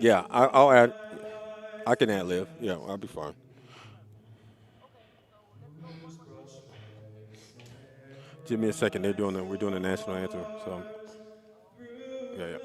Yeah, I'll add. I can add live. Yeah, I'll be fine. Give me a second. We're doing the national anthem. So yeah, yeah.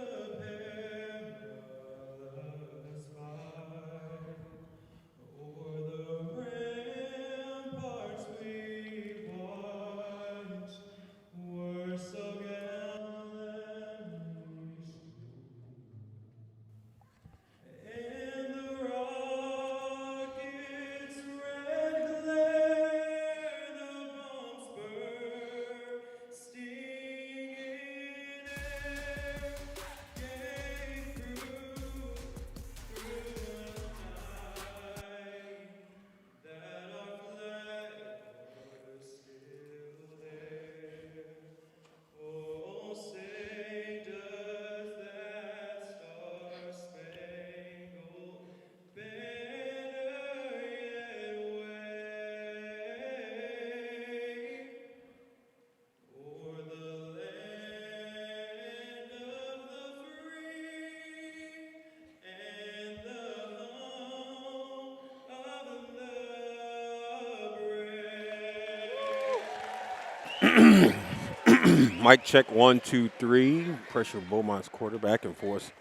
Mic check 1, 2, 3. Pressure Beaumont's quarterback and force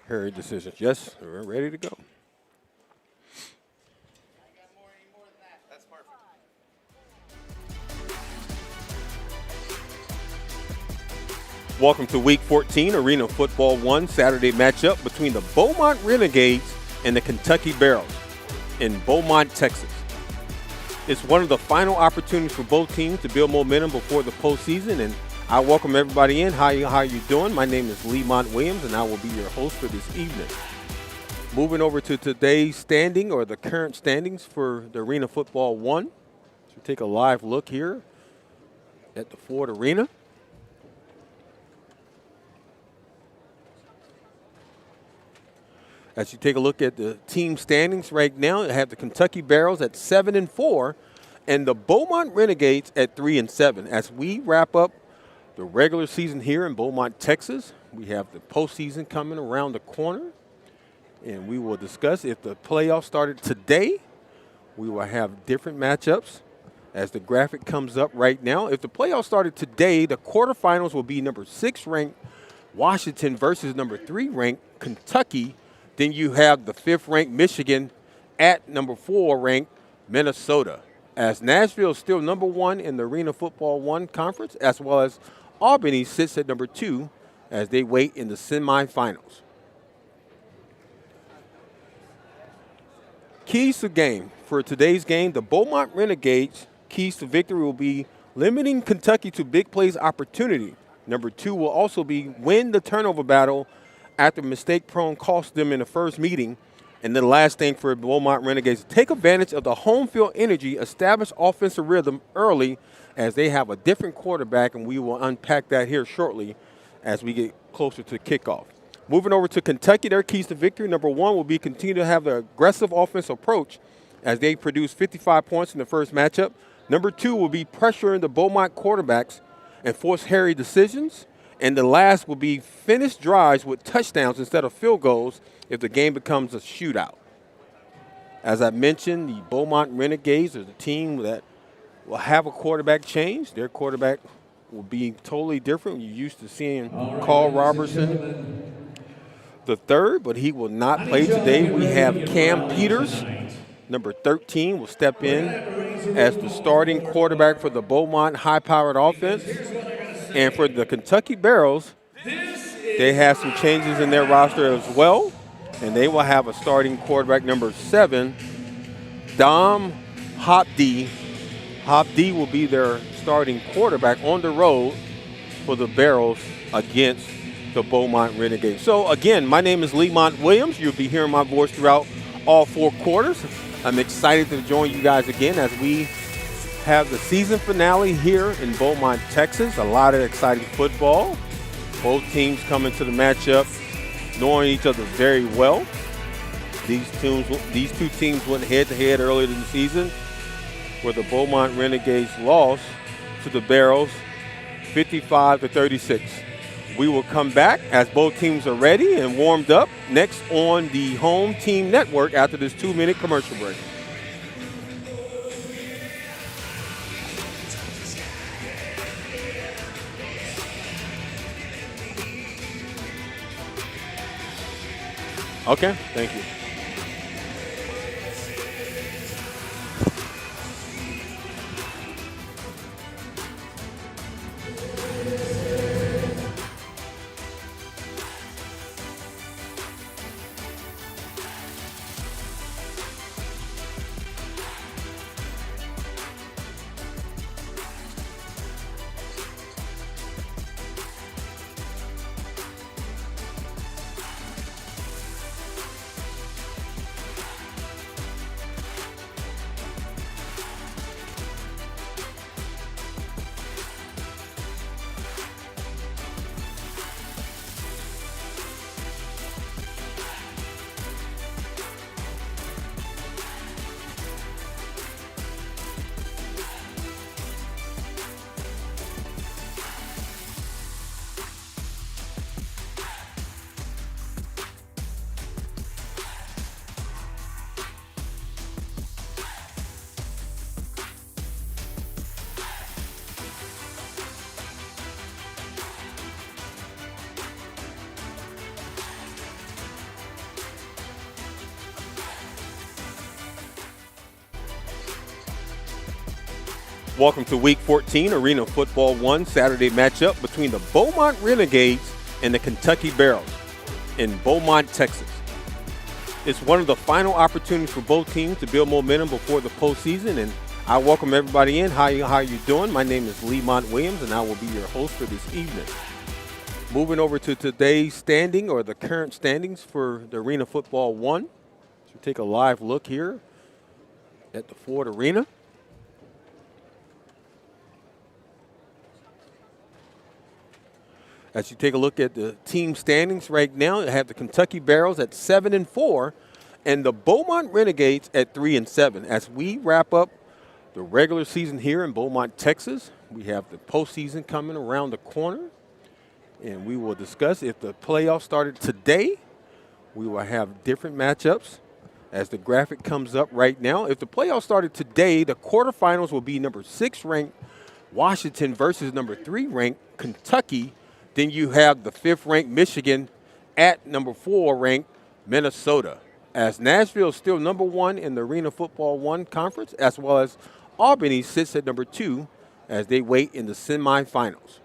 Harry decisions. Yes, we're ready to go. Welcome to Week 14, Arena Football 1 Saturday matchup between the Beaumont Renegades and the Kentucky Barrels in Beaumont, Texas. It's one of the final opportunities for both teams to build momentum before the postseason, and I welcome everybody in. How you doing? My name is Lemont Williams, and I will be your host for this evening. Moving over to today's standing, or the current standings for the Arena Football 1. So take a live look here at the Ford Arena. As you take a look at the team standings right now, you have the Kentucky Barrels at 7-4 and the Beaumont Renegades at 3-7. As we wrap up the regular season here in Beaumont, Texas, we have the postseason coming around the corner, and we will discuss if the playoffs started today. We will have different matchups as the graphic comes up right now. If the playoffs started today, the quarterfinals will be number 6 ranked Washington versus number 3 ranked Kentucky. Then you have the 5th-ranked Michigan at number 4 ranked Minnesota. As Nashville is still number 1 in the Arena Football 1 conference, as well as Albany sits at number 2 as they wait in the semifinals. Keys to game. For today's game, the Beaumont Renegades' keys to victory will be limiting Kentucky to big plays opportunity. Number 2 will also be win the turnover battle after mistake-prone cost them in the first meeting. And then the last thing for Beaumont Renegades, take advantage of the home field energy, establish offensive rhythm early as they have a different quarterback, and we will unpack that here shortly as we get closer to kickoff. Moving over to Kentucky, their keys to victory, number 1 will be continue to have the aggressive offensive approach as they produce 55 points in the first matchup. Number 2 will be pressuring the Beaumont quarterbacks and force hairy decisions. And the last will be finish drives with touchdowns instead of field goals if the game becomes a shootout. As I mentioned, the Beaumont Renegades are the team that will have a quarterback change. Their quarterback will be totally different. You're used to seeing Carl Robertson the third, but he will not play today. We have Cam Peters, number 13, will step in as the starting quarterback for the Beaumont high-powered offense. And for the Kentucky Barrels, they have some changes in their roster as well, and they will have a starting quarterback, number 7, Dom Hopd. Hopd will be their starting quarterback on the road for the Barrels against the Beaumont Renegades. So, again, my name is Lemont Williams. You'll be hearing my voice throughout all 4 quarters. I'm excited to join you guys again as we have the season finale here in Beaumont, Texas. A lot of exciting football. Both teams coming to the matchup knowing each other very well. These two teams went head-to-head earlier in the season, where the Beaumont Renegades lost to the Barrels 55-36. We will come back as both teams are ready and warmed up next on the Home Team Network after this 2-minute commercial break. Okay, thank you. Welcome to Week 14, Arena Football 1 Saturday matchup between the Beaumont Renegades and the Kentucky Barrels in Beaumont, Texas. It's one of the final opportunities for both teams to build momentum before the postseason, and I welcome everybody in. How you doing? My name is Lemont Williams, and I will be your host for this evening. Moving over to today's standing, or the current standings for the Arena Football 1. So take a live look here at the Ford Arena. As you take a look at the team standings right now, you have the Kentucky Barrels at 7-4 and the Beaumont Renegades at 3-7. As we wrap up the regular season here in Beaumont, Texas, we have the postseason coming around the corner, and we will discuss if the playoffs started today. We will have different matchups as the graphic comes up right now. If the playoffs started today, the quarterfinals will be number 6 ranked Washington versus number 3 ranked Kentucky. Then you have the 5th ranked Michigan at number 4 ranked Minnesota. As Nashville is still number 1 in the Arena Football 1 conference, as well as Albany sits at number 2 as they wait in the semifinals.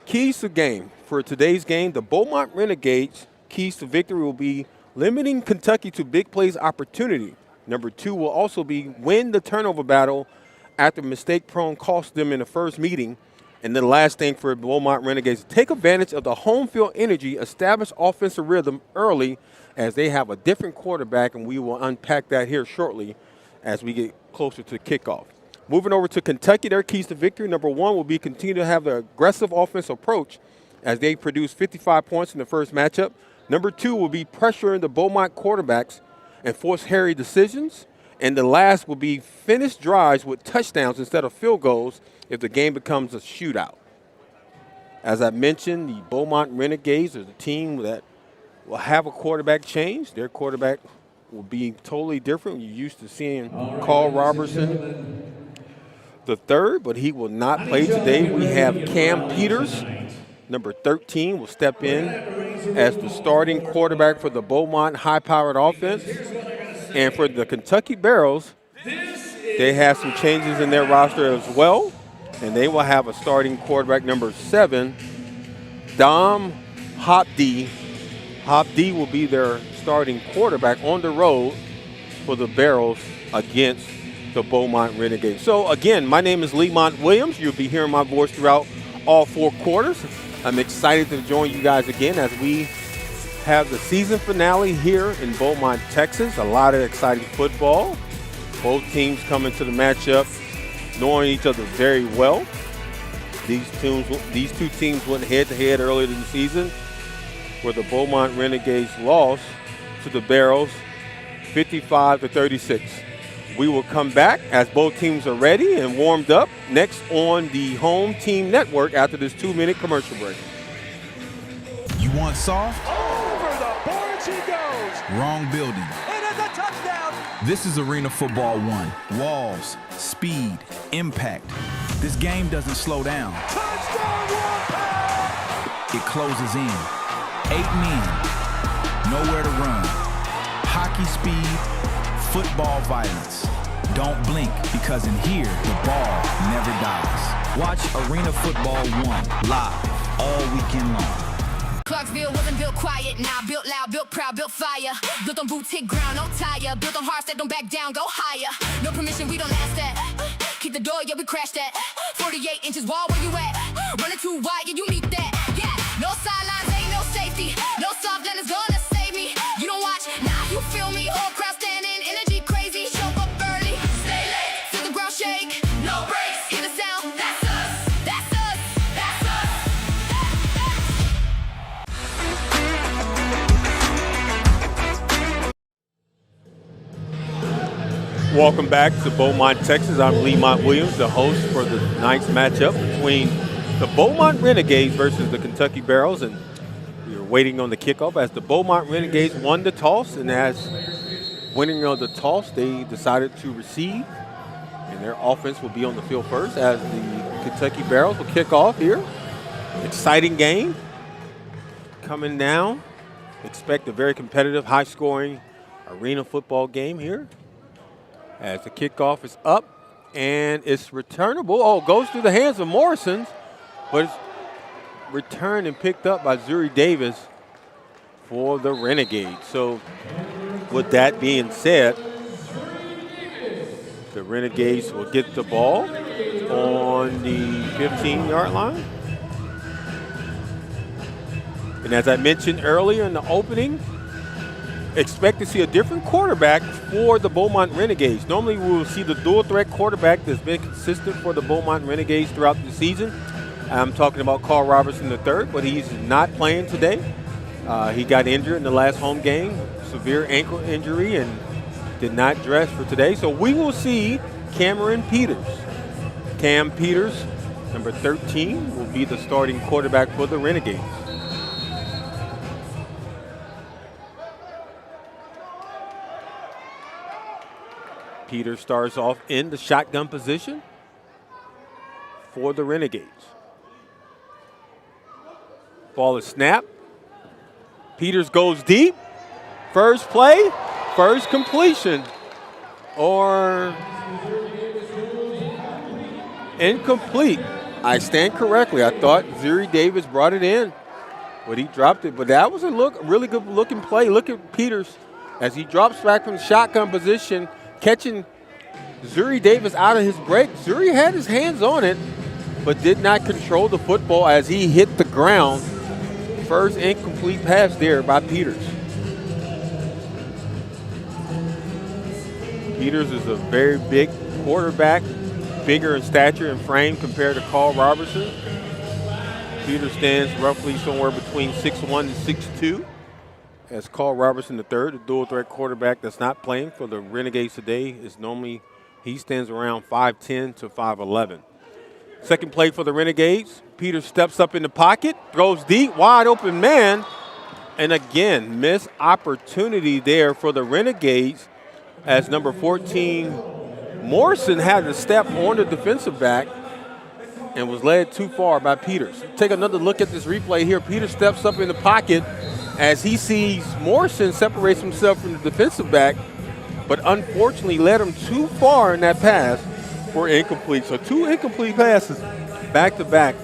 Keys to game. For today's game, the Beaumont Renegades' keys to victory will be limiting Kentucky to big plays opportunity. Number 2 will also be win the turnover battle after mistake-prone cost them in the first meeting. And then the last thing for Beaumont Renegades, take advantage of the home field energy, establish offensive rhythm early as they have a different quarterback, and we will unpack that here shortly as we get closer to kickoff. Moving over to Kentucky, their keys to victory, number 1 will be continue to have the aggressive offensive approach as they produce 55 points in the first matchup. Number 2 will be pressuring the Beaumont quarterbacks and force hairy decisions. And the last will be finish drives with touchdowns instead of field goals if the game becomes a shootout. As I mentioned, the Beaumont Renegades are the team that will have a quarterback change. Their quarterback will be totally different. You're used to seeing Carl Robertson the third, but he will not play today. We have Cam Peters, number 13, will step in as the starting quarterback for the Beaumont high-powered offense. And for the Kentucky Barrels, they have some changes in their roster as well. And they will have a starting quarterback, number 7, Dom Hopd. Hopd will be their starting quarterback on the road for the Barrels against the Beaumont Renegades. So, again, my name is Lemont Williams. You'll be hearing my voice throughout all 4 quarters. I'm excited to join you guys again as we have the season finale here in Beaumont, Texas. A lot of exciting football. Both teams coming to the matchup knowing each other very well. These two teams went head-to-head earlier in the season, where the Beaumont Renegades lost to the Barrels 55-36. We will come back as both teams are ready and warmed up next on the Home Team Network after this 2-minute commercial break. You want soft? Over the boards he goes. Wrong building. It is a touchdown. This is Arena Football 1. Walls, speed, impact. This game doesn't slow down. Touchdown, Wildcat! It closes in. 8 men, nowhere to run. Hockey speed, football violence. Don't blink, because in here, the ball never dies. Watch Arena Football 1 live all weekend long. Clarksville wasn't built quiet, now built loud, built proud, built fire. Built on roots, hit ground, no tire. Built on hearts that don't back down, go higher. No permission, we don't ask that. Keep the door, yeah, we crash that. 48 inches wall, where you at? Running too wide, yeah, you need that. Yeah, no sidelines, ain't no safety. No soft land is gonna save me. You don't watch, nah, you feel me. Whole crowd standing, energy crazy. Show up early, stay late, feel the ground shake. No breaks, hear the sound, that's us. That's us, that's us. Welcome back to Beaumont, Texas. I'm Lemont Williams, the host for the night's matchup between the Beaumont Renegades versus the Kentucky Barrels. And we are waiting on the kickoff as the Beaumont Renegades won the toss. And as winning of the toss, they decided to receive. And their offense will be on the field first as the Kentucky Barrels will kick off here. Exciting game coming down. Expect a very competitive, high-scoring arena football game here. As the kickoff is up and it's returnable. Oh, it goes through the hands of Morrison, but it's returned and picked up by Zuri Davis for the Renegades. So with that being said, the Renegades will get the ball on the 15-yard line. And as I mentioned earlier in the opening, expect to see a different quarterback for the Beaumont Renegades. Normally we will see the dual threat quarterback that's been consistent for the Beaumont Renegades throughout the season. I'm talking about Carl Robertson III, but he's not playing today. He got injured in the last home game, severe ankle injury, and did not dress for today. So we will see Cameron Peters. Cam Peters, number 13, will be the starting quarterback for the Renegades. Peters starts off in the shotgun position for the Renegades. Ball is snapped. Peters goes deep. First play, first completion, or incomplete. I stand correctly. I thought Zuri Davis brought it in, but he dropped it. But that was a really good looking play. Look at Peters as he drops back from the shotgun position, catching Zuri Davis out of his break. Zuri had his hands on it, but did not control the football as he hit the ground. First incomplete pass there by Peters. Peters is a very big quarterback, bigger in stature and frame compared to Carl Robertson. Peters stands roughly somewhere between 6'1" and 6'2". As Carl Robertson III, the dual threat quarterback that's not playing for the Renegades today, is normally, he stands around 5'10" to 5'11". Second play for the Renegades. Peters steps up in the pocket, throws deep, wide open man, and again, missed opportunity there for the Renegades as number 14, Morrison, had to step on the defensive back and was led too far by Peters. Take another look at this replay here. Peters steps up in the pocket as he sees Morrison separates himself from the defensive back, but unfortunately led him too far in that pass for incomplete. So 2 incomplete passes back-to-back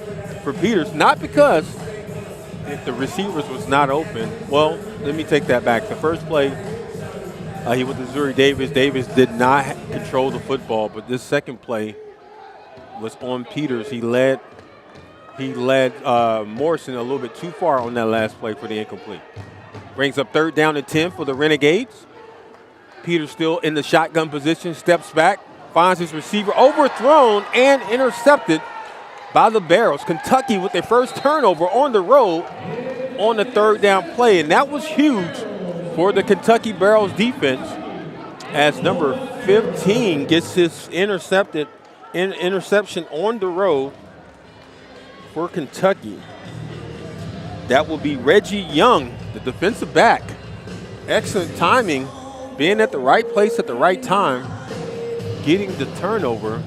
for Peters, not because the receivers was not open. Well, let me take that back. The first play, he went to Zuri Davis. Davis did not control the football, but this second play was on Peters. He led Morrison a little bit too far on that last play for the incomplete. Brings up 3rd down and 10 for the Renegades. Peters still in the shotgun position, steps back, finds his receiver, overthrown and intercepted by the Barrels. Kentucky with their first turnover on the road on the 3rd down play, and that was huge for the Kentucky Barrels defense as number 15 gets his interception on the road for Kentucky. That will be Reggie Young, the defensive back. Excellent timing, being at the right place at the right time, getting the turnover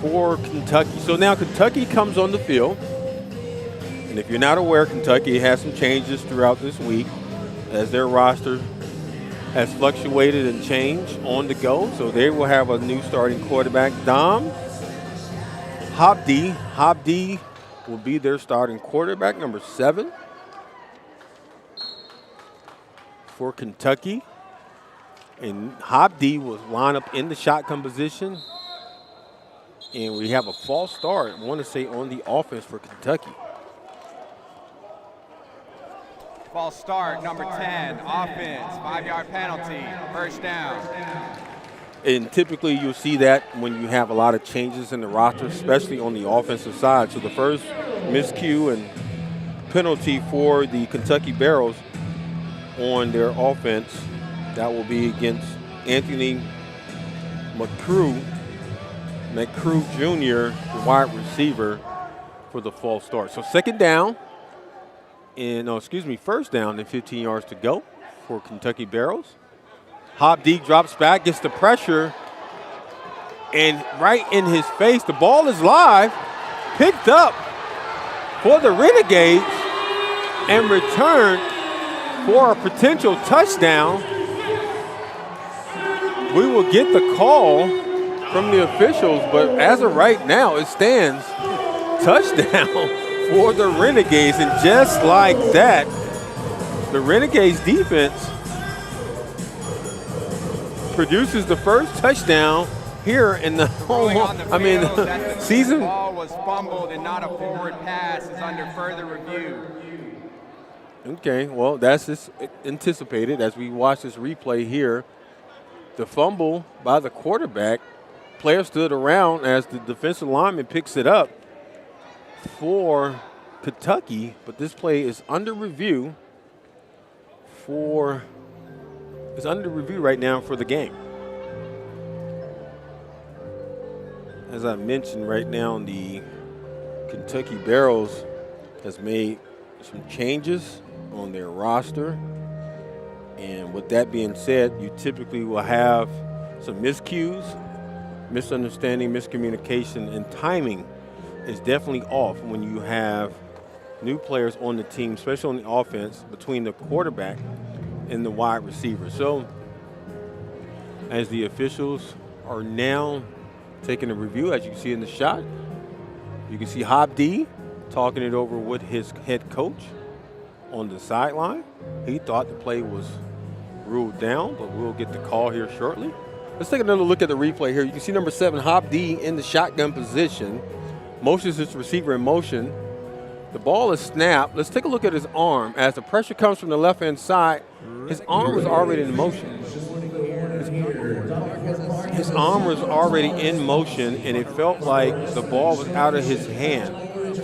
for Kentucky. So now Kentucky comes on the field. And if you're not aware, Kentucky has some changes throughout this week as their roster has fluctuated and changed on the go. So they will have a new starting quarterback, Dom Hobdy. Hobdy will be their starting quarterback, number 7 for Kentucky. And Hobdy will line up in the shotgun position. And we have a false start, I want to say, on the offense for Kentucky. False start, number 10, offense, 5-yard penalty, first down. And typically you'll see that when you have a lot of changes in the roster, especially on the offensive side. So the first miscue and penalty for the Kentucky Barrels on their offense, that will be against Anthony McCrew Jr., the wide receiver, for the false start. So first down and 15 yards to go for Kentucky Barrels. Hobdy drops back, gets the pressure, and right in his face, the ball is live, picked up for the Renegades, and returned for a potential touchdown. We will get the call from the officials, but as of right now, it stands touchdown for the Renegades. And just like that, the Renegades defense produces the first touchdown here in the season. The ball was fumbled and not a forward pass is under further review. Okay, well, that's just anticipated as we watch this replay here. The fumble by the quarterback, player stood around as the defensive lineman picks it up for Kentucky, but this play is under review right now for the game. As I mentioned, right now the Kentucky Barrels has made some changes on their roster. And with that being said, you typically will have some miscues, misunderstanding, miscommunication, and timing is definitely off when you have new players on the team, especially on the offense, between the quarterback and the wide receiver. So as the officials are now taking a review, as you can see in the shot, you can see Hobdy talking it over with his head coach on the sideline. He thought the play was ruled down, but we'll get the call here shortly. Let's take another look at the replay here. You can see number 7, Hobdy, in the shotgun position. Motions his receiver in motion. The ball is snapped. Let's take a look at his arm. As the pressure comes from the left-hand side, his arm was already in motion. His arm was already in motion, and it felt like the ball was out of his hand.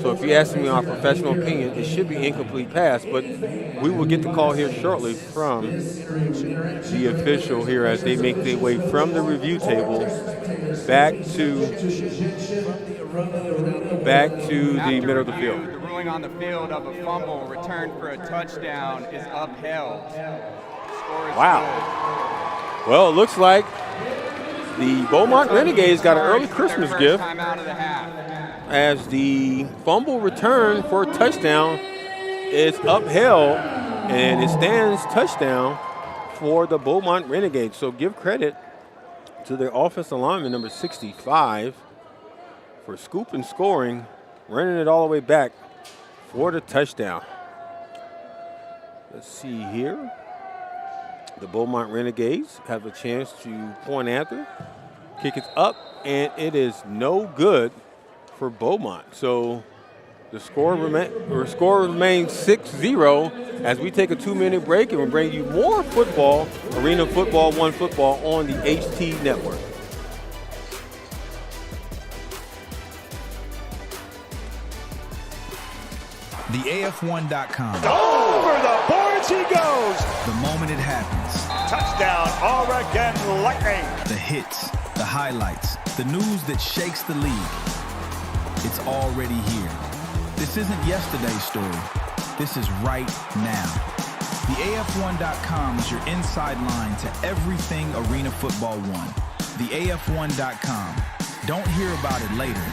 So if you ask me our professional opinion, it should be incomplete pass, but we will get the call here shortly from the official here as they make their way from the review table back to the middle of the field. The ruling on the field of a fumble returned for a touchdown is upheld. Score is wow. good. Well, it looks like the Beaumont Renegades got an early Christmas gift, Time out of the half. as the fumble return for a touchdown is upheld, and it stands touchdown for the Beaumont Renegades. So give credit to their offensive lineman, number 65, for scoop and scoring, running it all the way back for the touchdown. Let's see here. The Beaumont Renegades have a chance to point after. Kick it up, and it is no good for Beaumont. So the score remains 6-0 as we take a 2-minute break, and we'll bring you more football, Arena Football, One Football on the HT Network. The AF1.com. Over the boards he goes. The moment it happens. Touchdown, Oregon Lightning. The hits, the highlights, the news that shakes the league. It's already here. This isn't yesterday's story. This is right now. The AF1.com is your inside line to everything Arena Football 1. The AF1.com. Don't hear about it later.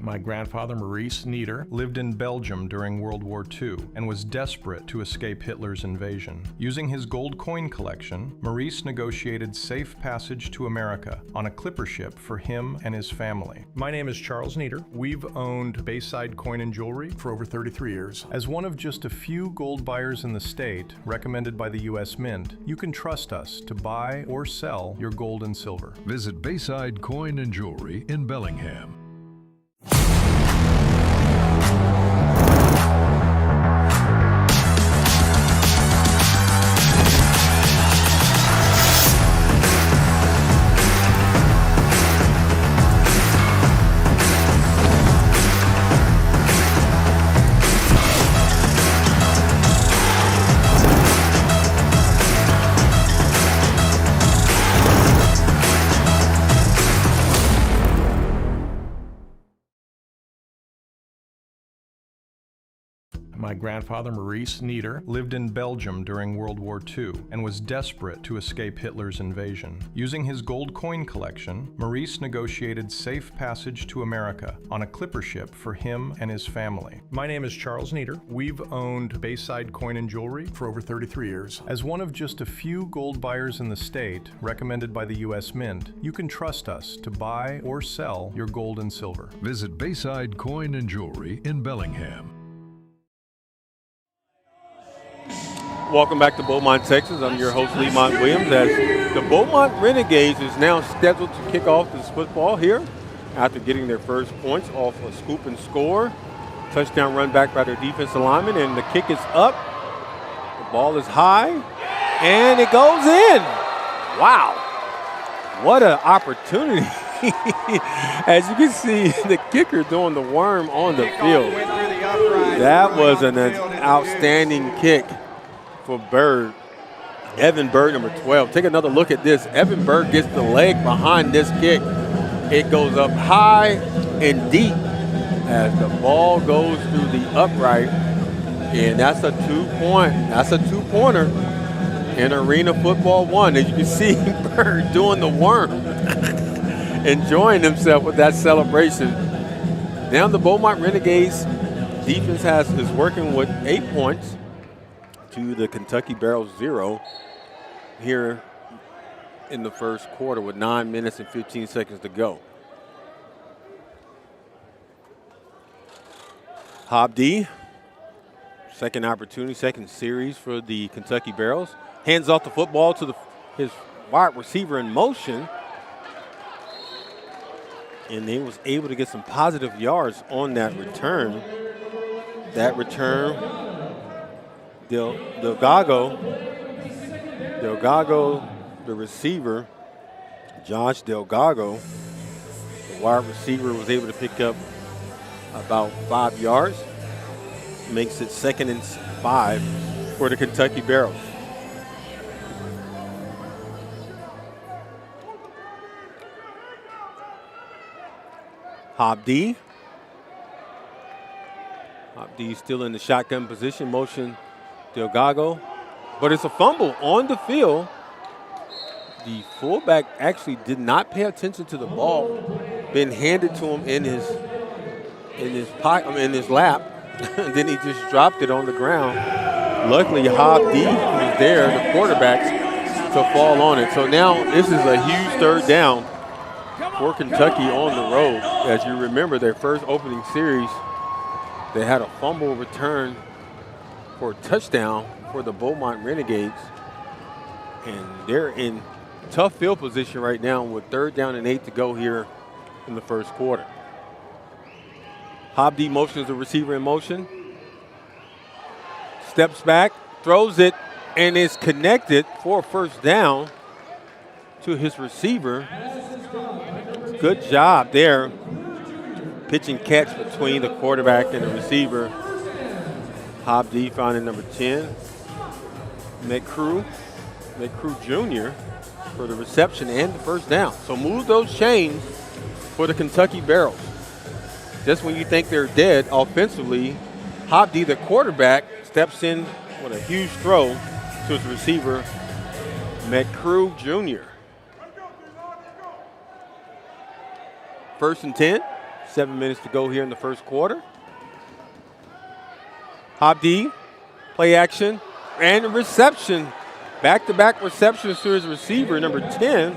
My grandfather, Maurice Nieder, lived in Belgium during World War II and was desperate to escape Hitler's invasion. Using his gold coin collection, Maurice negotiated safe passage to America on a clipper ship for him and his family. My name is Charles Nieder. We've owned Bayside Coin and Jewelry for over 33 years. As one of just a few gold buyers in the state, recommended by the U.S. Mint, you can trust us to buy or sell your gold and silver. Visit Bayside Coin and Jewelry in Bellingham. My grandfather, Maurice Nieder, lived in Belgium during World War II and was desperate to escape Hitler's invasion. Using his gold coin collection, Maurice negotiated safe passage to America on a clipper ship for him and his family. My name is Charles Nieder. We've owned Bayside Coin and Jewelry for over 33 years. As one of just a few gold buyers in the state, recommended by the U.S. Mint, you can trust us to buy or sell your gold and silver. Visit Bayside Coin and Jewelry in Bellingham. Welcome back to Beaumont, Texas. I'm your host, Lemont Williams, as the Beaumont Renegades is now scheduled to kick off this football here after getting their first points off a scoop and score. Touchdown run back by their defensive lineman, and the kick is up. The ball is high, and it goes in. Wow. What an opportunity. As you can see, the kicker doing the worm on the field. That was an outstanding kick for Bird. Evan Bird, number 12. Take another look at this. Evan Bird gets the leg behind this kick. It goes up high and deep as the ball goes through the upright. And that's a two-pointer in Arena Football 1. As you can see, Bird doing the worm. Enjoying himself with that celebration. Now the Beaumont Renegades defense is working with 8 points to the Kentucky Barrels 0 here in the first quarter with 9 minutes and 15 seconds to go. Hobdy, second opportunity, second series for the Kentucky Barrels. Hands off the football to his wide receiver in motion. And he was able to get some positive yards on that return. Delgado, the receiver, Josh Delgado, the wide receiver, was able to pick up about 5 yards. Makes it 2nd and 5 for the Kentucky Barrels. Hobdy still in the shotgun position, motion Delgado, but it's a fumble on the field. The fullback actually did not pay attention to the ball, been handed to him in his lap, and then he just dropped it on the ground. Luckily, Hobdy was there, the quarterback, to fall on it. So now this is a huge third down for Kentucky on the road. As you remember, their first opening series, they had a fumble return for a touchdown for the Beaumont Renegades. And they're in tough field position right now with 3rd down and 8 to go here in the first quarter. Hobdy motions the receiver in motion. Steps back, throws it, and is connected for a first down to his receiver. Good job there. Pitch and catch between the quarterback and the receiver. Hobdy finding number 10. McCrew Jr. for the reception and the first down. So move those chains for the Kentucky Barrels. Just when you think they're dead offensively, Hobdy, the quarterback, steps in with a huge throw to his receiver, McCrew Jr. 1st and 10, 7 minutes to go here in the first quarter. Hobdy, play action, and a reception. Back-to-back receptions to his receiver, number 10.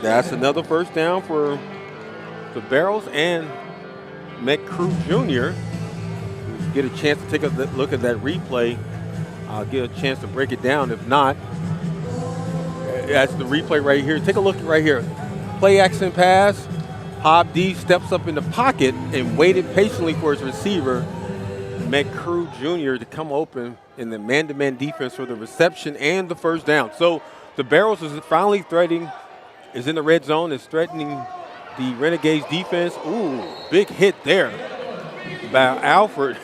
That's another first down for the Barrels and McCrew Jr. Get a chance to take a look at that replay. I'll get a chance to break it down. If not, that's the replay right here. Take a look right here. Play action pass. Hobdy steps up in the pocket and waited patiently for his receiver, McCrew Jr., to come open in the man-to-man defense for the reception and the first down. So the Barrels is finally threatening, is in the red zone, is threatening the Renegades defense. Ooh, big hit there by Alfred,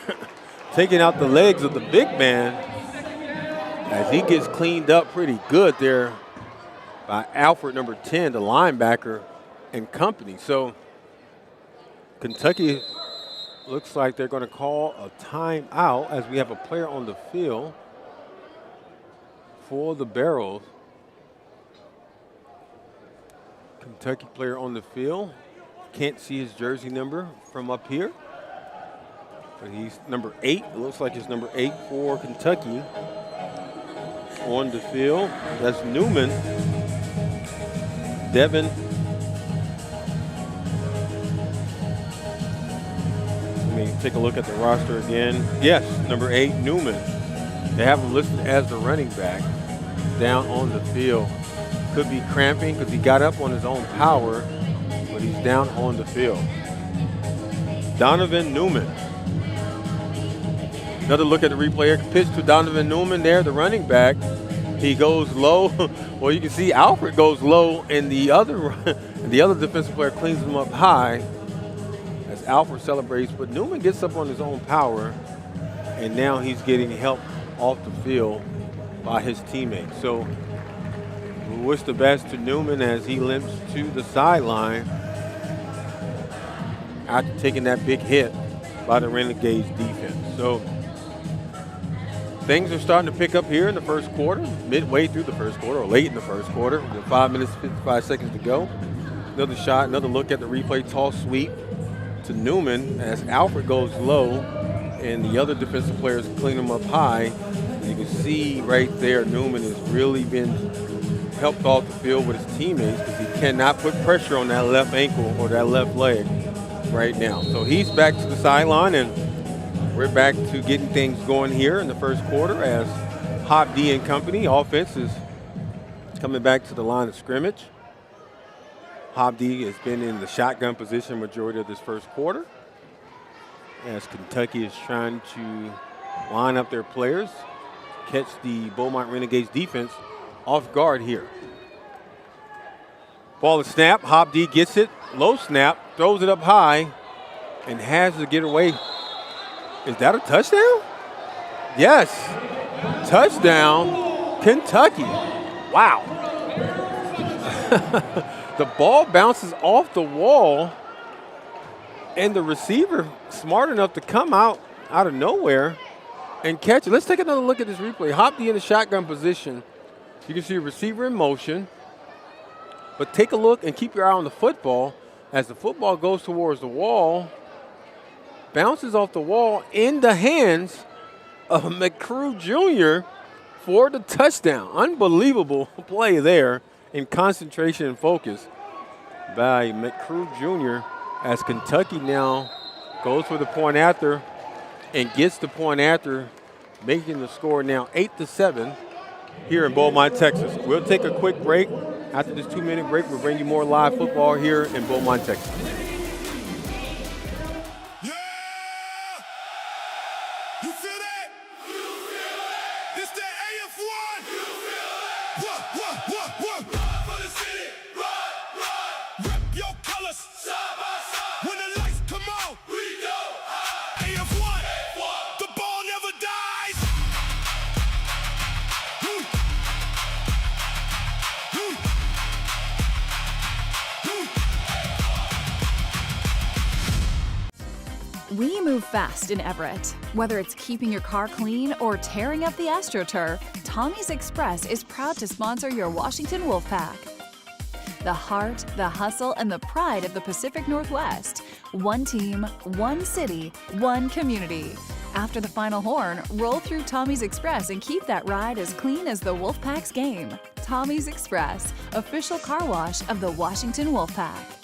taking out the legs of the big man as he gets cleaned up pretty good there by Alfred, number 10, the linebacker, and company. So Kentucky looks like they're going to call a timeout as we have a player on the field for the Barrels. Kentucky player on the field. Can't see his jersey number from up here, but he's number 8. It looks like it's number 8 for Kentucky on the field. That's Newman. Devin. Let me take a look at the roster again. Yes, number 8, Newman. They have him listed as the running back down on the field. Could be cramping because he got up on his own power, but he's down on the field. Donovan Newman. Another look at the replay. Pitch to Donovan Newman there, the running back. He goes low. Well, you can see Alfred goes low, and the other defensive player cleans him up high as Alfred celebrates. But Newman gets up on his own power, and now he's getting help off the field by his teammates. So we wish the best to Newman as he limps to the sideline after taking that big hit by the Renegades defense. So things are starting to pick up here in the first quarter, midway through the first quarter, or late in the first quarter, with 5 minutes, 55 seconds to go. Another shot, another look at the replay, toss sweep to Newman as Alfred goes low and the other defensive players clean him up high. You can see right there, Newman has really been helped off the field with his teammates because he cannot put pressure on that left ankle or that left leg right now. So he's back to the sideline, and we're back to getting things going here in the first quarter as Hobdy and company offense is coming back to the line of scrimmage. Hobdy has been in the shotgun position majority of this first quarter as Kentucky is trying to line up their players, catch the Beaumont Renegades defense off guard here. Ball is snapped. Hobdy gets it. Low snap. Throws it up high and has to get away. Is that a touchdown? Yes. Touchdown, Kentucky. Wow. The ball bounces off the wall, and the receiver smart enough to come out of nowhere and catch it. Let's take another look at this replay. Hobdy in the shotgun position. You can see a receiver in motion, but take a look and keep your eye on the football as the football goes towards the wall, bounces off the wall in the hands of McCrew Jr. for the touchdown. Unbelievable play there in concentration and focus by McCrew Jr. as Kentucky now goes for the point after and gets the point after, making the score now 8-7 here in Beaumont, Texas. We'll take a quick break. After this 2-minute break, we'll bring you more live football here in Beaumont, Texas. Yeah! You feel that? You feel that? This that AF1? You feel that? What? Run for the city. Run. Rep your colors. Side by side. When the lights come on. We move fast in Everett. Whether it's keeping your car clean or tearing up the AstroTurf, Tommy's Express is proud to sponsor your Washington Wolfpack. The heart, the hustle, and the pride of the Pacific Northwest. One team, one city, one community. After the final horn, roll through Tommy's Express and keep that ride as clean as the Wolfpack's game. Tommy's Express, official car wash of the Washington Wolfpack.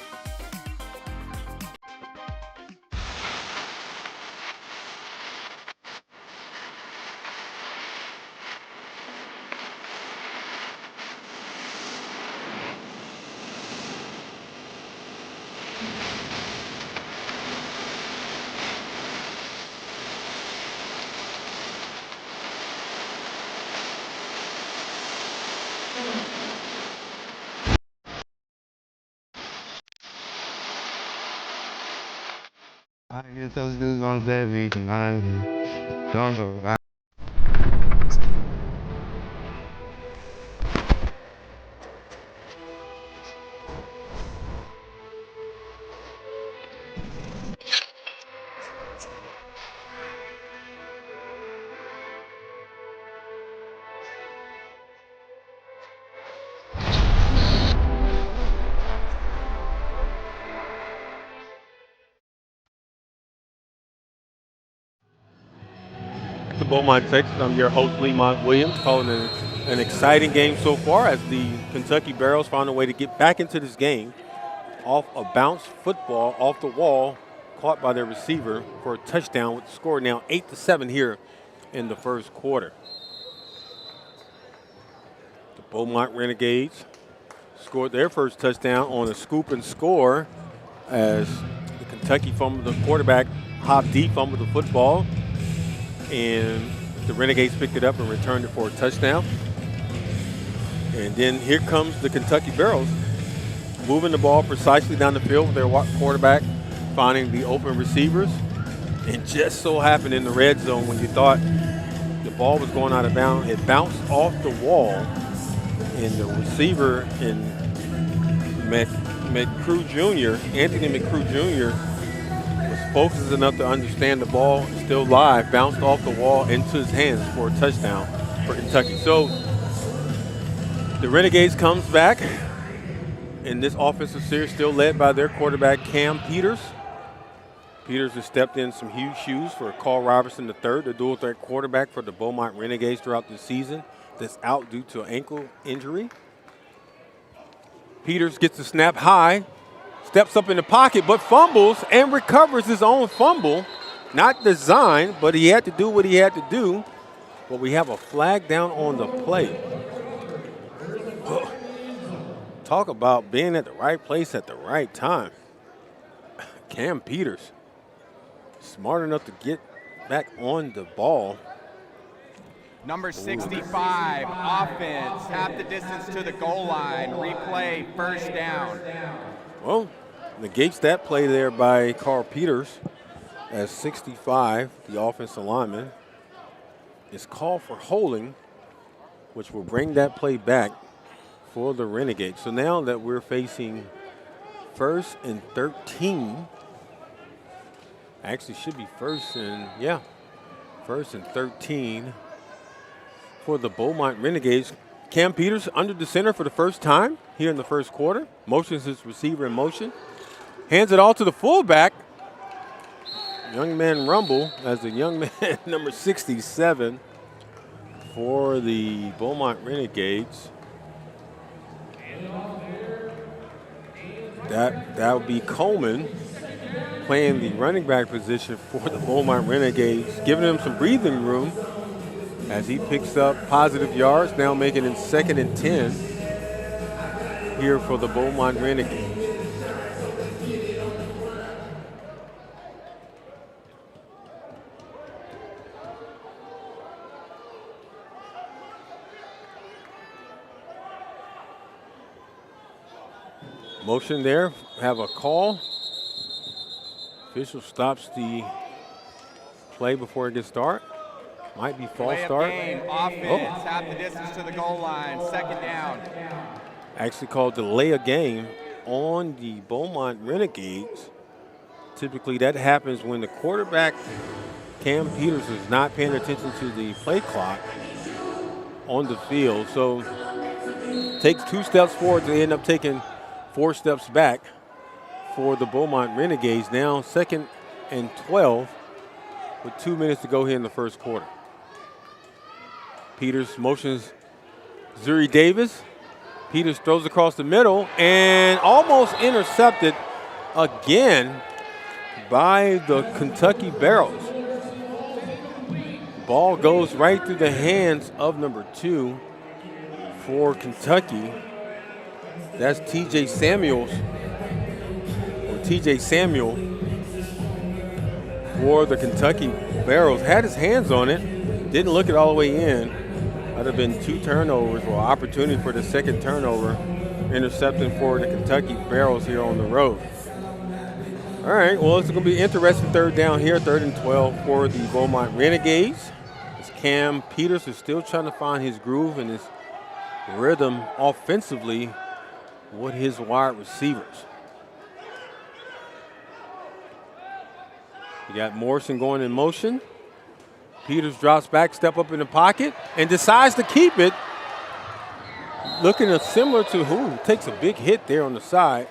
I get those dudes on that beach and I don't go. The Beaumont, Texas. I'm your host, Lemont Williams, calling an exciting game so far as the Kentucky Barrels found a way to get back into this game off a bounce football off the wall caught by their receiver for a touchdown, with the score now 8-7 here in the first quarter. The Beaumont Renegades scored their first touchdown on a scoop and score as the Kentucky the quarterback Hop D fumbled the football, and the Renegades picked it up and returned it for a touchdown. And then here comes the Kentucky Barrels, moving the ball precisely down the field with their quarterback finding the open receivers. And just so happened in the red zone, when you thought the ball was going out of bounds, it bounced off the wall, and the receiver in McCrew Jr., Anthony McCrew Jr., focused enough to understand the ball is still live, bounced off the wall into his hands for a touchdown for Kentucky. So the Renegades comes back, and this offensive series still led by their quarterback, Cam Peters. Peters has stepped in some huge shoes for Carl Robertson III, the dual threat quarterback for the Beaumont Renegades throughout the season, that's out due to an ankle injury. Peters gets the snap high, steps up in the pocket, but fumbles and recovers his own fumble. Not designed, but he had to do what he had to do. But we have a flag down on the play. Ugh. Talk about being at the right place at the right time. Cam Peters, smart enough to get back on the ball. Number 65, offense, half the distance to the goal line, replay, first down. Well, negates that play there by Carl Peters, as 65, the offensive lineman, is called for holding, which will bring that play back for the Renegades. So now that we're facing 1st and 13, actually should be 1st and 13 for the Beaumont Renegades. Cam Peters under the center for the first time here in the first quarter. Motions his receiver in motion. Hands it all to the fullback. Young man Rumble as the young man number 67 for the Beaumont Renegades. That would be Coleman playing the running back position for the Beaumont Renegades, giving him some breathing room as he picks up positive yards, now making it 2nd and 10 here for the Beaumont Renegades. Motion there, have a call. Official stops the play before it gets started. Might be false start. Game, offense, half the distance to the goal line, 2nd down. Actually called delay of game on the Beaumont Renegades. Typically, that happens when the quarterback, Cam Peters, is not paying attention to the play clock on the field. So takes 2 steps forward to end up taking 4 steps back for the Beaumont Renegades. Now 2nd and 12 with 2 minutes to go here in the first quarter. Peters motions Zuri Davis. Peters throws across the middle and almost intercepted again by the Kentucky Barrels. Ball goes right through the hands of number 2 for Kentucky. That's TJ Samuels, or TJ Samuel for the Kentucky Barrels. Had his hands on it, didn't look it all the way in. Might have been 2 turnovers, or opportunity for the 2nd turnover, intercepting for the Kentucky Barrels here on the road. All right, well, it's going to be interesting 3rd down here, 3rd and 12 for the Beaumont Renegades. As Cam Peters is still trying to find his groove and his rhythm offensively with his wide receivers. You got Morrison going in motion. Peters drops back, step up in the pocket, and decides to keep it. Looking similar to who takes a big hit there on the side.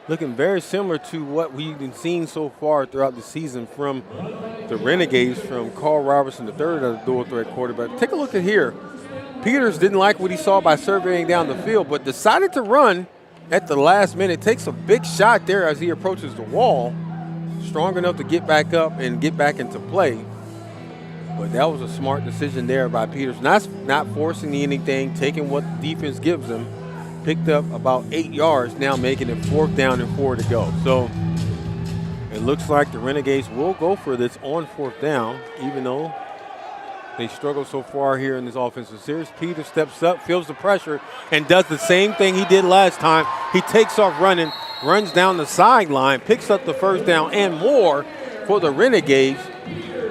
Looking very similar to what we've been seeing so far throughout the season from the Renegades, from Carl Robertson III, the dual threat quarterback. Take a look at here. Peters didn't like what he saw by surveying down the field, but decided to run at the last minute. Takes a big shot there as he approaches the wall. Strong enough to get back up and get back into play. But that was a smart decision there by Peters. Not forcing anything, taking what the defense gives him. Picked up about 8 yards, now making it 4th down and 4 to go. So it looks like the Renegades will go for this on 4th down, even though they struggle so far here in this offensive series. Peters steps up, feels the pressure, and does the same thing he did last time. He takes off running, runs down the sideline, picks up the 1st down and more for the Renegades,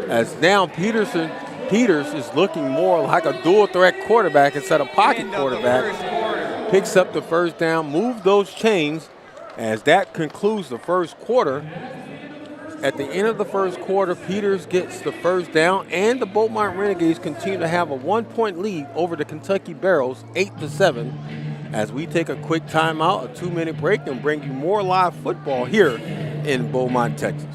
as now Peters is looking more like a dual threat quarterback instead of pocket quarterback. Picks up the 1st down, move those chains, as that concludes the first quarter. At the end of the first quarter, Peters gets the 1st down, and the Beaumont Renegades continue to have a 1-point lead over the Kentucky Barrels, 8-7. As we take a quick timeout, a 2-minute break, and bring you more live football here in Beaumont, Texas.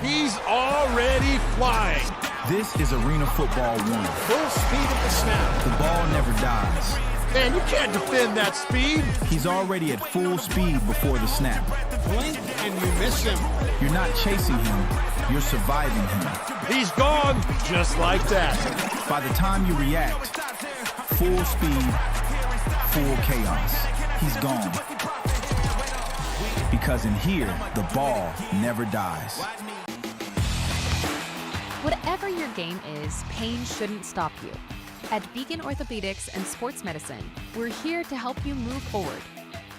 He's already flying. This is Arena Football 1. Full speed at the snap. The ball never dies. Man, you can't defend that speed. He's already at full speed before the snap. Blink and you miss him. You're not chasing him, you're surviving him. He's gone just like that. By the time you react, full speed, full chaos. He's gone. Because in here, the ball never dies. Whatever your game is, pain shouldn't stop you. At Beacon Orthopedics and Sports Medicine, we're here to help you move forward.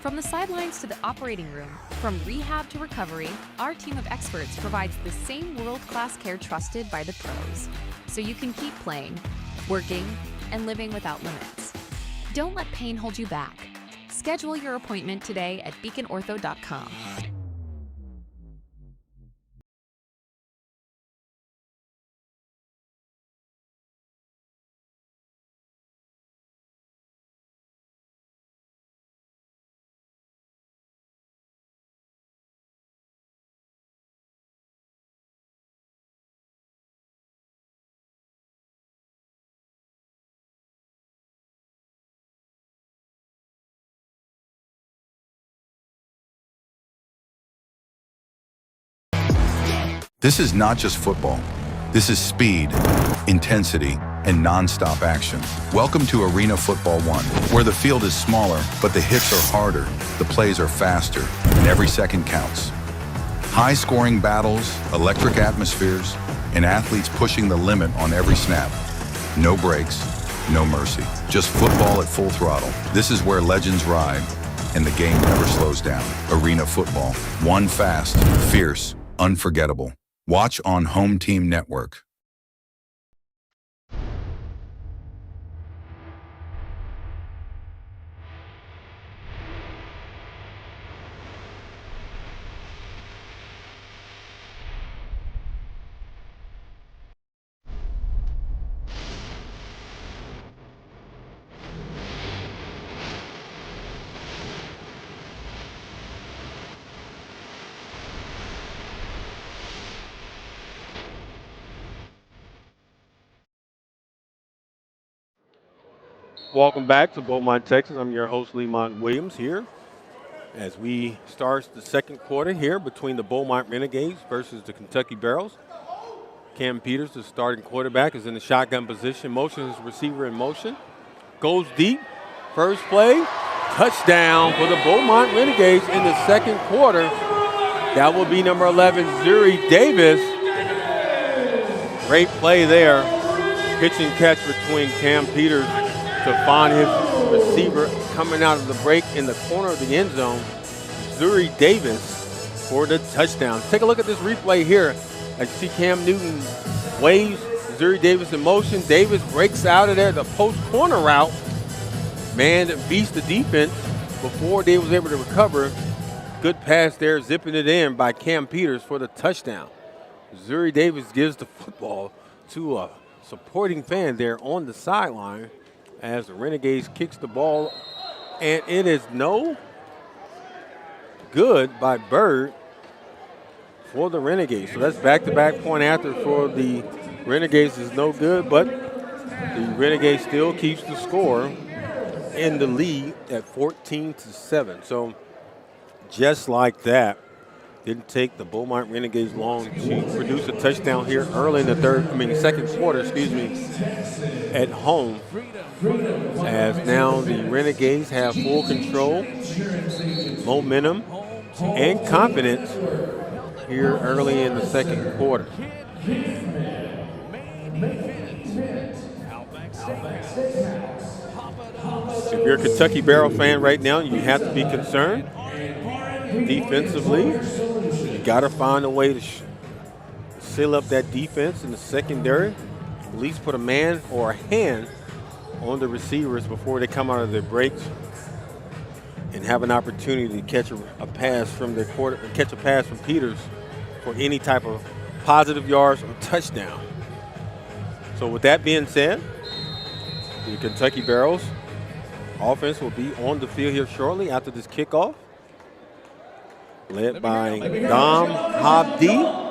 From the sidelines to the operating room, from rehab to recovery, our team of experts provides the same world-class care trusted by the pros, so you can keep playing, working, and living without limits. Don't let pain hold you back. Schedule your appointment today at beaconortho.com. This is not just football. This is speed, intensity, and non-stop action. Welcome to Arena Football 1, where the field is smaller, but the hits are harder, the plays are faster, and every second counts. High-scoring battles, electric atmospheres, and athletes pushing the limit on every snap. No breaks, no mercy. Just football at full throttle. This is where legends ride, and the game never slows down. Arena Football. One fast, fierce, unforgettable. Watch on Home Team Network. Welcome back to Beaumont, Texas. I'm your host, Lemont Williams, here as we start the second quarter here between the Beaumont Renegades versus the Kentucky Barrels. Cam Peters, the starting quarterback, is in the shotgun position. Motion his receiver in motion. Goes deep. First play. Touchdown for the Beaumont Renegades in the second quarter. That will be number 11, Zuri Davis. Great play there. Pitch and catch between Cam Peters to find his receiver coming out of the break in the corner of the end zone. Zuri Davis for the touchdown. Take a look at this replay here. As you see Cam Newton waves Zuri Davis in motion. Davis breaks out of there, the post corner route. Man beats the defense before they was able to recover. Good pass there, zipping it in by Cam Peters for the touchdown. Zuri Davis gives the football to a supporting fan there on the sideline as the Renegades kicks the ball, and it is no good by Bird for the Renegades. So that's back-to-back point after for the Renegades is no good, but the Renegades still keeps the score in the lead at 14-7. So just like that, didn't take the Beaumont Renegades long to produce a touchdown here early in the second quarter, at home. As now the Renegades have full control, momentum, and confidence here early in the second quarter. If you're a Kentucky Barrel fan right now, you have to be concerned. Defensively, you got to find a way to seal up that defense in the secondary. At least put a man or a hand on the receivers before they come out of their breaks and have an opportunity to catch a pass from their catch a pass from Peters for any type of positive yards or touchdown. So with that being said, the Kentucky Barrels offense will be on the field here shortly after this kickoff, led by Dom Habdi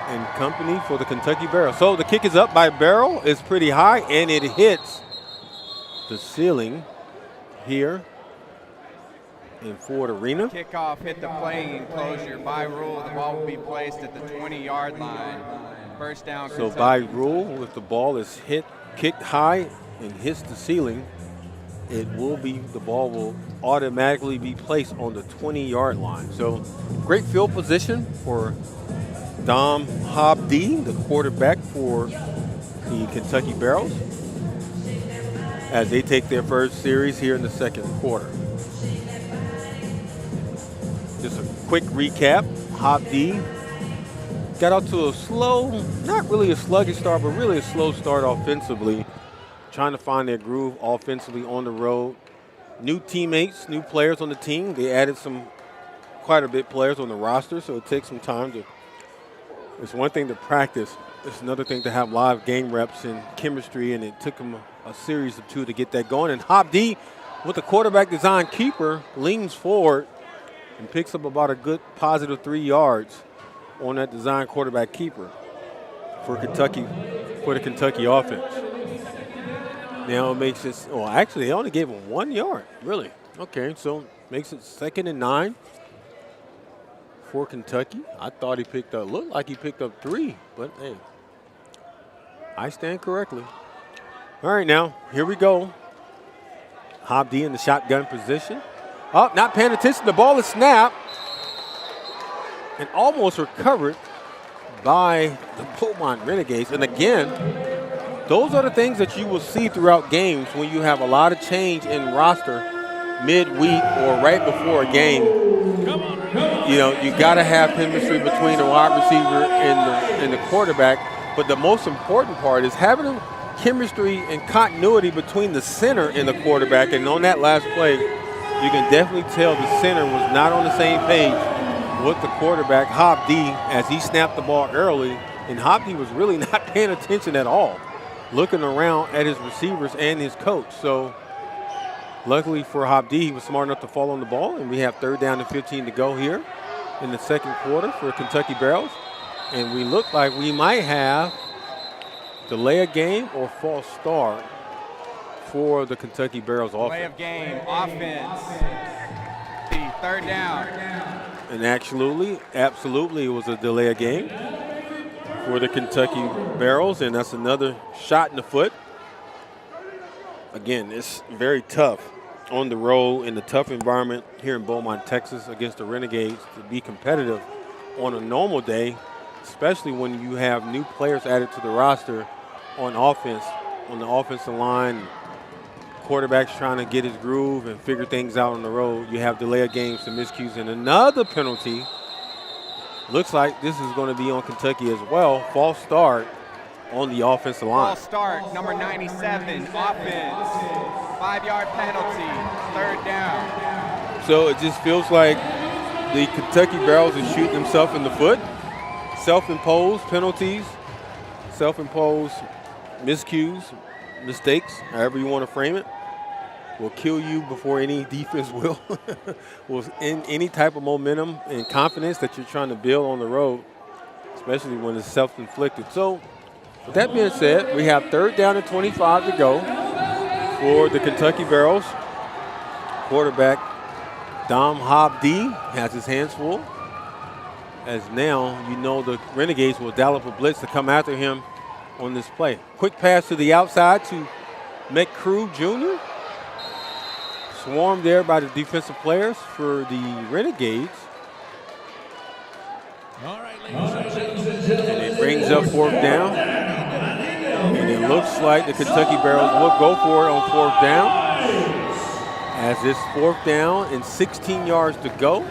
and company for the Kentucky Barrel. So the kick is up by Barrel. It's pretty high, and it hits the ceiling here in Ford Arena. Kickoff hit the playing enclosure. By rule, the ball will be placed at the 20-yard line. First down, Kentucky. So by rule, if the ball is kicked high and hits the ceiling, the ball will automatically be placed on the 20-yard line. So great field position for Dom Habdi, the quarterback for the Kentucky Barrels, as they take their first series here in the second quarter. Just a quick recap. Habdi got out to a slow, not really a sluggish start, but really a slow start offensively, trying to find their groove offensively on the road. New teammates, new players on the team. They added quite a bit players on the roster, so it takes some time to. It's one thing to practice. It's another thing to have live game reps and chemistry, and it took them a series of two to get that going. And Habdi, with the quarterback design keeper, leans forward and picks up about a good positive 3 yards on that design quarterback keeper for the Kentucky offense. Now it makes it, actually they only gave him 1 yard, really. Okay, so makes it 2nd and 9 for Kentucky. I thought looked like he picked up 3, but hey, I stand correctly. All right, now, here we go. Habdi in the shotgun position. Oh, not paying attention. The ball is snapped and almost recovered by the Beaumont Renegades. And again, those are the things that you will see throughout games when you have a lot of change in roster midweek or right before a game. You got to have chemistry between the wide receiver and the quarterback. But the most important part is having chemistry and continuity between the center and the quarterback. And on that last play, you can definitely tell the center was not on the same page with the quarterback, Habdi, as he snapped the ball early. And Habdi was really not paying attention at all, looking around at his receivers and his coach. So luckily for Habdi, he was smart enough to fall on the ball, and we have 3rd down and 15 to go here in the second quarter for Kentucky Barrels. And we look like we might have delay a game or false start for the Kentucky Barrels Play offense. of game, offense. The third down. And absolutely, it was a delay of game for the Kentucky Barrels, and that's another shot in the foot. Again, it's very tough on the road in the tough environment here in Beaumont, Texas, against the Renegades to be competitive on a normal day, especially when you have new players added to the roster on offense, on the offensive line. Quarterback's trying to get his groove and figure things out on the road. You have delay of games and miscues and another penalty. Looks like this is going to be on Kentucky as well. False start on the offensive line. False start, number 97, offense. 5-yard penalty, third down. So it just feels like the Kentucky Barrels are shooting themselves in the foot. Self-imposed penalties, self-imposed miscues, mistakes, however you want to frame it, will kill you before any defense will. Was in any type of momentum and confidence that you're trying to build on the road, especially when it's self-inflicted. So with that being said, we have third down and 25 to go for the Kentucky Barrels. Quarterback Dom Hobd has his hands full, as now you know the Renegades will dial up a blitz to come after him on this play. Quick pass to the outside to McCrew Jr. Swarmed there by the defensive players for the Renegades. And it brings up fourth down. And it looks like the Kentucky Barrels will go for it on fourth down, as it's fourth down and 16 yards to go.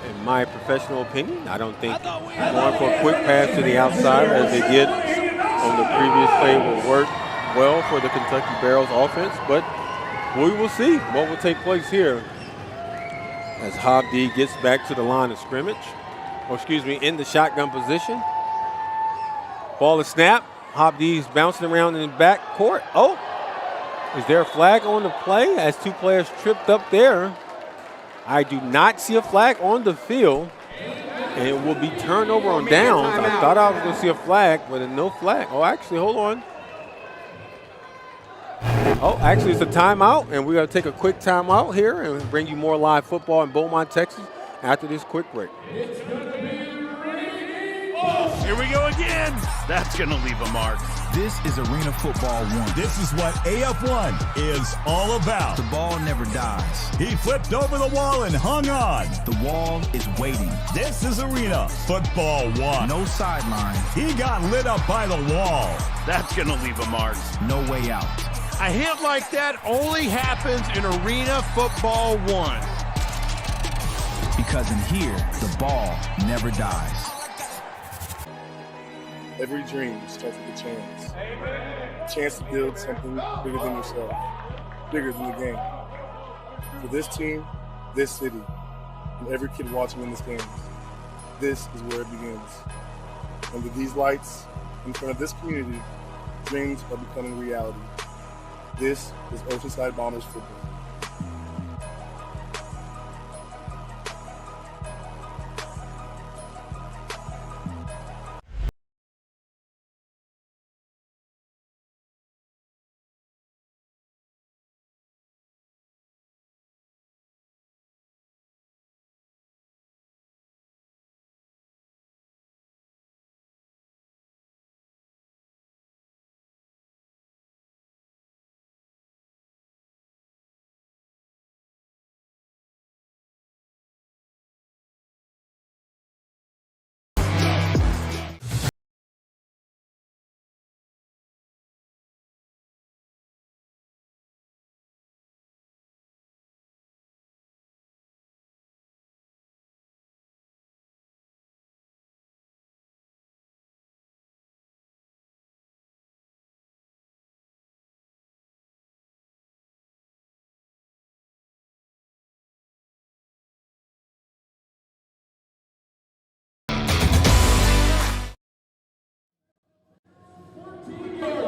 In my professional opinion, I don't think going for a quick pass to the outside, as they did on the previous play, will work well for the Kentucky Barrels offense, but we will see what will take place here as Hobd gets back to the line of scrimmage, in the shotgun position. Ball is snapped. Hobd's bouncing around in the back court. Oh, is there a flag on the play as two players tripped up there? I do not see a flag on the field, and it will be turnover on downs. I thought I was going to see a flag, but no flag. Oh, actually, hold on. Oh, actually, it's a timeout, and we're going to take a quick timeout here and bring you more live football in Beaumont, Texas after this quick break. Here we go again. That's going to leave a mark. This is Arena Football 1. This is what AF1 is all about. The ball never dies. He flipped over the wall and hung on. The wall is waiting. This is Arena Football 1. No sideline. He got lit up by the wall. That's going to leave a mark. No way out. A hit like that only happens in Arena Football 1. Because in here, the ball never dies. Every dream starts with a chance. A chance to build something bigger than yourself, bigger than the game. For this team, this city, and every kid watching in this game, this is where it begins. Under these lights, in front of this community, dreams are becoming reality. This is Oceanside Bombers football.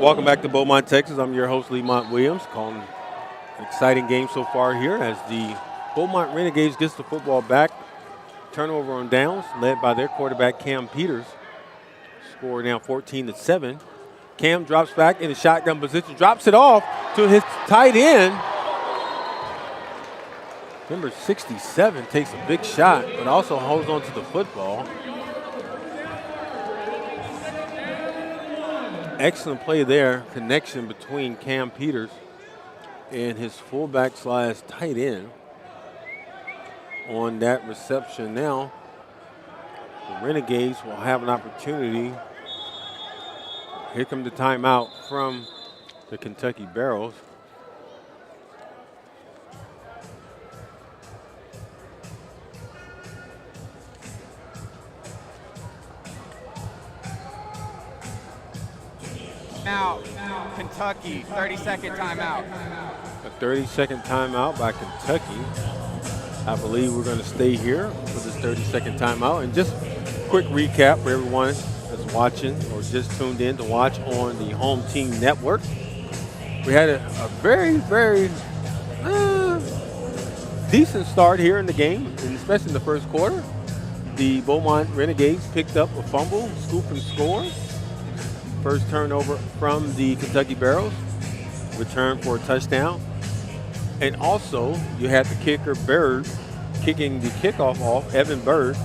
Welcome back to Beaumont, Texas. I'm your host, Lemont Williams, calling an exciting game so far here as the Beaumont Renegades gets the football back. Turnover on downs, led by their quarterback, Cam Peters. Score now 14-7. Cam drops back in the shotgun position, drops it off to his tight end. Number 67 takes a big shot, but also holds on to the football. Excellent play there. Connection between Cam Peters and his fullback / tight end on that reception. Now, the Renegades will have an opportunity. Here comes the timeout from the Kentucky Barrels. Now, Kentucky, 30-second timeout. A 30-second timeout by Kentucky. I believe we're going to stay here for this 30-second timeout. And just quick recap for everyone that's watching or just tuned in to watch on the Home Team Network. We had a very, very decent start here in the game, and especially in the first quarter. The Beaumont Renegades picked up a fumble, scoop and score. First turnover from the Kentucky Barrels, return for a touchdown. And also, you had the kicker, Bird, kicking the kickoff off, Evan Bird,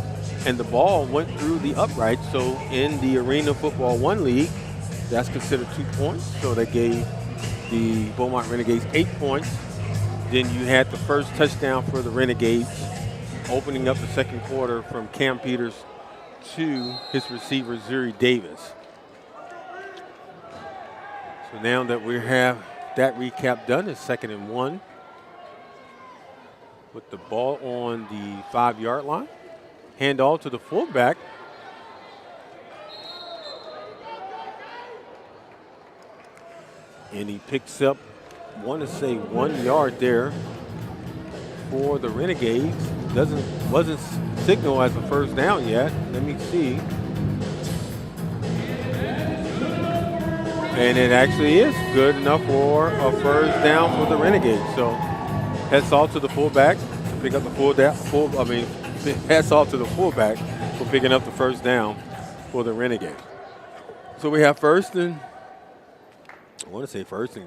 and the ball went through the upright. So in the Arena Football 1 League, that's considered 2 points. So they gave the Beaumont Renegades 8 points. Then you had the first touchdown for the Renegades, opening up the second quarter from Cam Peters to his receiver, Zuri Davis. So now that we have that recap done, it's 2nd and 1. With the ball on the 5-yard line. Hand off to the fullback. And he picks up, I want to say 1 yard there for the Renegades. Wasn't signaled as a first down yet. Let me see. And it actually is good enough for a first down for the Renegades. So heads off to the fullback to pick up the heads off to the fullback for picking up the first down for the Renegades. So we have first and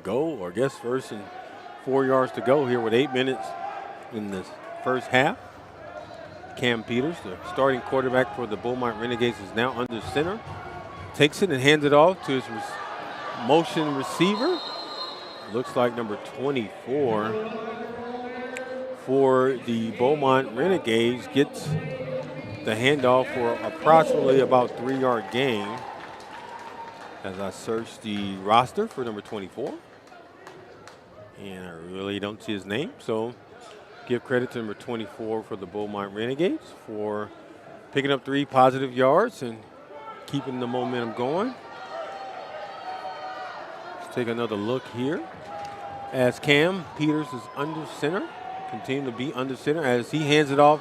goal, or I guess first and 4 yards to go here with 8 minutes in the first half. Cam Peters, the starting quarterback for the Beaumont Renegades, is now under center. Takes it and hands it off to his motion receiver. Looks like number 24 for the Beaumont Renegades. Gets the handoff for approximately about 3-yard gain. As I search the roster for number 24. And I really don't see his name, so give credit to number 24 for the Beaumont Renegades for picking up 3 positive yards and keeping the momentum going. Let's take another look here as Cam Peters is under center, continue to be under center as he hands it off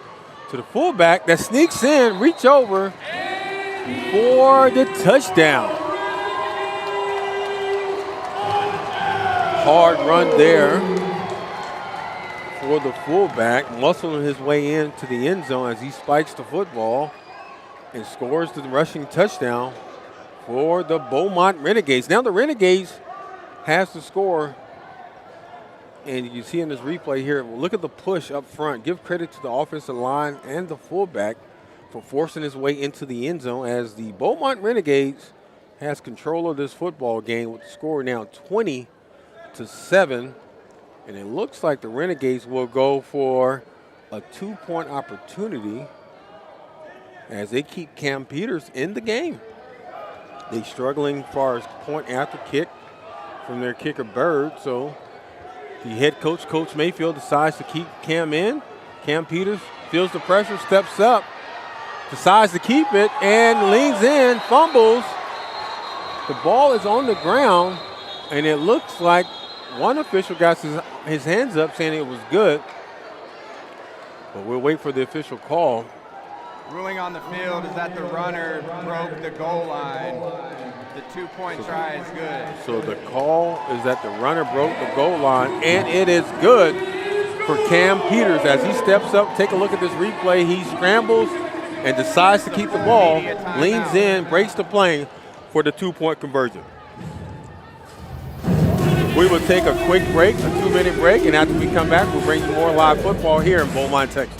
to the fullback that sneaks in, reach over for the touchdown. Hard run there for the fullback, muscling his way into the end zone as he spikes the football and scores the rushing touchdown for the Beaumont Renegades. Now the Renegades has to score, and you can see in this replay here, look at the push up front. Give credit to the offensive line and the fullback for forcing his way into the end zone as the Beaumont Renegades has control of this football game with the score now 20-7. And it looks like the Renegades will go for a 2-point opportunity as they keep Cam Peters in the game. They're struggling as far as point after kick from their kicker Bird. So the head coach, Coach Mayfield, decides to keep Cam in. Cam Peters feels the pressure, steps up, decides to keep it, and leans in, fumbles. The ball is on the ground, and it looks like one official got his hands up saying it was good. But we'll wait for the official call. Ruling on the field is that the runner broke the goal line. The 2-point try is good. So the call is that the runner broke the goal line, and it is good for Cam Peters as he steps up. Take a look at this replay. He scrambles and decides to keep the ball, leans in, breaks the plane for the 2-point conversion. We will take a quick break, a 2-minute break, and after we come back, we'll bring you more live football here in Beaumont, Texas.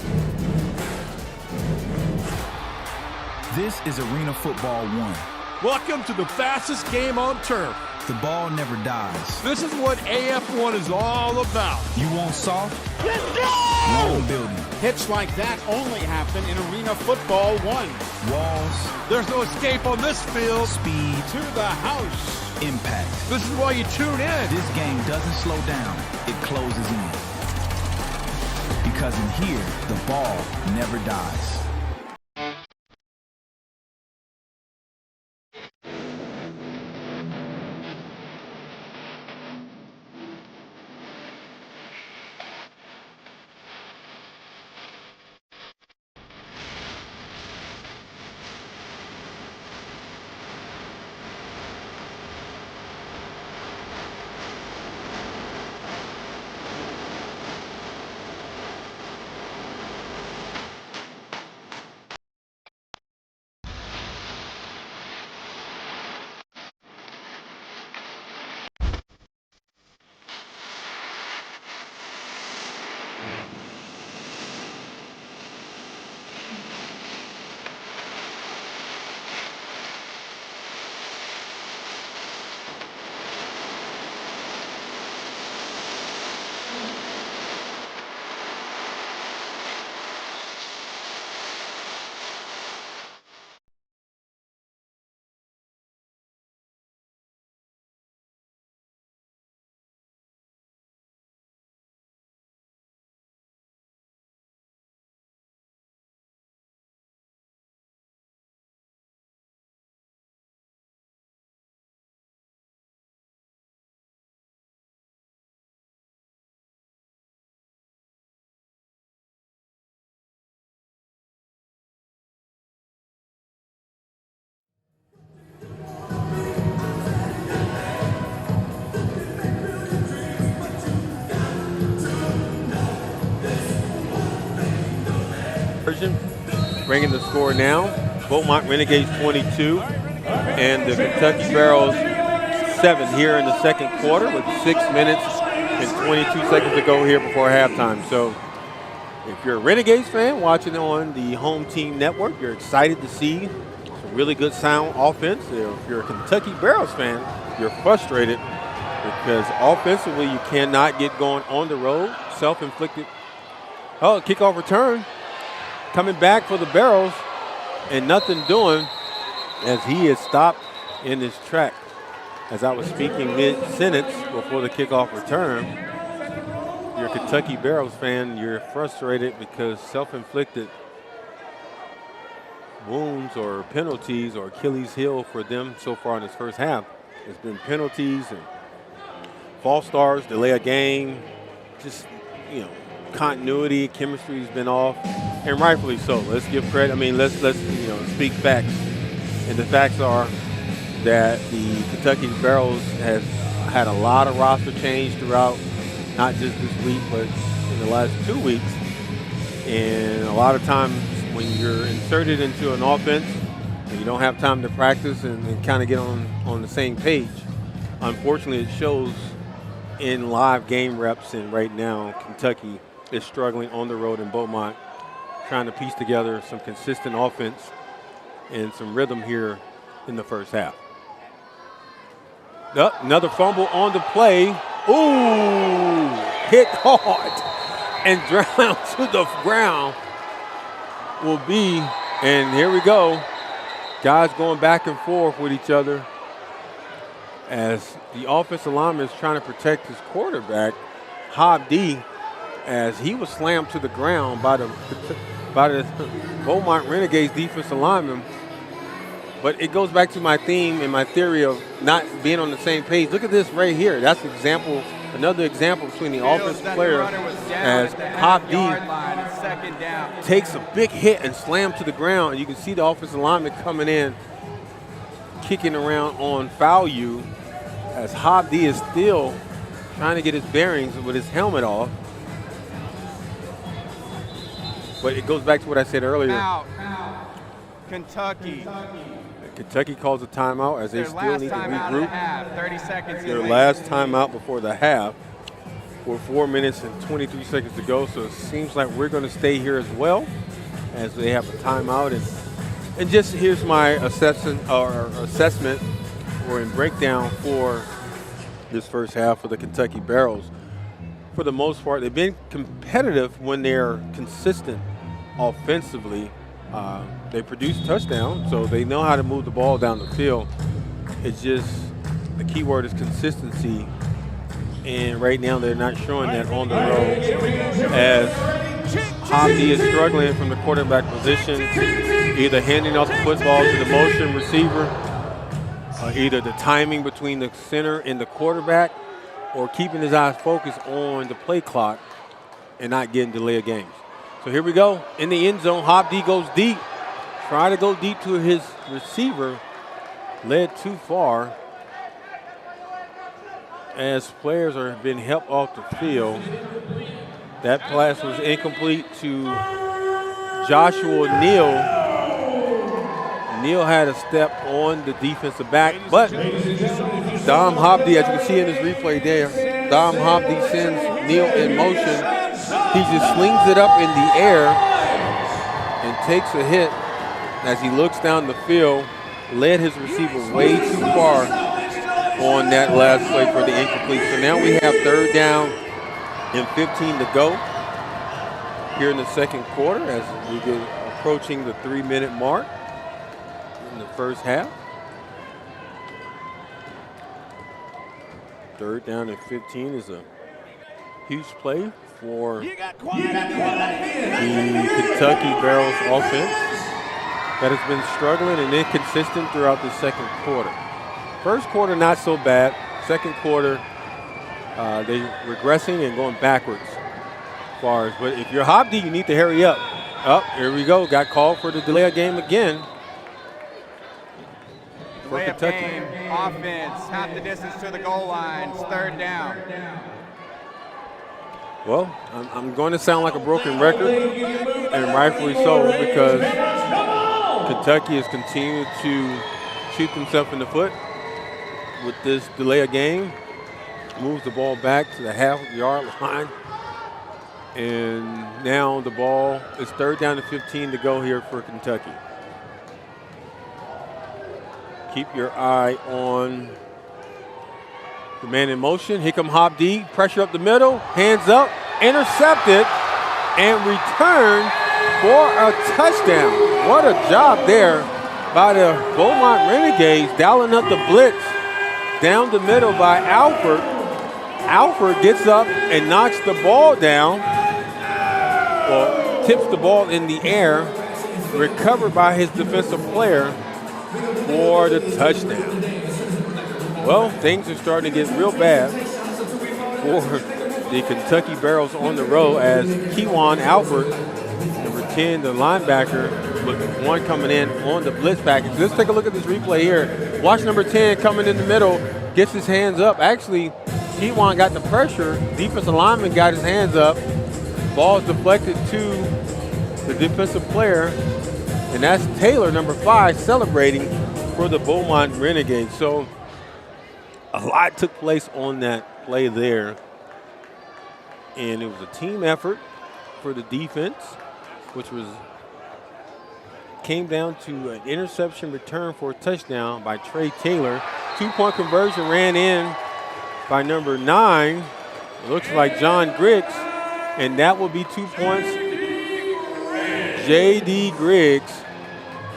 This is Arena Football 1. Welcome to the fastest game on turf. The ball never dies. This is what AF1 is all about. You want soft? Let's go! Wrong building. Hits like that only happen in Arena Football 1. Walls. There's no escape on this field. Speed. To the house. Impact. This is why you tune in. This game doesn't slow down. It closes in. Because in here, the ball never dies. Bringing the score now, Beaumont Renegades 22 and the Kentucky Barrels 7 here in the second quarter with 6 minutes and 22 seconds to go here before halftime. So if you're a Renegades fan watching on the home team network, you're excited to see some really good sound offense. If you're a Kentucky Barrels fan, you're frustrated because offensively you cannot get going on the road. Self-inflicted. Oh, kickoff return. Coming back for the Barrels and nothing doing as he is stopped in his track. As I was speaking mid-sentence before the kickoff return, you're a Kentucky Barrels fan, you're frustrated because self-inflicted wounds or penalties or Achilles heel for them so far in this first half. There's been penalties and false starts, delay a game, just, you know, continuity, chemistry has been off, and rightfully so. Let's give credit. I mean, let's speak facts. And the facts are that the Kentucky Barrels has had a lot of roster change throughout, not just this week, but in the last 2 weeks. And a lot of times when you're inserted into an offense and you don't have time to practice and kind of get on the same page, unfortunately it shows in live game reps. And right now, Kentucky is struggling on the road in Beaumont, trying to piece together some consistent offense and some rhythm here in the first half. Another fumble on the play. Ooh, hit hard and drown to the ground will be, and here we go. Guys going back and forth with each other as the offensive lineman is trying to protect his quarterback, Hob D, as he was slammed to the ground by the Beaumont Renegades defensive lineman. But it goes back to my theme and my theory of not being on the same page. Look at this right here. That's an example, another example between the offensive player as Hob D takes a big hit and slammed to the ground. And you can see the offensive lineman coming in, kicking around on foul you, as Hob D is still trying to get his bearings with his helmet off. But it goes back to what I said earlier. Out. Kentucky. Kentucky calls a timeout as they Their still last need to timeout of the regroup. half, 30 seconds in Their late. last timeout before the half with 4 minutes and 23 seconds to go. So it seems like we're going to stay here as well as they have a timeout. And just here's my assessment or in breakdown for this first half of the Kentucky Barrels. For the most part, they've been competitive when they're consistent offensively. They produce touchdowns, so they know how to move the ball down the field. It's just the key word is consistency, and right now they're not showing that on the road as Hobby is struggling from the quarterback position, either handing off the football to the motion receiver, either the timing between the center and the quarterback, or keeping his eyes focused on the play clock and not getting delay of games. So here we go. In the end zone, Hobby goes deep. Try to go deep to his receiver. Led too far as players are being helped off the field. That pass was incomplete to Joshua Neal. Neal had a step on the defensive back, but Dom Hobby, as you can see in this replay there, Dom Hobby sends Neal in motion. He just slings it up in the air and takes a hit as he looks down the field, led his receiver way too far on that last play for the incomplete. So now we have 3rd down and 15 to go here in the second quarter as we get approaching the 3-minute mark in the first half. 3rd down and 15 is a huge play for the Kentucky Barrels offense that has been struggling and inconsistent throughout the second quarter. First quarter, not so bad. Second quarter, they regressing and going backwards. But if you're Hobby, you need to hurry up. Here we go. Got called for the delay of game again. For Delay of Kentucky. game, offense, half the distance to the goal line. It's 3rd down. Well, I'm going to sound like a broken record, and rightfully so, because Kentucky has continued to shoot themselves in the foot with this delay of game. Moves the ball back to the half-yard line. And now the ball is 3rd down and 15 to go here for Kentucky. Keep your eye on the man in motion. Here come Hobby. Pressure up the middle. Hands up. Intercepted. And returned for a touchdown. What a job there by the Beaumont Renegades, dialing up the blitz down the middle by Alford. Alford gets up and knocks the ball down. Well, tips the ball in the air. Recovered by his defensive player for the touchdown. Well, things are starting to get real bad for the Kentucky Barrels on the road as Kewan Alford, number 10, the linebacker, with one coming in on the blitz package. Let's take a look at this replay here. Watch number 10 coming in the middle, gets his hands up. Actually, Kewan got the pressure. Defensive lineman got his hands up. Ball's deflected to the defensive player, and that's Taylor, number 5, celebrating for the Beaumont Renegades. So a lot took place on that play there, and it was a team effort for the defense, which came down to an interception return for a touchdown by Trey Taylor. 2-point conversion ran in by number 9. It looks like John Griggs, and that will be 2 points. J.D. Griggs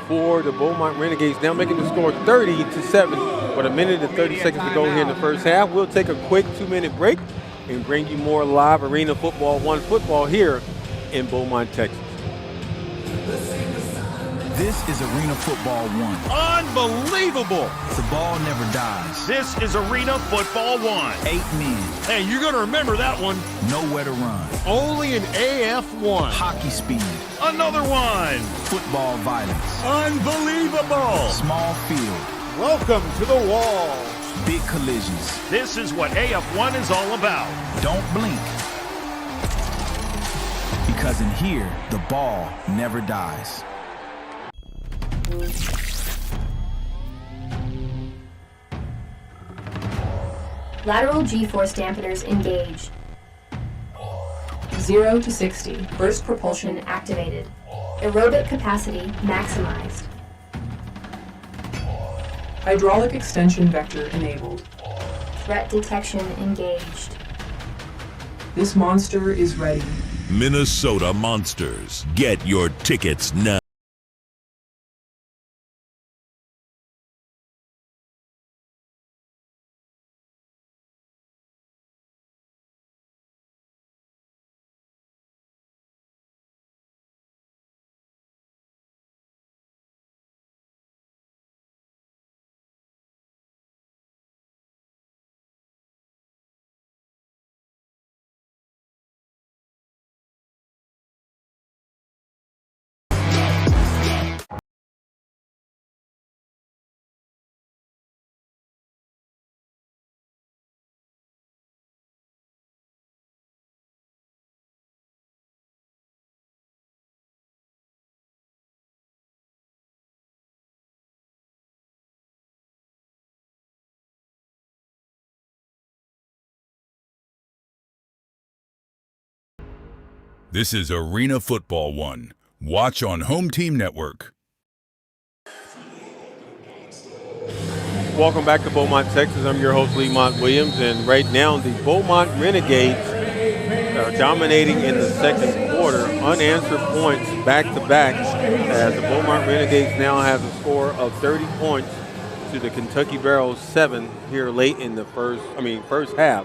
for the Beaumont Renegades, now making the score 30-7 with 1 minute and 30 seconds to go here in the first half. We'll take a quick 2-minute break and bring you more live Arena Football 1 football here in Beaumont, Texas. This is Arena Football 1. Unbelievable! The ball never dies. This is Arena Football 1. 8 men. Hey, you're going to remember that one. Nowhere to run. Only an AF1. Hockey speed. Another one. Football violence. Unbelievable! Small field. Welcome to the wall. Big collisions. This is what AF1 is all about. Don't blink. Because in here, the ball never dies. Lateral G-force dampeners engaged. 0 to 60. Burst propulsion activated. Aerobic capacity maximized. Hydraulic extension vector enabled. Threat detection engaged. This monster is ready. Minnesota Monsters. Get your tickets now. This is Arena Football 1. Watch on Home Team Network. Welcome back to Beaumont, Texas. I'm your host, Lemont Williams, and right now the Beaumont Renegades are dominating in the second quarter. Unanswered points back-to-back as the Beaumont Renegades now have a score of 30 points to the Kentucky Barrels 7 here late in the first half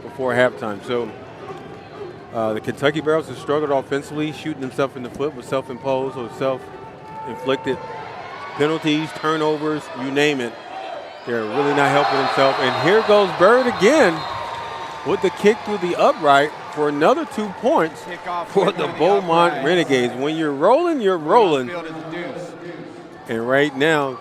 before halftime. So the Kentucky Barrels have struggled offensively, shooting themselves in the foot with self-imposed or self-inflicted penalties, turnovers, you name it. They're really not helping themselves. And here goes Bird again with the kick through the upright for another 2 points for the Beaumont Renegades. When you're rolling, you're rolling. And right now,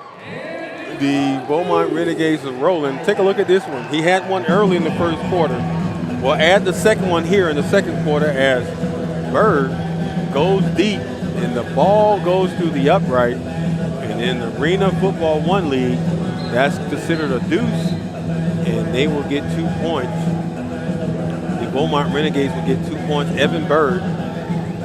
the Beaumont Renegades are rolling. Take a look at this one. He had one early in the first quarter. We'll add the second one here in the second quarter as Bird goes deep and the ball goes through the upright. And in the Arena Football 1 League, that's considered a deuce, and they will get 2 points. The Beaumont Renegades will get 2 points. Evan Bird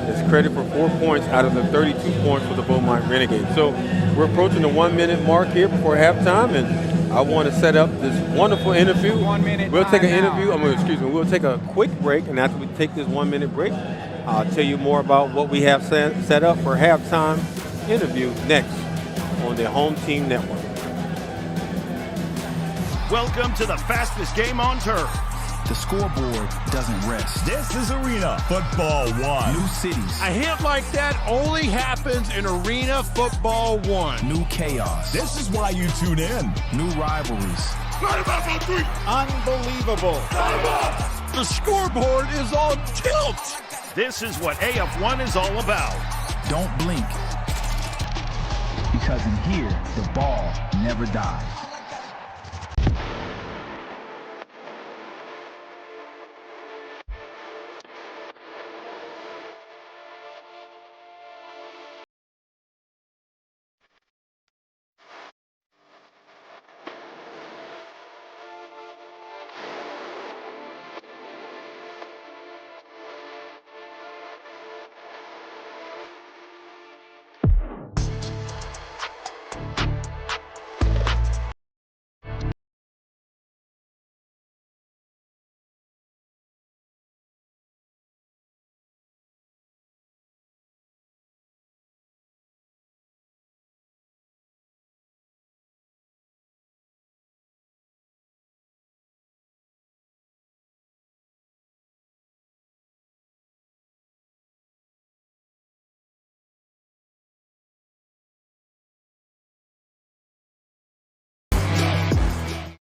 is credited for 4 points out of the 32 points for the Beaumont Renegades. So we're approaching the 1 minute mark here before halftime, and I want to set up this wonderful interview. We'll take an interview. We'll take a quick break, and after we take this 1 minute break, I'll tell you more about what we have set up for halftime interview next on the Home Team Network. Welcome to the fastest game on turf. The scoreboard doesn't rest. This is Arena Football 1. New cities. A hit like that only happens in Arena Football 1. New chaos. This is why you tune in. New rivalries. Unbelievable. The scoreboard is on tilt. This is what AF1 is all about. Don't blink. Because in here, the ball never dies.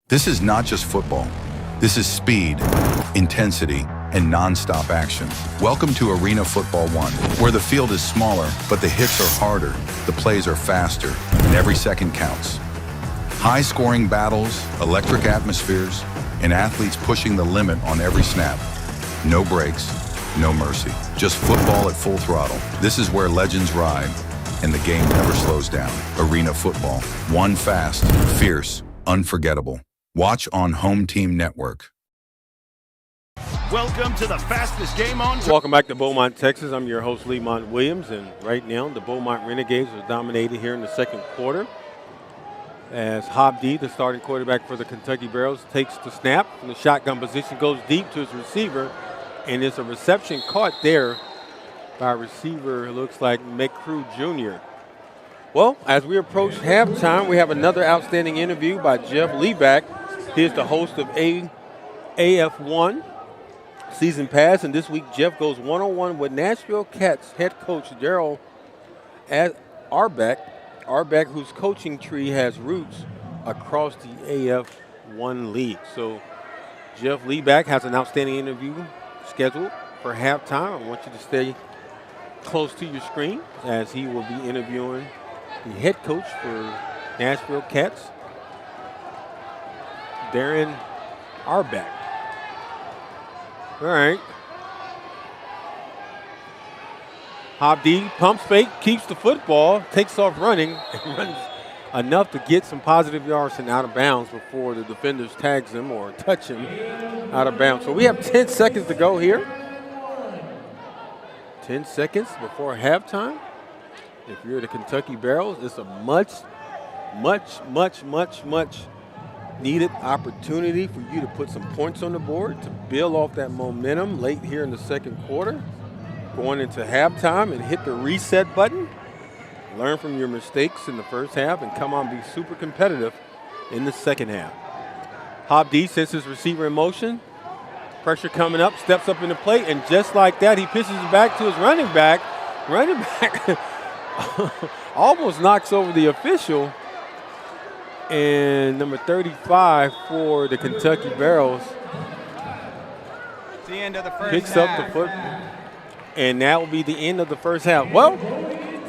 This is not just football. This is speed, intensity, and non-stop action. Welcome to Arena Football 1, where the field is smaller, but the hits are harder, the plays are faster, and every second counts. High-scoring battles, electric atmospheres, and athletes pushing the limit on every snap. No breaks, no mercy. Just football at full throttle. This is where legends ride, and the game never slows down. Arena Football. One fast, fierce, unforgettable. Watch on Home Team Network. Welcome to the fastest game on. Welcome back to Beaumont, Texas. I'm your host, Lemont Williams, and right now the Beaumont Renegades are dominated here in the second quarter as Hobdy, the starting quarterback for the Kentucky Barrels, takes the snap from the shotgun position, goes deep to his receiver, and it's a reception caught there by a receiver, it looks like McCrew Jr. Well, as we approach halftime, we have another outstanding interview by Jeff Lieback. He is the host of AF1 Season Pass, and this week Jeff goes one-on-one with Nashville Cats head coach Daryl Arbeck, whose coaching tree has roots across the AF1 league. So Jeff Lieback has an outstanding interview scheduled for halftime. I want you to stay close to your screen as he will be interviewing the head coach for Nashville Cats, Darren Arbeck. All right. Hobdy pumps fake, keeps the football, takes off running, and runs enough to get some positive yards and out of bounds before the defenders tags him or touch him out of bounds. So we have 10 seconds to go here. 10 seconds before halftime. If you're the Kentucky Barrels, it's a much needed opportunity for you to put some points on the board to build off that momentum late here in the second quarter, going into halftime and hit the reset button, learn from your mistakes in the first half, and come on, be super competitive in the second half. Hobdy sends his receiver in motion, pressure coming up, steps up in the plate, and just like that, he pitches it back to his running back. Running back almost knocks over the official. And number 35 for the Kentucky Barrels the end of the first picks half. up the foot, and that will be the end of the first half. Well,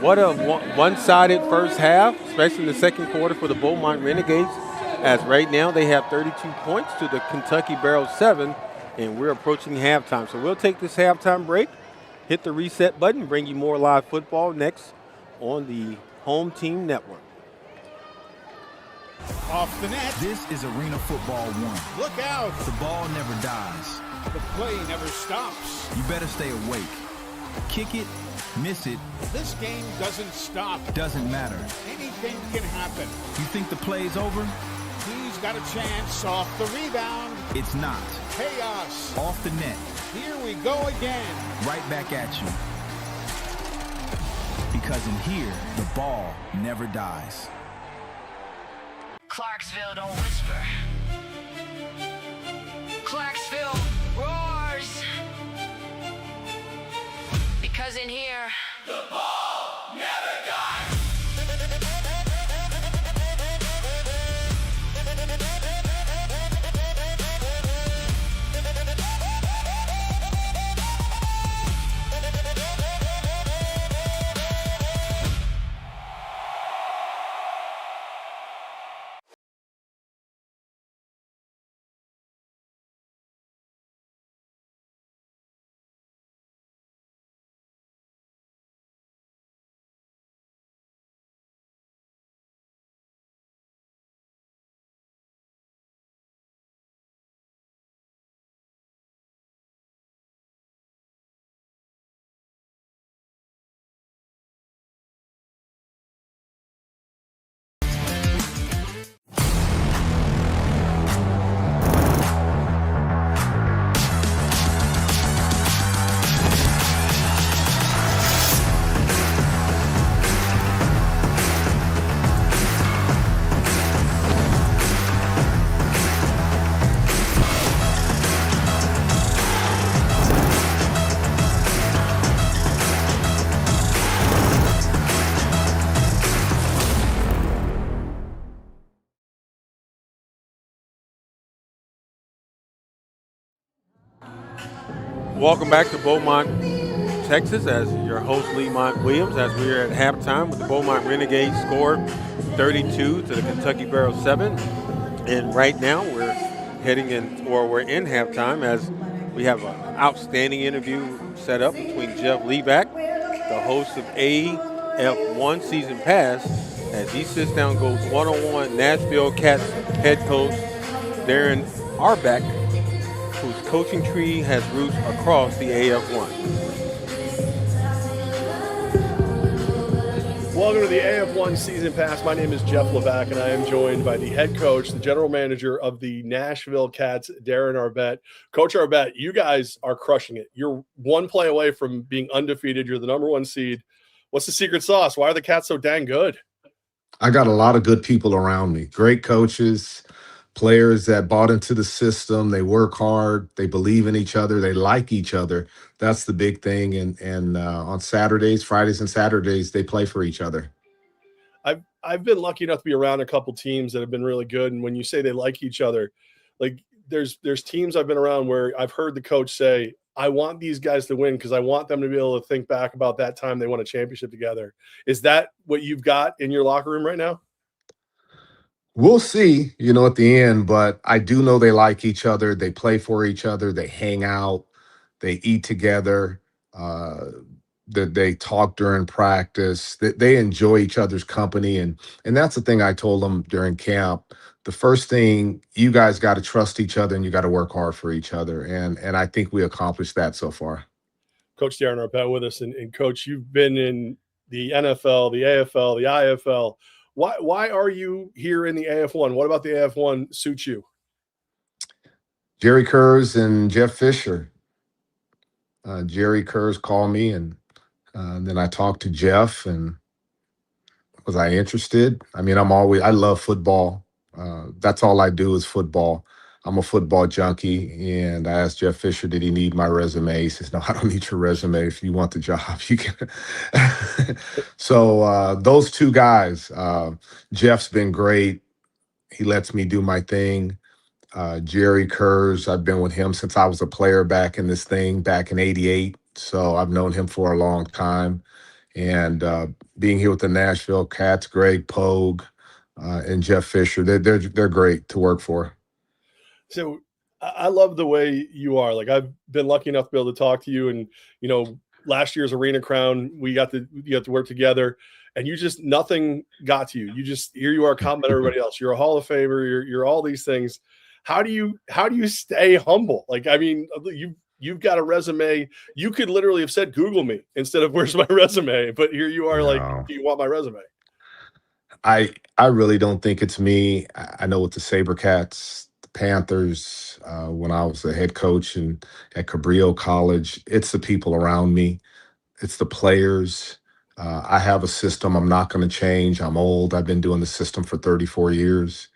what a one-sided first half, especially in the second quarter for the Beaumont Renegades, as right now they have 32 points to the Kentucky Barrels 7, and we're approaching halftime. So we'll take this halftime break, hit the reset button, bring you more live football next on the Home Team Network. Off the net. This is Arena Football 1. Look out. The ball never dies. The play never stops. You better stay awake. Kick it, miss it. This game doesn't stop. Doesn't matter. Anything can happen. You think the play's over? He's got a chance off the rebound. It's not. Chaos. Off the net. Here we go again. Right back at you. Because in here, the ball never dies. Clarksville don't whisper. Clarksville roars. Because in here, the ball never dies. Welcome back to Beaumont, Texas, as your host, Lemont Williams, as we are at halftime with the Beaumont Renegades score 32 to the Kentucky Barrels 7. And right now we're we're in halftime as we have an outstanding interview set up between Jeff Lieback, the host of AF1 Season Pass, as he sits down and goes one-on-one Nashville Cats head coach Darren Arbeck, whose coaching tree has roots across the AF1. Welcome to the AF1 Season Pass. My name is Jeff Levac, and I am joined by the head coach, the general manager of the Nashville Cats, Darren Arbeck. Coach Arbeck, you guys are crushing it. You're one play away from being undefeated. You're the number one seed. What's the secret sauce? Why are the Cats so dang good? I got a lot of good people around me, great coaches, players that bought into the system. They work hard. They believe in each other. They like each other. That's the big thing. And on Saturdays, Fridays and Saturdays, they play for each other. I've been lucky enough to be around a couple teams that have been really good. And when you say they like each other, like there's teams I've been around where I've heard the coach say, I want these guys to win because I want them to be able to think back about that time they won a championship together. Is that what you've got in your locker room right now? We'll see, at the end, but I do know they like each other. They play for each other. They hang out. They eat together. That they talk during practice. That they enjoy each other's company, and that's the thing I told them during camp. The first thing, you guys got to trust each other, and you got to work hard for each other, and I think we accomplished that so far. Coach Darren Arbeck with us, and Coach, you've been in the NFL, the AFL, the IFL. Why are you here in the AF1? What about the AF1 suits you? Jerry Kurz and Jeff Fisher. Jerry Kurz called me, and then I talked to Jeff, and was I interested? I mean, I love football. That's all I do is football. I'm a football junkie, and I asked Jeff Fisher, did he need my resume? He says, no, I don't need your resume. If you want the job, you can. So those two guys, Jeff's been great. He lets me do my thing. Jerry Kurz, I've been with him since I was a player back in this thing back in '88. So I've known him for a long time. And being here with the Nashville Cats, Greg Pogue, and Jeff Fisher, they're great to work for. So I love the way you are. Like, I've been lucky enough to be able to talk to you, and last year's Arena Crown, we got to work together, and nothing got to you. Here you are, complimenting everybody else. You're a Hall of Famer. You're all these things. How do you stay humble? Like, I mean, you've got a resume. You could literally have said, Google me instead of where's my resume. But here you are, like, do you want my resume? I really don't think it's me. I know with the SaberCats, the Panthers, when I was the head coach at Cabrillo College, it's the people around me. It's the players. I have a system I'm not going to change. I'm old. I've been doing the system for 34 years.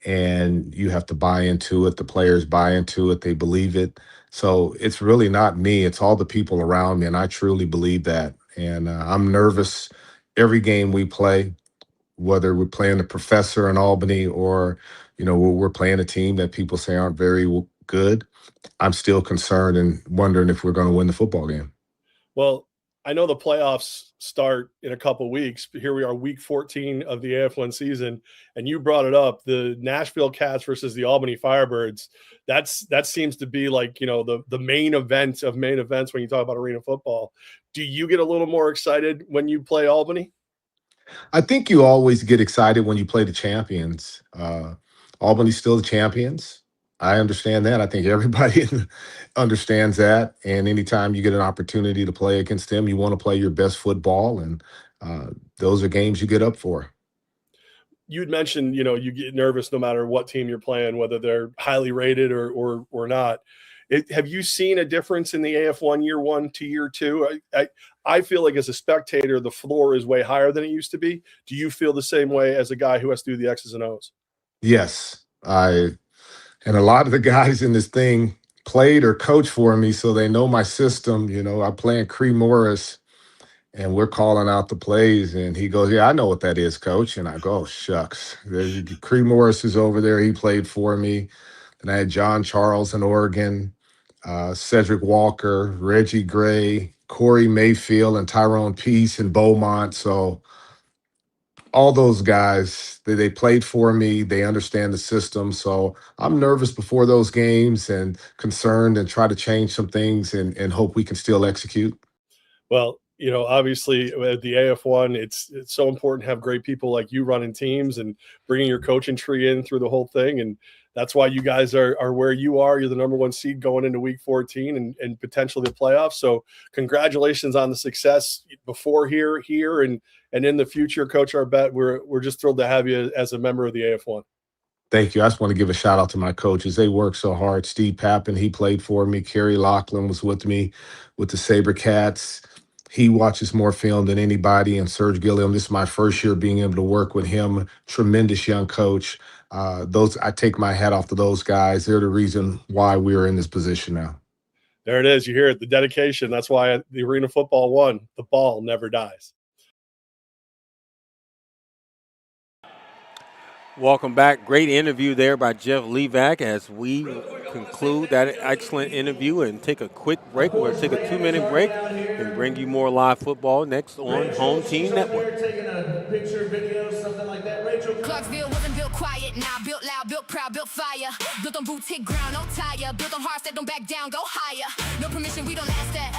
And you have to buy into it. The players buy into it. They believe it. So it's really not me. It's all the people around me. And I truly believe that. And I'm nervous every game we play, whether we're playing the Professor in Albany or, we're playing a team that people say aren't very good. I'm still concerned and wondering if we're going to win the football game. Well, I know the playoffs start in a couple weeks, but here we are, week 14 of the AF1 season, and you brought it up, the Nashville Cats versus the Albany Firebirds. That seems to be like, the main event of main events when you talk about arena football. Do you get a little more excited when you play Albany? I think you always get excited when you play the champions. Albany's still the champions. I understand that. I think everybody understands that. And anytime you get an opportunity to play against them, you want to play your best football. And those are games you get up for. You'd mentioned, you get nervous no matter what team you're playing, whether they're highly rated or not. Have you seen a difference in the AF1 year one to year two? I feel like as a spectator, the floor is way higher than it used to be. Do you feel the same way as a guy who has to do the X's and O's? Yes. And a lot of the guys in this thing played or coached for me, so they know my system. I play in Cree Morris, and we're calling out the plays, and he goes, yeah, I know what that is, coach. And I go, oh, shucks. Cree Morris is over there. He played for me. And I had John Charles in Oregon, Cedric Walker, Reggie Gray, Corey Mayfield, and Tyrone Peace in Beaumont. So all those guys, they played for me. They understand the system. So I'm nervous before those games and concerned and try to change some things and hope we can still execute. Well, obviously at the AF1, it's so important to have great people like you running teams and bringing your coaching tree in through the whole thing. And That's why you guys are where you are. You're the number 1 seed going into week 14 and potentially the playoffs. So congratulations on the success before here, and in the future, Coach Arbet. We're just thrilled to have you as a member of the AF1. Thank you. I just want to give a shout out to my coaches. They work so hard. Steve Pappin, he played for me. Kerry Lachlan was with me with the SaberCats. He watches more film than anybody. And Serge Gilliam, this is my first year being able to work with him. Tremendous young coach. I take my hat off to those guys. They're the reason why we are in this position now. There it is. You hear it, the dedication. That's why the Arena Football 1, the ball never dies. Welcome back. Great interview there by Jeff Levac as we conclude that excellent interview and take a quick break. We're going to take a 2-minute break and bring you more live football next on Home Team Network. Clarksville wasn't built quiet, now built loud, built proud, built fire. Built on boots, hit ground, no tire. Built on hearts that don't back down, go higher. No permission, we don't last that.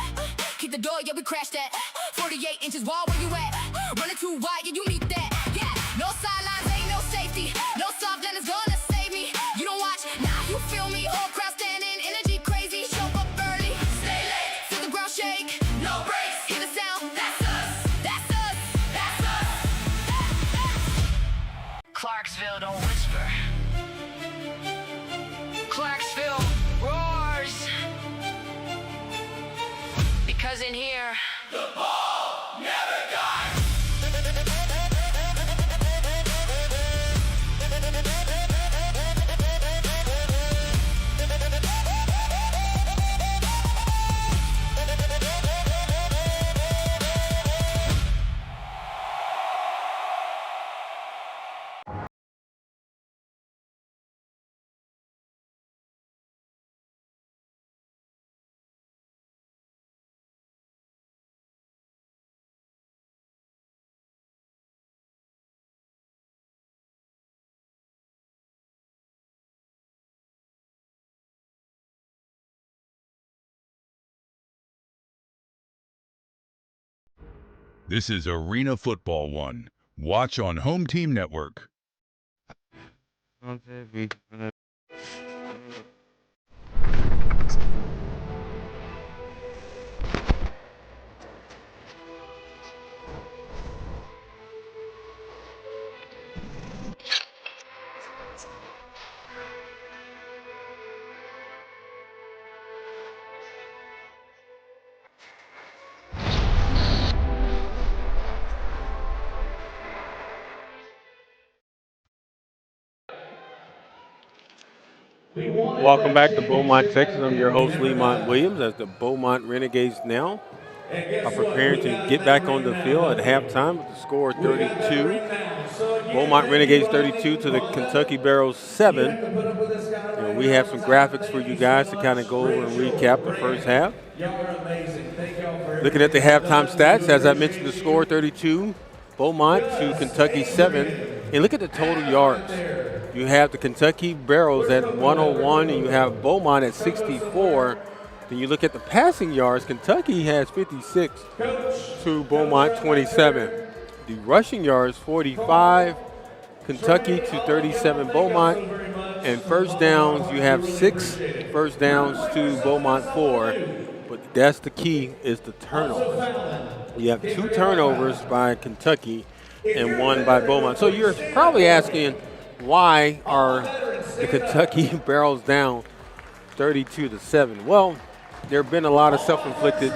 Keep the door, yeah, we crash that. 48 inches wall, where you at? Running too wide, yeah, you need that. Yeah, no sidelines, ain't no safety. No soft land is gonna save me. You don't watch, now you feel me. Whole crowd standing, energy crazy. Show up early, stay late, feel the ground shake. No breaks, hear the sound, that's us. That's us, that's us. Clarksville don't whisper. Clarksville roars. Because in here, the ball never dies. This is Arena Football 1. Watch on Home Team Network. Welcome back to Beaumont, Texas. I'm your host, Lemont Williams, as the Beaumont Renegades now are preparing to get back on the field at halftime with the score 32. Beaumont Renegades 32 to the Kentucky Barrows 7. And we have some graphics for you guys to kind of go over and recap the first half. Looking at the halftime stats, as I mentioned, the score 32, Beaumont to Kentucky 7. And look at the total yards. You have the Kentucky Barrows at 101, and you have Beaumont at 64. Then you look at the passing yards, Kentucky has 56 to Beaumont 27. The rushing yards, 45, Kentucky to 37 Beaumont. And first downs, you have 6 first downs to Beaumont 4. But that's the key, is the turnovers. You have 2 turnovers by Kentucky and 1 by Beaumont. So you're probably asking, why are the Kentucky Barrows down 32-7? Well, there have been a lot of self-inflicted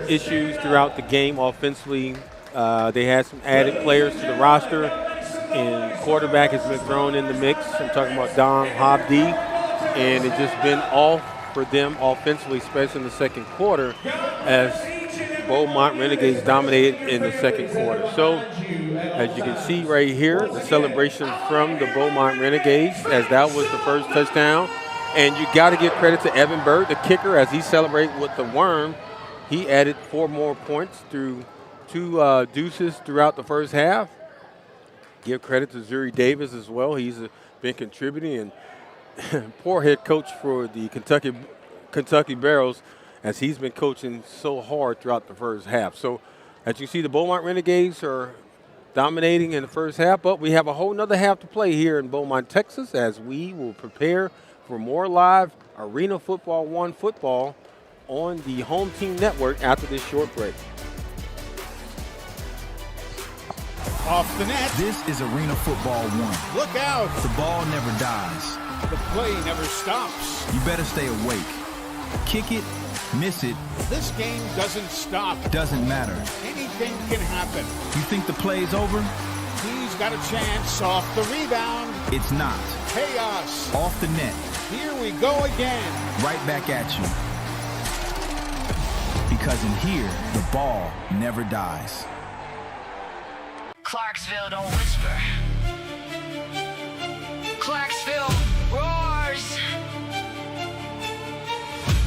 issues throughout the game offensively. They had some added players to the roster, and quarterback has been thrown in the mix. I'm talking about Don Hobdy, and it's just been off for them offensively, especially in the second quarter, as Beaumont Renegades dominated in the second quarter. So, as you can see right here, the celebration from the Beaumont Renegades, as that was the first touchdown. And you got to give credit to Evan Bird, the kicker, as he celebrated with the worm. He added 4 more points through 2 deuces throughout the first half. Give credit to Zuri Davis as well. He's been contributing. And poor head coach for the Kentucky Barrows, as he's been coaching so hard throughout the first half. So, as you see, the Beaumont Renegades are dominating in the first half, but we have a whole nother half to play here in Beaumont, Texas, as we will prepare for more live Arena Football 1 football on the Home Team Network after this short break. Off the net. This is Arena Football 1. Look out. The ball never dies. The play never stops. You better stay awake. Kick it, miss it. This game doesn't stop. Doesn't matter. Anything can happen. You think the play's over? He's got a chance off the rebound. It's not. Chaos. Off the net. Here we go again. Right back at you. Because in here, the ball never dies. Clarksville, don't whisper. Clarksville roars.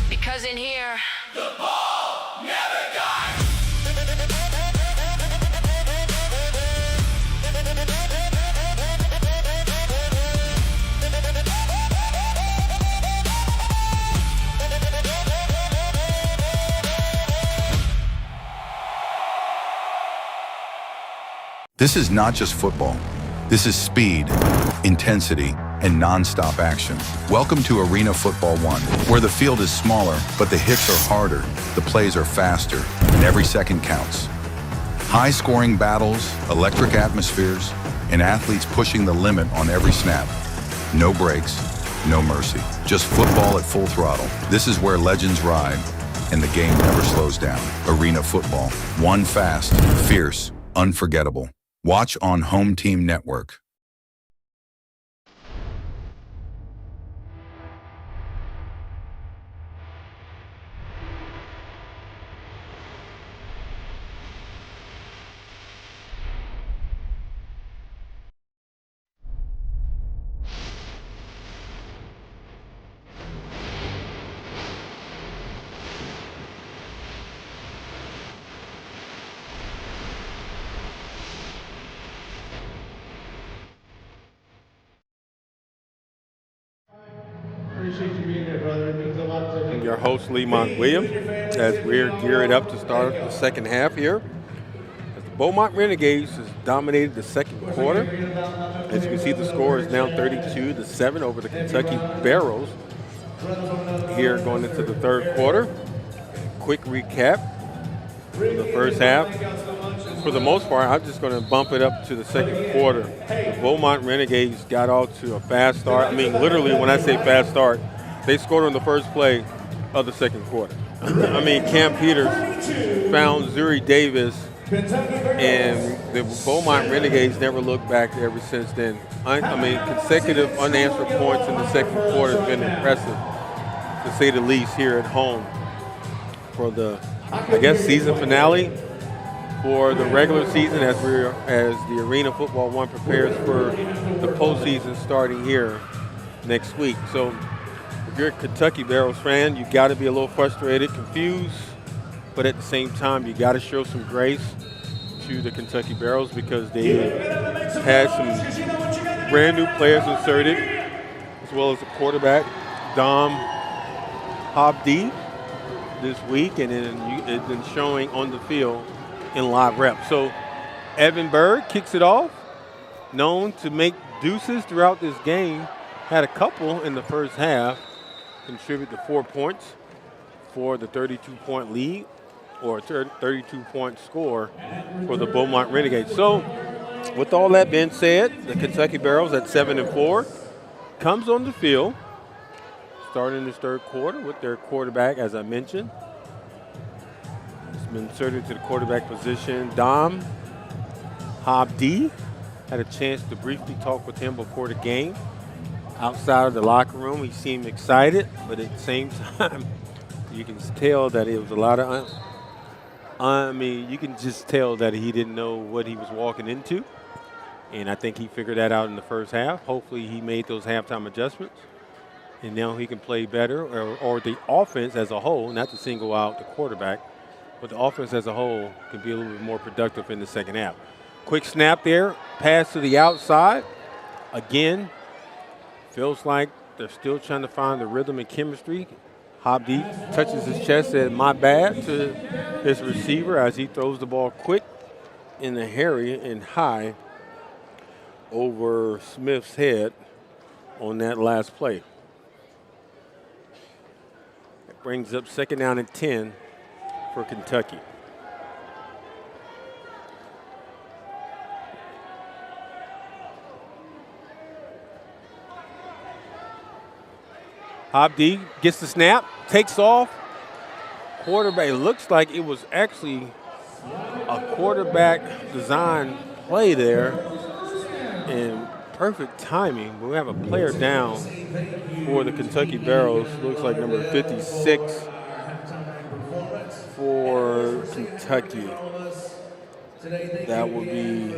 Because in here, The ball never dies. This is not just football. This is speed, intensity, and non-stop action. Welcome to Arena Football 1, where the field is smaller, but the hits are harder, the plays are faster, and every second counts. High-scoring battles, electric atmospheres, and athletes pushing the limit on every snap. No breaks, no mercy. Just football at full throttle. This is where legends ride, and the game never slows down. Arena Football. One fast, fierce, unforgettable. Watch on Home Team Network. Appreciate you being there, brother. It means a lot to me. And your host, Lemont Williams, as we're gearing up to start the second half here. As the Beaumont Renegades has dominated the second quarter. As you can see, the score is now 32-7 over the Kentucky Barrows here going into the third quarter. Quick recap for the first half. For the most part, I'm just going to bump it up to the second quarter. The Beaumont Renegades got off to a fast start. I mean, literally, when I say fast start, they scored on the first play of the second quarter. I mean, Cam Peters found Zuri Davis, and the Beaumont Renegades never looked back ever since then. I mean, consecutive unanswered points in the second quarter has been impressive, to say the least, here at home for the, I guess, season finale for the regular season as the Arena Football 1 prepares for the postseason starting here next week. So if you're a Kentucky Barrows fan, you got to be a little frustrated, confused, but at the same time, you got to show some grace to the Kentucky Barrows because they had some brand new players inserted, as well as the quarterback, Dom Hobdy, this week, and then it's been showing on the field in live reps. So Evan Bird kicks it off, known to make deuces throughout this game. Had a couple in the first half, contributed to 4 points for the 32-point lead, or 32-point score for the Beaumont Renegades. So with all that being said, the Kentucky Barrows at 7-4 comes on the field, starting this third quarter with their quarterback, as I mentioned. Been inserted to the quarterback position. Dom Hobdy had a chance to briefly talk with him before the game. Outside of the locker room, he seemed excited, but at the same time, you can tell that it was a lot of, you can just tell that he didn't know what he was walking into. And I think he figured that out in the first half. Hopefully he made those halftime adjustments. And now he can play better, or the offense as a whole, not to single out the quarterback, but the offense as a whole can be a little bit more productive in the second half. Quick snap there, pass to the outside. Again, feels like they're still trying to find the rhythm and chemistry. Hobdy touches his chest, said, "My bad," to his receiver as he throws the ball quick in the hurry and high over Smith's head on that last play. It brings up 2nd down and 10 for Kentucky. Habdi gets the snap, takes off. Quarterback, it looks like it was actually a quarterback design play there and perfect timing. We have a player down for the Kentucky Barrels. Looks like number 56 for Kentucky. That would be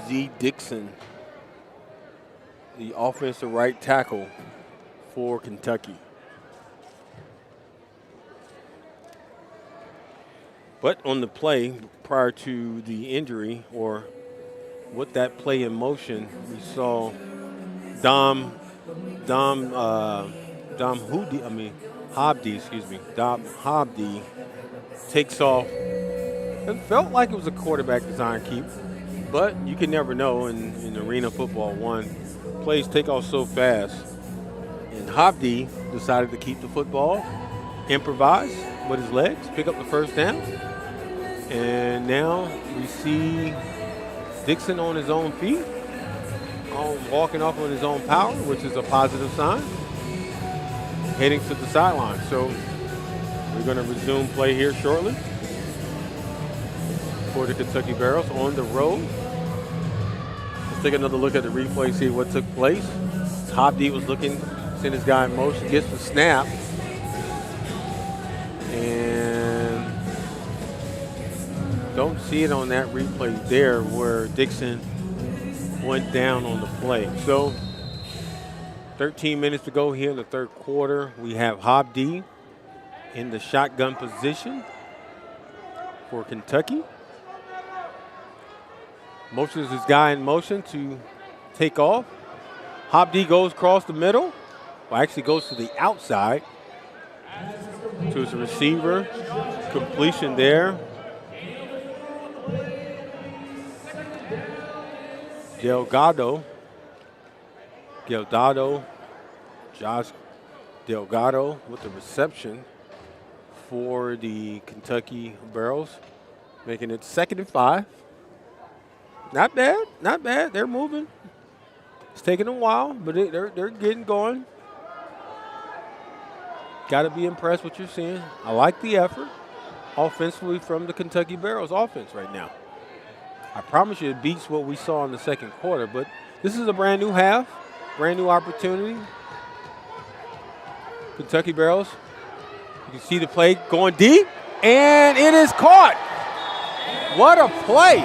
Z. Dixon, the offensive right tackle for Kentucky. But on the play prior to the injury, or with that play in motion, we saw Dom Habdi takes off. It felt like it was a quarterback design keep, but you can never know in Arena Football 1. Plays take off so fast. And Habdi decided to keep the football, improvise with his legs, pick up the first down. And now we see Dixon on his own feet, walking off on his own power, which is a positive sign, heading to the sideline. So we're going to resume play here shortly for the Kentucky Barrels on the road. Let's take another look at the replay, see what took place. Habdi was looking, sent his guy in motion, gets the snap, and don't see it on that replay there where Dixon went down on the play. So 13 minutes to go here in the third quarter. We have Habdi in the shotgun position for Kentucky. Motions his guy in motion to take off. Habdi goes across the middle. Well, actually goes to the outside to his receiver. Completion there. Josh Delgado with the reception for the Kentucky Barrels, making it 2nd and 5. Not bad, not bad. They're moving. It's taking a while, but they're getting going. Got to be impressed with what you're seeing. I like the effort offensively from the Kentucky Barrels offense right now. I promise you it beats what we saw in the second quarter, but this is a brand new half, brand new opportunity. Kentucky Barrels, you can see the play going deep, and it is caught. What a play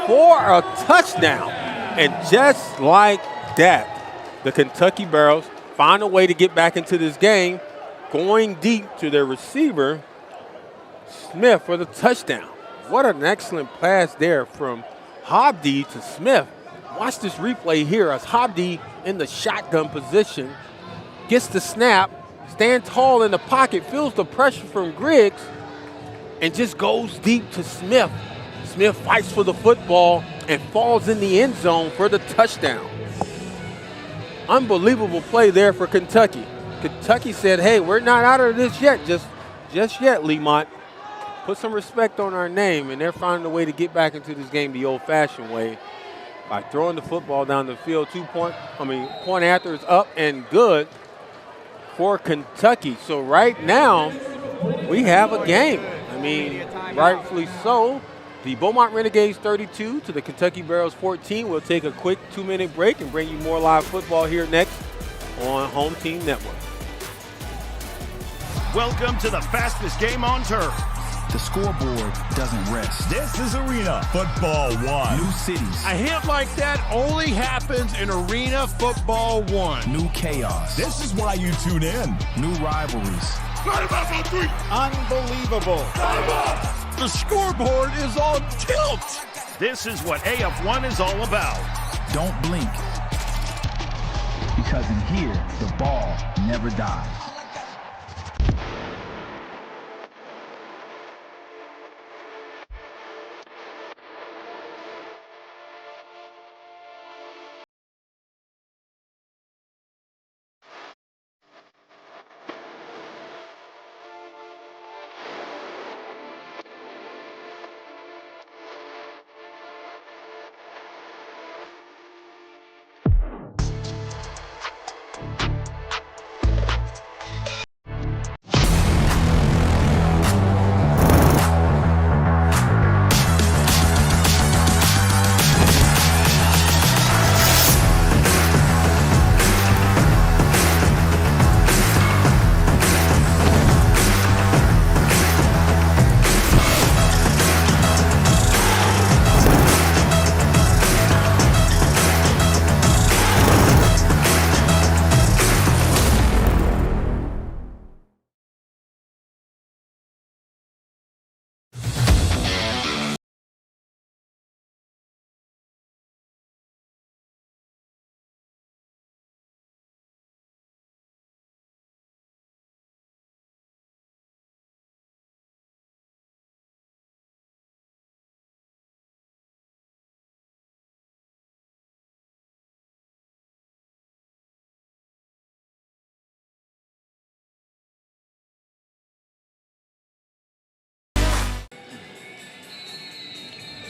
for a touchdown. And just like that, the Kentucky Barrels find a way to get back into this game, going deep to their receiver, Smith, for the touchdown. What an excellent pass there from Habdi to Smith. Watch this replay here as Habdi in the shotgun position gets the snap, stands tall in the pocket, feels the pressure from Griggs, and just goes deep to Smith. Smith fights for the football and falls in the end zone for the touchdown. Unbelievable play there for Kentucky. Kentucky said, hey, we're not out of this yet, just yet, Lemont. Put some respect on our name, and they're finding a way to get back into this game the old-fashioned way by throwing the football down the field. Point after is up and good for Kentucky. So right now, we have a game. I mean, rightfully so. The Beaumont Renegades 32 to the Kentucky Barrels 14. We'll take a quick 2-minute break and bring you more live football here next on Home Team Network. Welcome to the fastest game on turf. The scoreboard doesn't rest. This is Arena Football 1. New cities. A hit like that only happens in Arena Football 1. New chaos. This is why you tune in. New rivalries. Unbelievable. The scoreboard is on tilt. This is what AF1 is all about. Don't blink. Because in here, the ball never dies.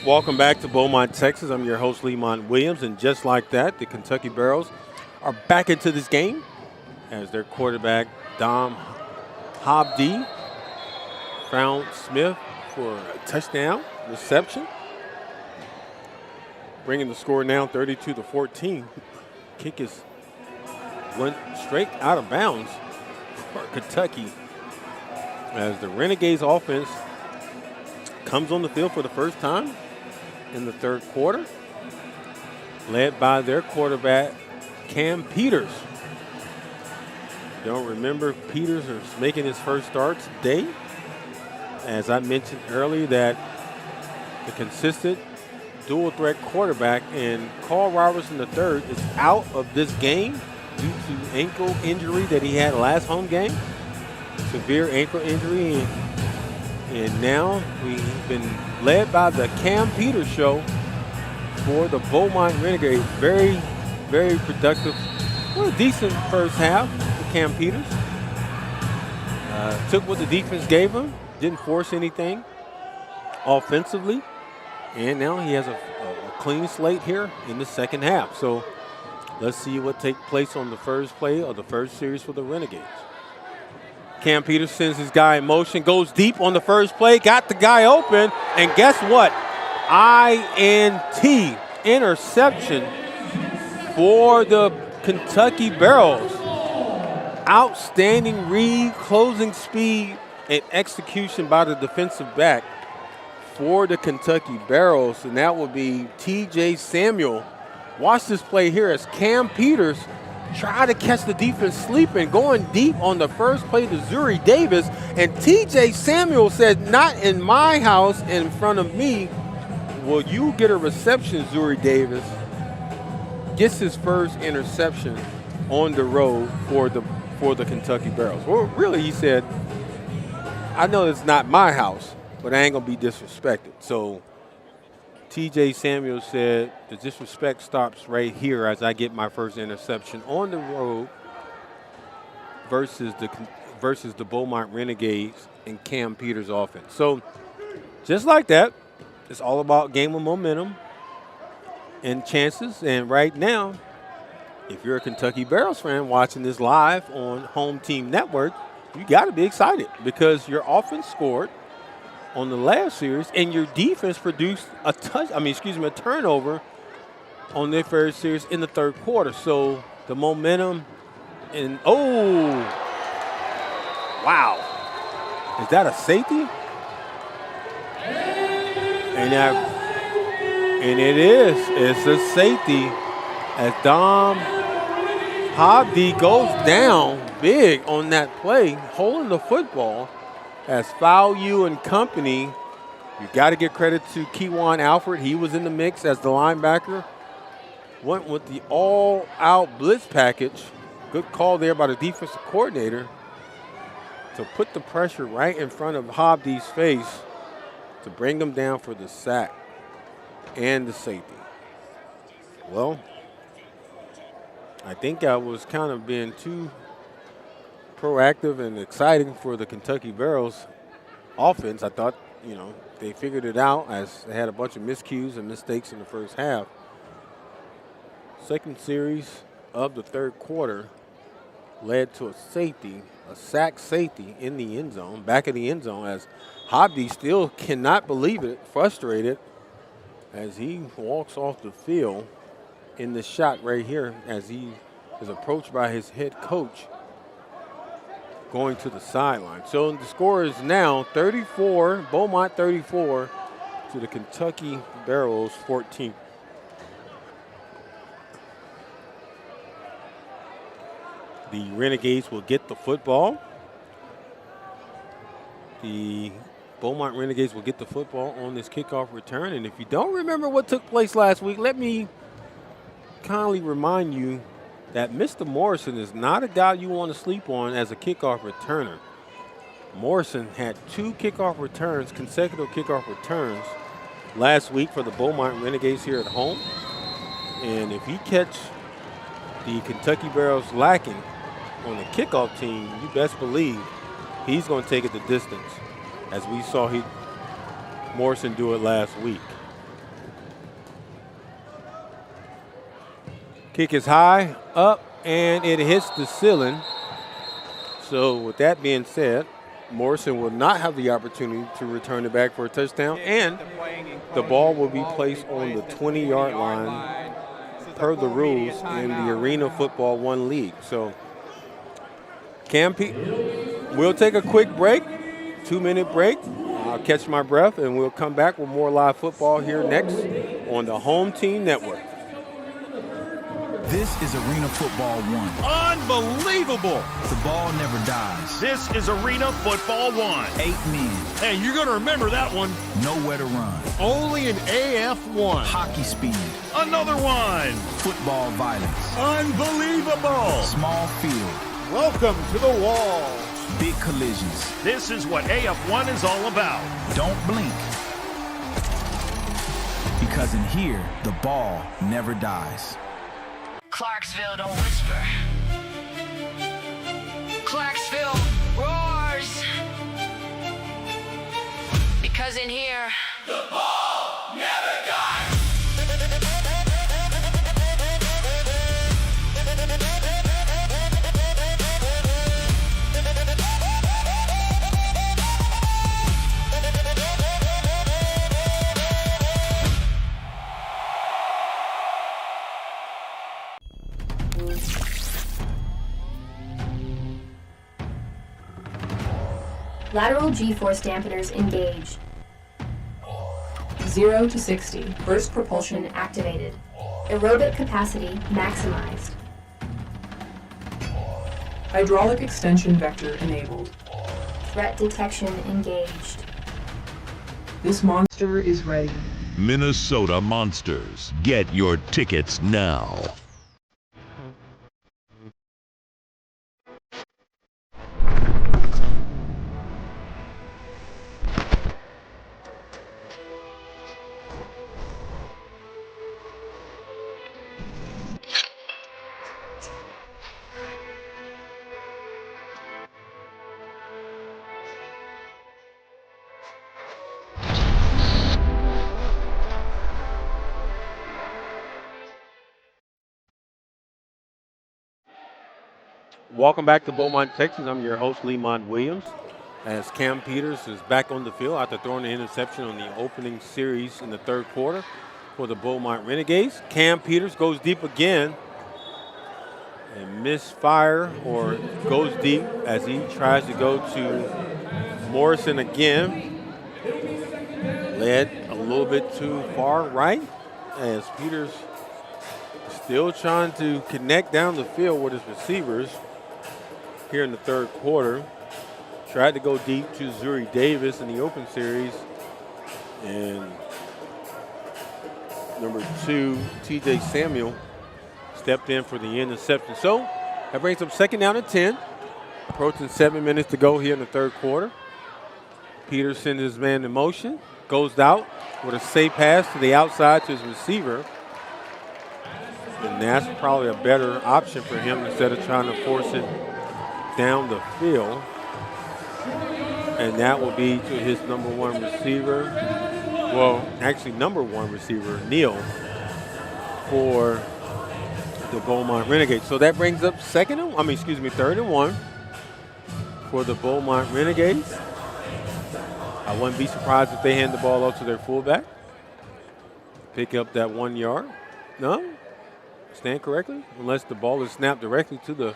Welcome back to Beaumont, Texas. I'm your host, Lemont Williams, and just like that, the Kentucky Barrels are back into this game as their quarterback, Dom Hobdy, found Smith for a touchdown reception, bringing the score now 32-14. Kick went straight out of bounds for Kentucky as the Renegades offense comes on the field for the first time in the third quarter, led by their quarterback, Cam Peters. Don't remember, Peters is making his first start today. As I mentioned earlier, that the consistent dual threat quarterback and Carl Robertson III is out of this game due to ankle injury that he had last home game. Severe ankle injury, and now we've been led by the Cam Peters show for the Beaumont Renegades. Very, very productive. Well, decent first half for Cam Peters. Took what the defense gave him, didn't force anything offensively, and now he has a clean slate here in the second half. So let's see what takes place on the first play of the first series for the Renegades. Cam Peters sends his guy in motion, goes deep on the first play, got the guy open, and guess what? INT, interception for the Kentucky Barrels. Outstanding read, closing speed, and execution by the defensive back for the Kentucky Barrels, and that will be TJ Samuel. Watch this play here as Cam Peters tried to catch the defense sleeping, going deep on the first play to Zuri Davis, and TJ Samuel said, "Not in my house, in front of me. Will you get a reception?" Zuri Davis gets his first interception on the road for the Kentucky Barrels. Well, really, he said, "I know it's not my house, but I ain't gonna be disrespected." So TJ Samuel said, "The disrespect stops right here as I get my first interception on the road versus the Beaumont Renegades and Cam Peters offense." So just like that, it's all about game of momentum and chances. And right now, if you're a Kentucky Barrels fan watching this live on Home Team Network, you got to be excited because your offense scored on the last series, and your defense produced a turnover on their first series in the third quarter. So the momentum, and wow, is that a safety? And it is. It's a safety as Dom Hobdy goes down big on that play, holding the football. As Foul U and company, you got to give credit to Kewan Alford. He was in the mix as the linebacker. Went with the all-out blitz package. Good call there by the defensive coordinator to put the pressure right in front of Hobdy's face to bring him down for the sack and the safety. Well, I think I was kind of being too proactive and exciting for the Kentucky Barrels offense. I thought, they figured it out as they had a bunch of miscues and mistakes in the first half. Second series of the third quarter led to a sack safety in the end zone, back of the end zone, as Hobdy still cannot believe it, frustrated as he walks off the field in the shot right here as he is approached by his head coach going to the sideline. So the score is now 34, Beaumont 34 to the Kentucky Barrels 14. The Renegades will get the football. The Beaumont Renegades will get the football on this kickoff return. And if you don't remember what took place last week, let me kindly remind you that Mr. Morrison is not a guy you want to sleep on as a kickoff returner. Morrison had two consecutive kickoff returns last week for the Beaumont Renegades here at home. And if he catch the Kentucky Barrels lacking on the kickoff team, you best believe he's going to take it the distance, as we saw Morrison do it last week. Kick is high, up, and it hits the ceiling. So with that being said, Morrison will not have the opportunity to return it back for a touchdown, and the ball will be placed on the 20-yard line per the rules in the Arena Football 1 League. So we'll take a quick break, 2-minute break. I'll catch my breath, and we'll come back with more live football here next on the Home Team Network. This is Arena Football 1. Unbelievable! The ball never dies. This is Arena Football 1. 8 men. Hey, you're going to remember that one. Nowhere to run. Only an AF1. Hockey speed. Another one. Football violence. Unbelievable! Small field. Welcome to the wall. Big collisions. This is what AF1 is all about. Don't blink. Because in here, the ball never dies. Clarksville, don't whisper. Clarksville roars. Because in here, The ball never dies. Lateral G-force dampeners engaged. 0 to 60. Burst propulsion activated. Aerobic capacity maximized. Hydraulic extension vector enabled. Threat detection engaged. This monster is ready. Minnesota Monsters. Get your tickets now. Welcome back to Beaumont, Texas. I'm your host, Lemont Williams, as Cam Peters is back on the field after throwing an interception on the opening series in the third quarter for the Beaumont Renegades. Cam Peters goes deep again and misfire or goes deep as he tries to go to Morrison again. Led a little bit too far right as Peters still trying to connect down the field with his receivers here in the third quarter. Tried to go deep to Zuri Davis in the open series, and number 2, TJ Samuel, stepped in for the interception. So that brings up second down and 10. Approaching 7 minutes to go here in the third quarter. Peters sends his man in motion, goes out with a safe pass to the outside to his receiver. And that's probably a better option for him instead of trying to force it down the field. And that will be to his number 1 receiver. Well, actually number 1 receiver, Neal, for the Beaumont Renegades. So that brings up third and 1 for the Beaumont Renegades. I wouldn't be surprised if they hand the ball off to their fullback. Pick up that 1 yard. No? Stand correctly? Unless the ball is snapped directly to the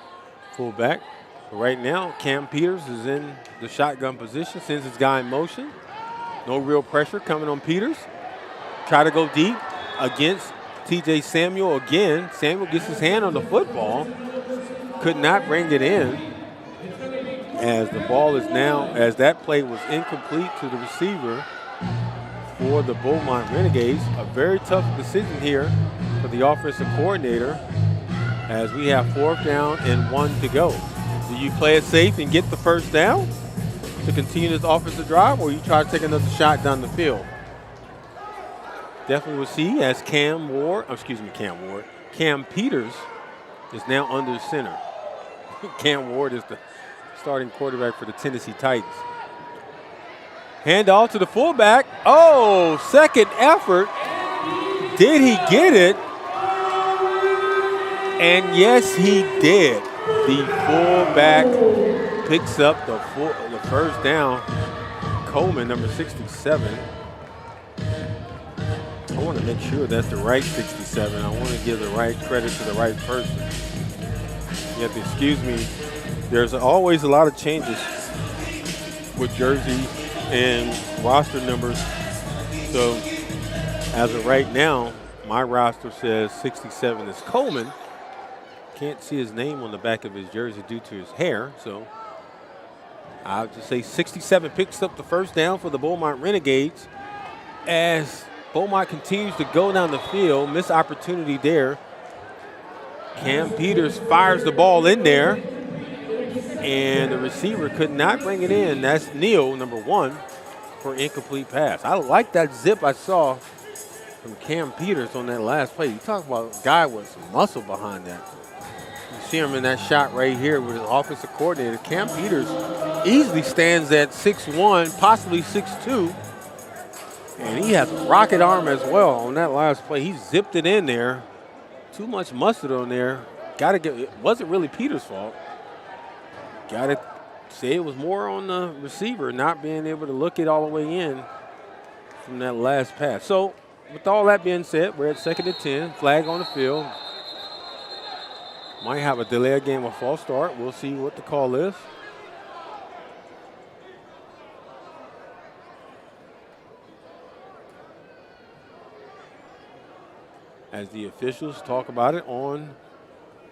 fullback. But right now, Cam Peters is in the shotgun position, sends his guy in motion. No real pressure coming on Peters. Try to go deep against TJ Samuel again. Samuel gets his hand on the football. Could not bring it in. As the ball is now, as that play was incomplete to the receiver for the Beaumont Renegades. A very tough decision here for the offensive coordinator as we have 4th down and 1 to go. Do you play it safe and get the first down to continue this offensive drive, or you try to take another shot down the field? Definitely will see as Cam Peters is now under center. Cam Ward is the starting quarterback for the Tennessee Titans. Handoff to the fullback. Oh, second effort. Did he get it? And yes, he did. The fullback picks up the first down. Coleman, number 67. I want to make sure that's the right 67. I want to give the right credit to the right person. You have to excuse me. There's always a lot of changes with jersey and roster numbers. So as of right now, my roster says 67 is Coleman. Can't see his name on the back of his jersey due to his hair, so I'll just say 67 picks up the first down for the Beaumont Renegades as Beaumont continues to go down the field. Missed opportunity there. Cam Peters fires the ball in there, and the receiver could not bring it in. That's Neal, number 1, for incomplete pass. I like that zip I saw from Cam Peters on that last play. You talk about a guy with some muscle behind that. You see him in that shot right here with his offensive coordinator. Cam Peters easily stands at 6'1", possibly 6'2", and he has a rocket arm as well on that last play. He zipped it in there. Too much mustard on there. It wasn't really Peters' fault. Got to say it was more on the receiver not being able to look it all the way in from that last pass. So with all that being said, we're at 2nd and 10. Flag on the field. Might have a delay of game, a false start. We'll see what the call is. As the officials talk about it on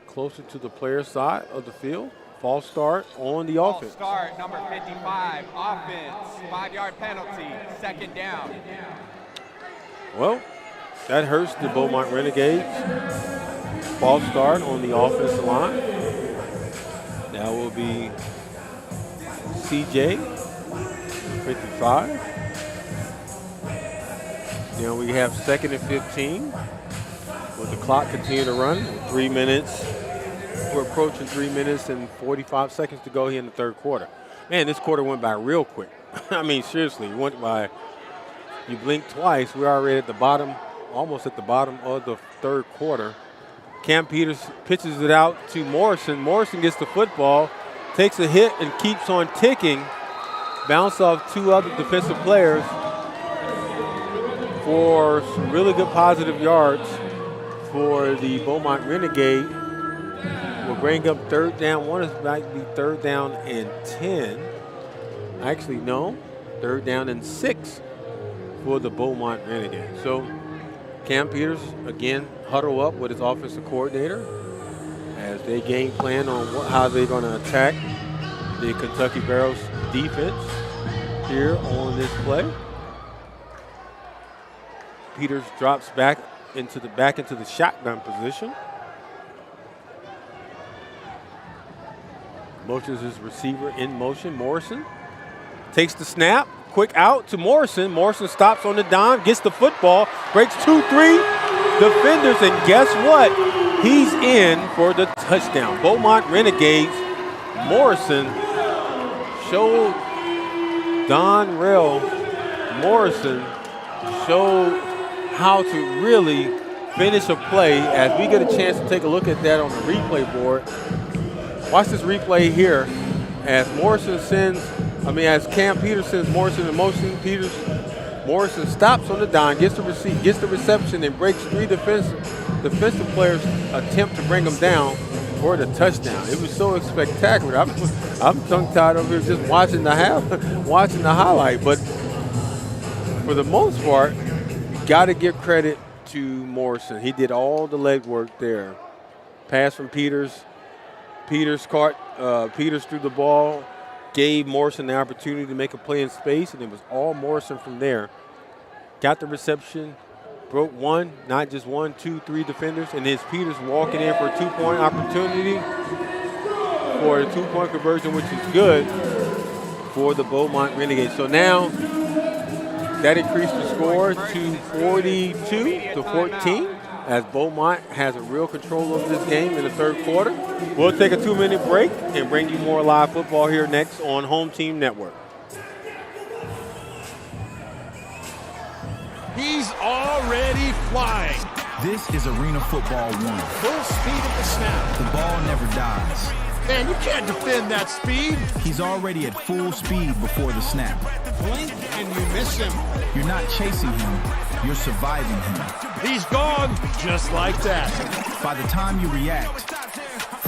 closer to the player side of the field. False start on the offense. False start, number 55, offense, 5-yard penalty, 2nd down. Well, that hurts the Beaumont Renegades. False start on the offensive line. That will be CJ, 55. Now we have 2nd and 15. With the clock continue to run, 3 minutes. We're approaching 3 minutes and 45 seconds to go here in the 3rd quarter. Man, this quarter went by real quick. I mean, seriously, it went by, you blink twice, we're already at the bottom, almost at the bottom of the 3rd quarter. Cam Peters pitches it out to Morrison. Morrison gets the football, takes a hit and keeps on ticking. Bounce off 2 other defensive players for some really good positive yards for the Beaumont Renegade. Will bring up 3rd down. One is about to be 3rd down and 10. Actually, no, 3rd down and 6 for the Beaumont Renegade. So Cam Peters, again, huddle up with his offensive coordinator as they game plan on how they're going to attack the Kentucky Barrels defense here on this play. Peters drops back into the shotgun position. Motions his receiver in motion. Morrison takes the snap. Quick out to Morrison. Morrison stops on the dime, gets the football, breaks 2-3 defenders, and guess what? He's in for the touchdown. Beaumont Renegades. Morrison showed Donrell Morrison showed how to really finish a play. As we get a chance to take a look at that on the replay board. Watch this replay here as as Cam Peters sends Morrison in motion. Morrison stops on the dime, gets the reception, and breaks 3 defensive players attempt to bring him down for the touchdown. It was so spectacular. I'm tongue-tied over here just watching the highlight. But for the most part, got to give credit to Morrison. He did all the legwork there. Pass from Peters. Peters threw the ball, gave Morrison the opportunity to make a play in space, and it was all Morrison from there. Got the reception, broke not just 1, 2, 3 defenders, and then Peters walking in for a 2-point opportunity for a 2-point conversion, which is good for the Beaumont Renegades. So now that increased the score to 42-14. As Beaumont has a real control of this game in the 3rd quarter. We'll take a 2-minute break and bring you more live football here next on Home Team Network. He's already flying. This is Arena Football 1. Full speed at the snap. The ball never dies. Man, you can't defend that speed. He's already at full speed before the snap. Blink and you miss him. You're not chasing him, you're surviving him. He's gone, just like that. By the time you react,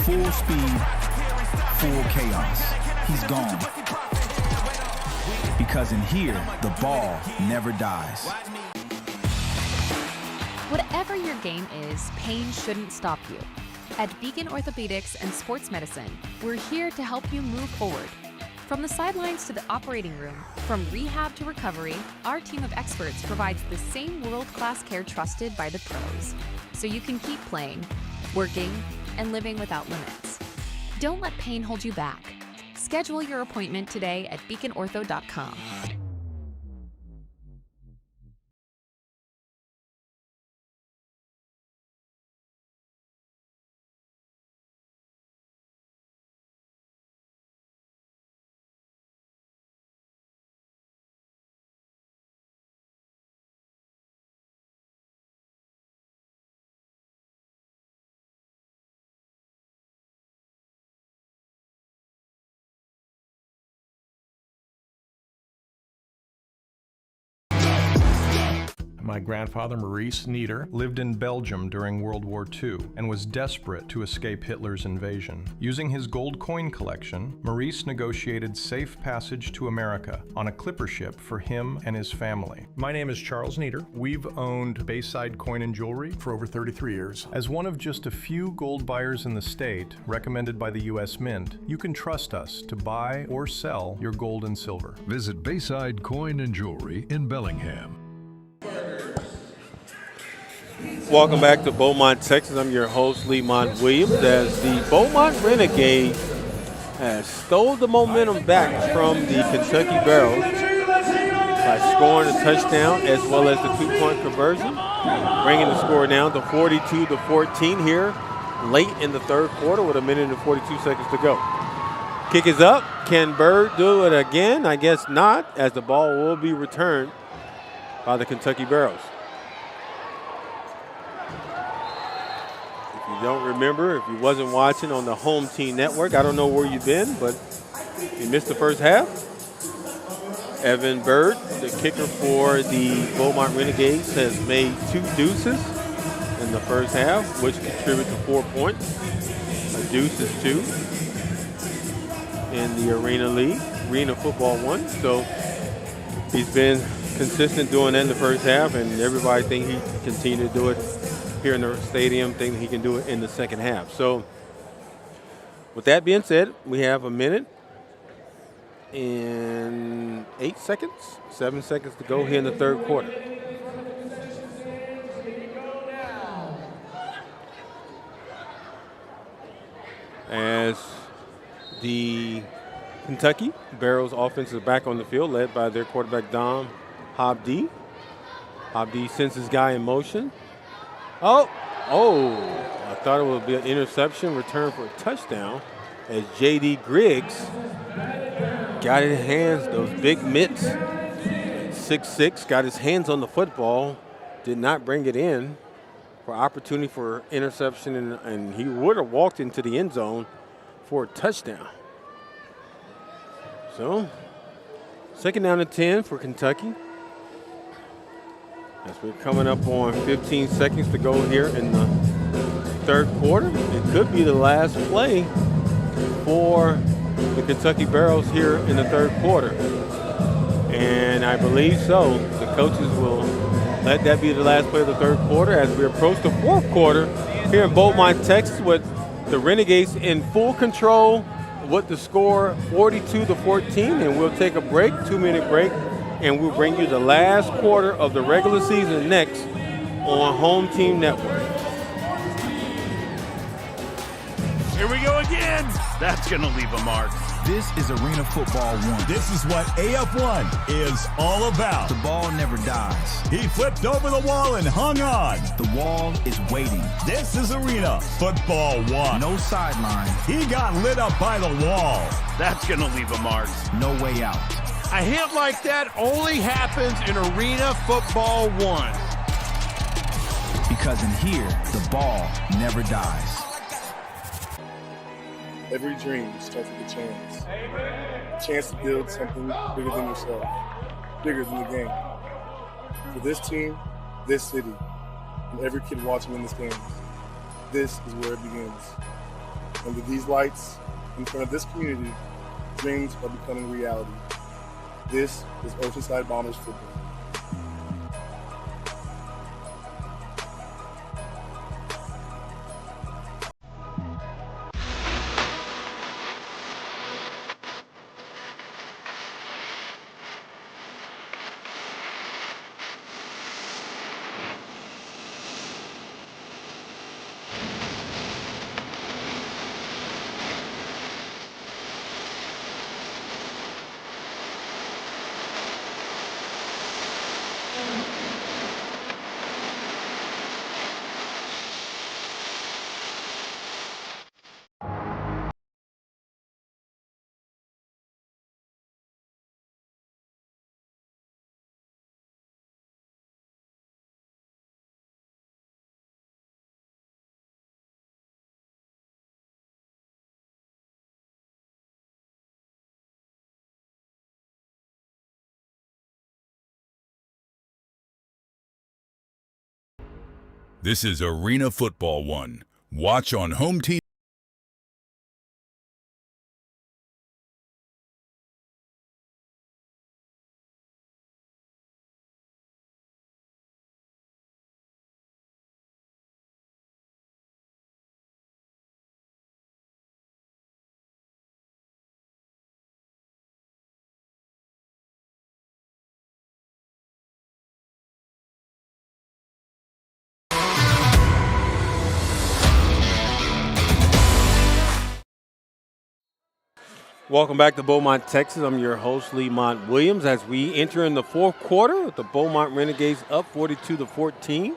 full speed, full chaos. He's gone. Because in here, the ball never dies. Whatever your game is, pain shouldn't stop you. At Beacon Orthopedics and Sports Medicine, we're here to help you move forward. From the sidelines to the operating room, from rehab to recovery, our team of experts provides the same world-class care trusted by the pros, so you can keep playing, working, and living without limits. Don't let pain hold you back. Schedule your appointment today at beaconortho.com. My grandfather, Maurice Nieder, lived in Belgium during World War II and was desperate to escape Hitler's invasion. Using his gold coin collection, Maurice negotiated safe passage to America on a clipper ship for him and his family. My name is Charles Nieder. We've owned Bayside Coin and Jewelry for over 33 years. As one of just a few gold buyers in the state, recommended by the U.S. Mint, you can trust us to buy or sell your gold and silver. Visit Bayside Coin and Jewelry in Bellingham. Welcome back to Beaumont, Texas. I'm your host, Lemont Williams, as the Beaumont Renegades has stole the momentum back from the Kentucky Barrels by scoring a touchdown as well as the two-point conversion, bringing the score down to 42-14 here late in the third quarter with 1 minute and 42 seconds to go. Kick is up. Can Bird do it again? I guess not, as the ball will be returned by the Kentucky Barrels. If you don't remember, if you wasn't watching on the Home Team Network, I don't know where you've been, but you missed the first half. Evan Bird, the kicker for the Beaumont Renegades, has made 2 deuces in the first half, which contribute to 4 points. A deuce is 2 in the Arena League, Arena Football 1. So he's been consistent doing that in the first half, and everybody think he can continue to do it here in the stadium, think he can do it in the second half. So with that being said, we have 1 minute and 8 seconds, 7 seconds to go here in the third quarter. As the Kentucky Barrels offense is back on the field, led by their quarterback, Dom Hobdy. Hobdy sends his guy in motion. I thought it would be an interception, return for a touchdown, as J.D. Griggs got his hands, those big mitts, 6'6", got his hands on the football, did not bring it in for opportunity for interception, and he would have walked into the end zone for a touchdown. So, second down and 10 for Kentucky. As we're coming up on 15 seconds to go here in the third quarter. It could be the last play for the Kentucky Barrels here in the third quarter. And I believe so. The coaches will let that be the last play of the third quarter as we approach the fourth quarter here in Beaumont, Texas, with the Renegades in full control with the score 42-14. And we'll take a break, 2-minute break, and we'll bring you the last quarter of the regular season next on Home Team Network. Here we go again. That's going to leave a mark. This is Arena Football 1. This is what AF1 is all about. The ball never dies. He flipped over the wall and hung on. The wall is waiting. This is Arena Football 1. No sideline. He got lit up by the wall. That's going to leave a mark. No way out. A hit like that only happens in Arena Football 1. Because in here, the ball never dies. Every dream starts with a chance. A chance to build something bigger than yourself, bigger than the game. For this team, this city, and every kid watching in this game, this is where it begins. Under these lights, in front of this community, dreams are becoming reality. This is Oceanside Bombers football. This is Arena Football 1. Watch on Home Team. Welcome back to Beaumont, Texas. I'm your host, Lemont Williams, as we enter in the fourth quarter with the Beaumont Renegades up 42-14.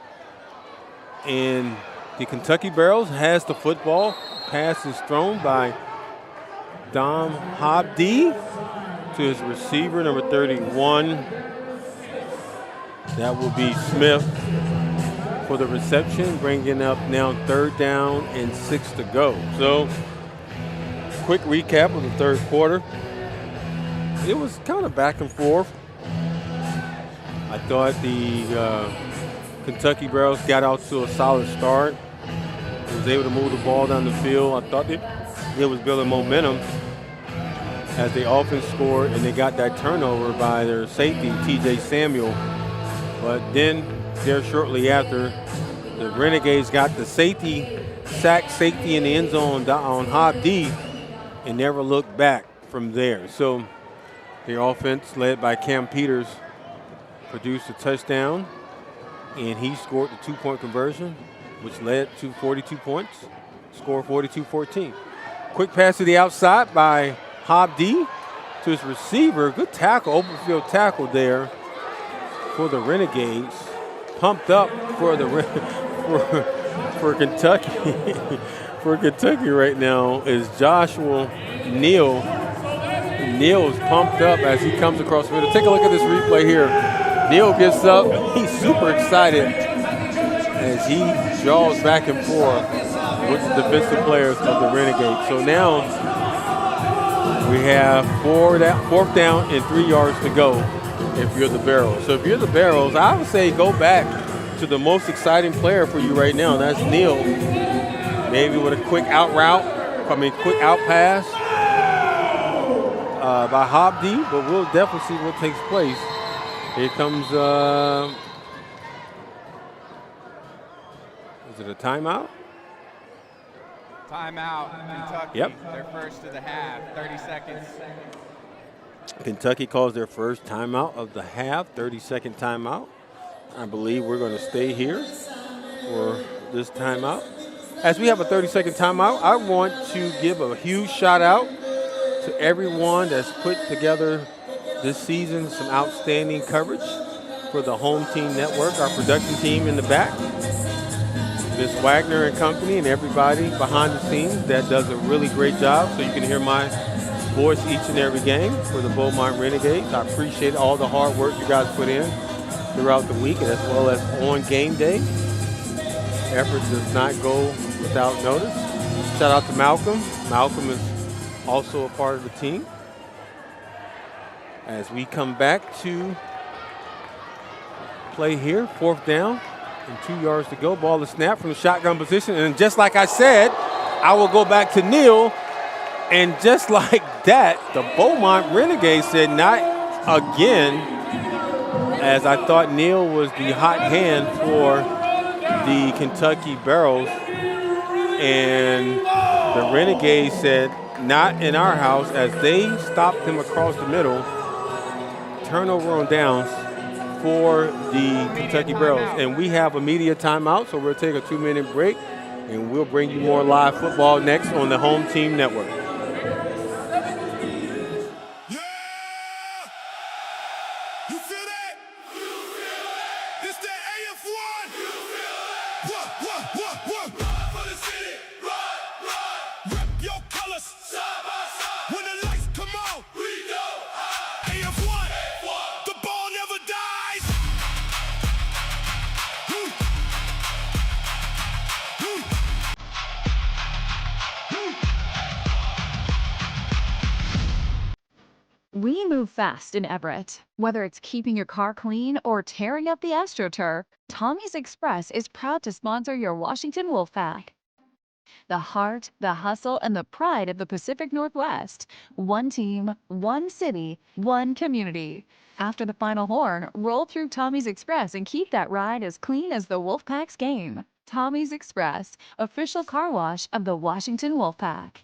And the Kentucky Barrels has the football. Pass is thrown by Dom Hobdy to his receiver, number 31. That will be Smith for the reception, bringing up now 3rd down and 6 to go. So, quick recap of the third quarter. It was kind of back and forth. I thought the Kentucky Barrels got out to a solid start. Was able to move the ball down the field. I thought it was building momentum as the offense scored, and they got that turnover by their safety, T.J. Samuel. But then, there shortly after, the Renegades got the safety in the end zone on Hobdy, and never looked back from there. So the offense, led by Cam Peters, produced a touchdown, and he scored the 2-point conversion, which led to 42 points, score 42-14. Quick pass to the outside by Hobdy to his receiver. Good tackle, open field tackle there for the Renegades. Pumped up for the for Kentucky. For Kentucky right now is Joshua Neal. Neal's pumped up as he comes across the middle. Take a look at this replay here. Neal gets up. He's super excited as he jaws back and forth with the defensive players of the Renegades. So now we have 4th down and 3 yards to go if you're the Barrels. So if you're the Barrels, I would say go back to the most exciting player for you right now, and that's Neal. Maybe with a quick out pass by Hobdy, but we'll definitely see what takes place. Here comes, is it a timeout? Timeout, Kentucky. Yep. Their first of the half, 30 seconds. Kentucky calls their first timeout of the half, 30-second timeout. I believe we're going to stay here for this timeout. As we have a 30-second timeout, I want to give a huge shout out to everyone that's put together this season some outstanding coverage for the Home Team Network, our production team in the back, Ms. Wagner and company, and everybody behind the scenes that does a really great job so you can hear my voice each and every game for the Beaumont Renegades. I appreciate all the hard work you guys put in throughout the week, as well as on game day. effort does not go without notice. Shout out to Malcolm. Malcolm is also a part of the team. As we come back to play here, 4th down and 2 yards to go. Ball is snapped from the shotgun position. And just like I said, I will go back to Neil. And just like that, the Beaumont Renegades said not again, as I thought Neil was the hot hand for the Kentucky Barrels. And the Renegades said not in our house, as they stopped him across the middle. Turnover on downs for the Kentucky Barrels. And we have a media timeout, so we'll take a 2-minute break, and we'll bring you more live football next on the Home Team Network. You feel that? This that AF1. What? Run for the city. Run. Rep your colors. Side by side. When the lights come on, we go high. AF1. The ball never dies. We move fast in Everett. Whether it's keeping your car clean or tearing up the AstroTurf, Tommy's Express is proud to sponsor your Washington Wolfpack. The heart, the hustle, and the pride of the Pacific Northwest. One team, one city, one community. After the final horn, roll through Tommy's Express and keep that ride as clean as the Wolfpack's game. Tommy's Express, official car wash of the Washington Wolfpack.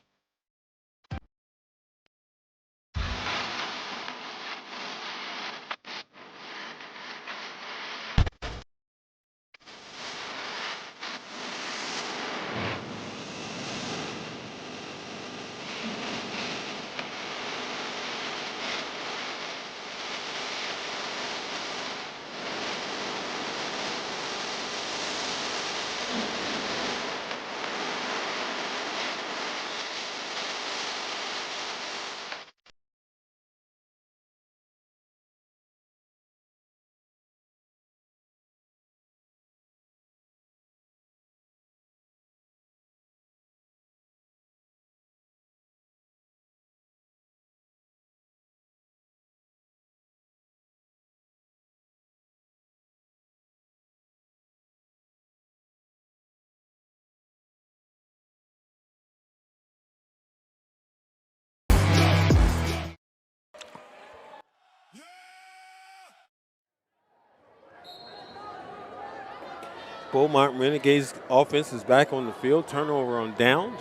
Beaumont Renegades offense is back on the field. Turnover on downs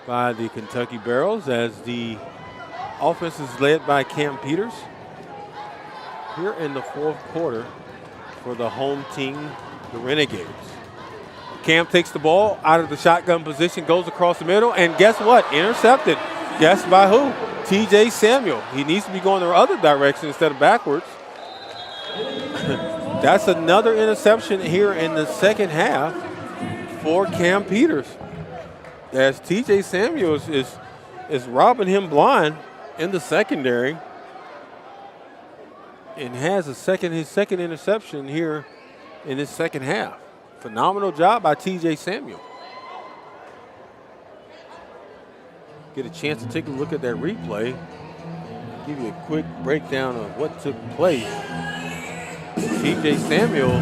by the Kentucky Barrels, as the offense is led by Cam Peters here in the 4th quarter for the home team, the Renegades. Cam takes the ball out of the shotgun position, goes across the middle, and guess what? Intercepted. Guess by who? TJ Samuel. He needs to be going the other direction instead of backwards. That's another interception here in the second half for Cam Peters, as TJ Samuel is robbing him blind in the secondary, and has his second interception here in this second half. Phenomenal job by TJ Samuel. Get a chance to take a look at that replay. Give you a quick breakdown of what took place. TJ Samuel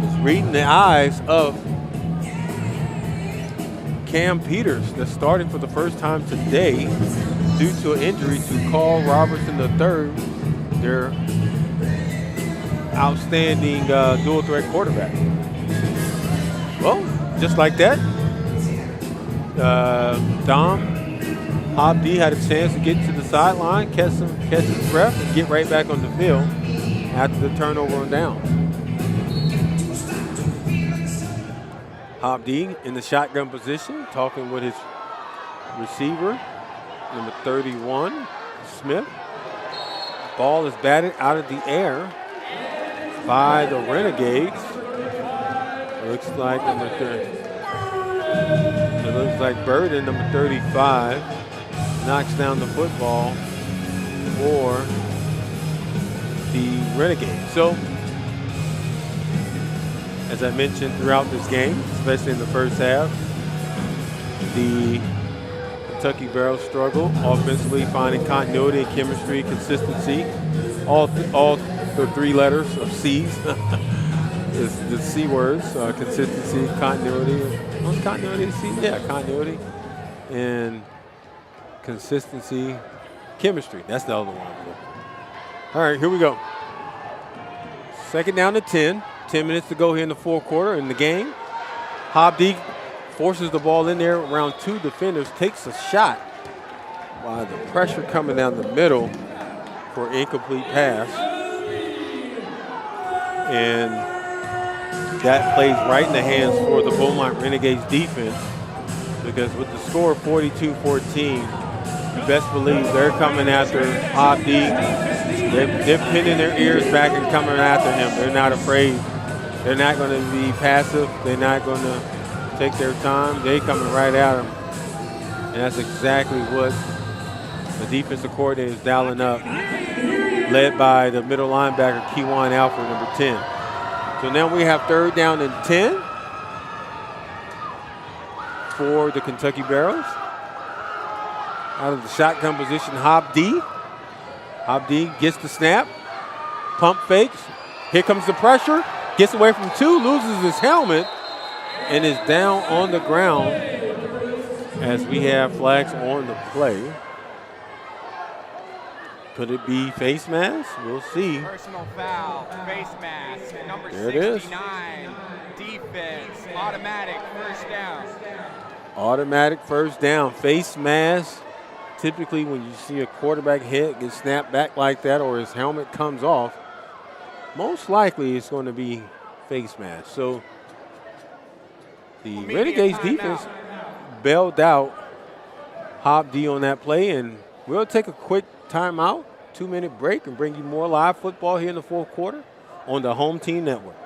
is reading the eyes of Cam Peters, that's starting for the first time today due to an injury to Carl Robertson III, their outstanding dual threat quarterback. Well, just like that, Dom Hobdy had a chance to get to the sideline, catch his breath, and get right back on the field after the turnover on downs. Hobdy in the shotgun position, talking with his receiver, number 31, Smith. Ball is batted out of the air by the Renegades. Looks like number 30. It looks like Burden, number 35, knocks down the football for the Renegades. So, As I mentioned throughout this game, especially in the first half, the Kentucky Barrels struggle offensively, finding continuity and chemistry, consistency. All the three letters of C's, the C words, consistency, continuity. What's continuity? C? Yeah, continuity and consistency, chemistry. That's the other one. All right, here we go. Second down to 10. 10 minutes to go here in the fourth quarter in the game. Hobdy forces the ball in there around two defenders, takes a shot while the pressure coming down the middle for incomplete pass. And that plays right in the hands for the Beaumont Renegades defense, because with the score 42-14, you best believe they're coming after Hobdy. They're pinning their ears back and coming after him. They're not afraid. They're not going to be passive. They're not going to take their time. They're coming right at him. And that's exactly what the defensive coordinator is dialing up, led by the middle linebacker, Kewan Alford, number 10. So now we have third down and 10 for the Kentucky Barrels. Out of the shotgun position, Hobdy. Hobdy gets the snap, pump fakes. Here comes the pressure. Gets away from two, loses his helmet, and is down on the ground as we have flags on the play. Could it be face mask? We'll see. Personal foul, face mask, number there 69, defense, automatic first down. Automatic first down, face mask. Typically when you see a quarterback head get snapped back like that or his helmet comes off, most likely it's going to be face mask. So the Renegades defense bailed out Hobdy on that play, and we'll take a quick timeout, 2-minute break, and bring you more live football here in the fourth quarter on the Home Team Network.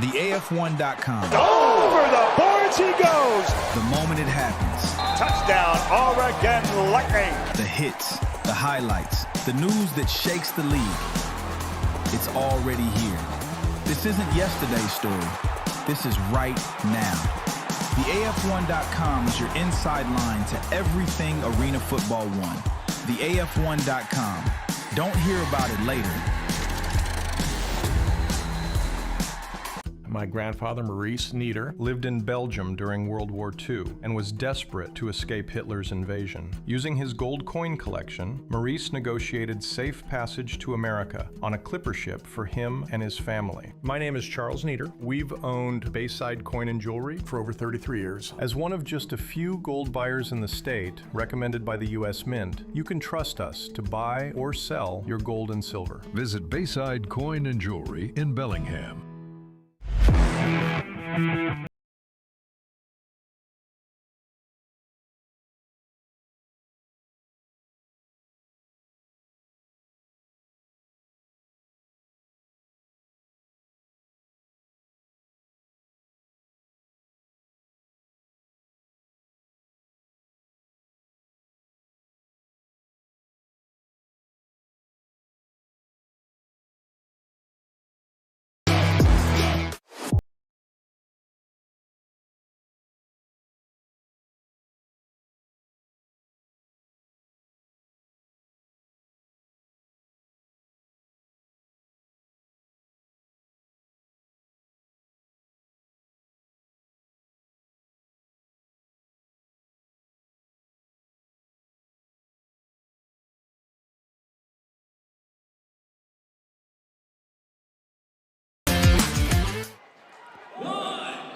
The AF1.com. Over the boards he goes. The moment it happens. Touchdown, Oregon Lightning. The hits, the highlights, the news that shakes the league. It's already here. This isn't yesterday's story. This is right now. The AF1.com is your inside line to everything Arena Football 1. The AF1.com. Don't hear about it later. My grandfather, Maurice Nieder, lived in Belgium during World War II and was desperate to escape Hitler's invasion. Using his gold coin collection, Maurice negotiated safe passage to America on a clipper ship for him and his family. My name is Charles Nieder. We've owned Bayside Coin and Jewelry for over 33 years. As one of just a few gold buyers in the state, recommended by the U.S. Mint, you can trust us to buy or sell your gold and silver. Visit Bayside Coin and Jewelry in Bellingham.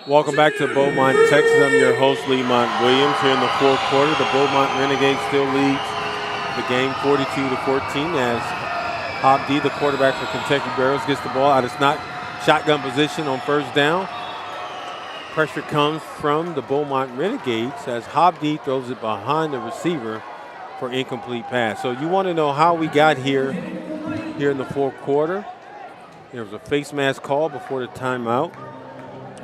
Welcome back to Beaumont, Texas. I'm your host, Lemont Williams. Here in the fourth quarter, the Beaumont Renegades still leads the game 42-14 as Hobdy, the quarterback for Kentucky Barrels, gets the ball out of shotgun position on first down. Pressure comes from the Beaumont Renegades as Hobdy throws it behind the receiver for incomplete pass. So you want to know how we got here in the fourth quarter. There was a face mask call before the timeout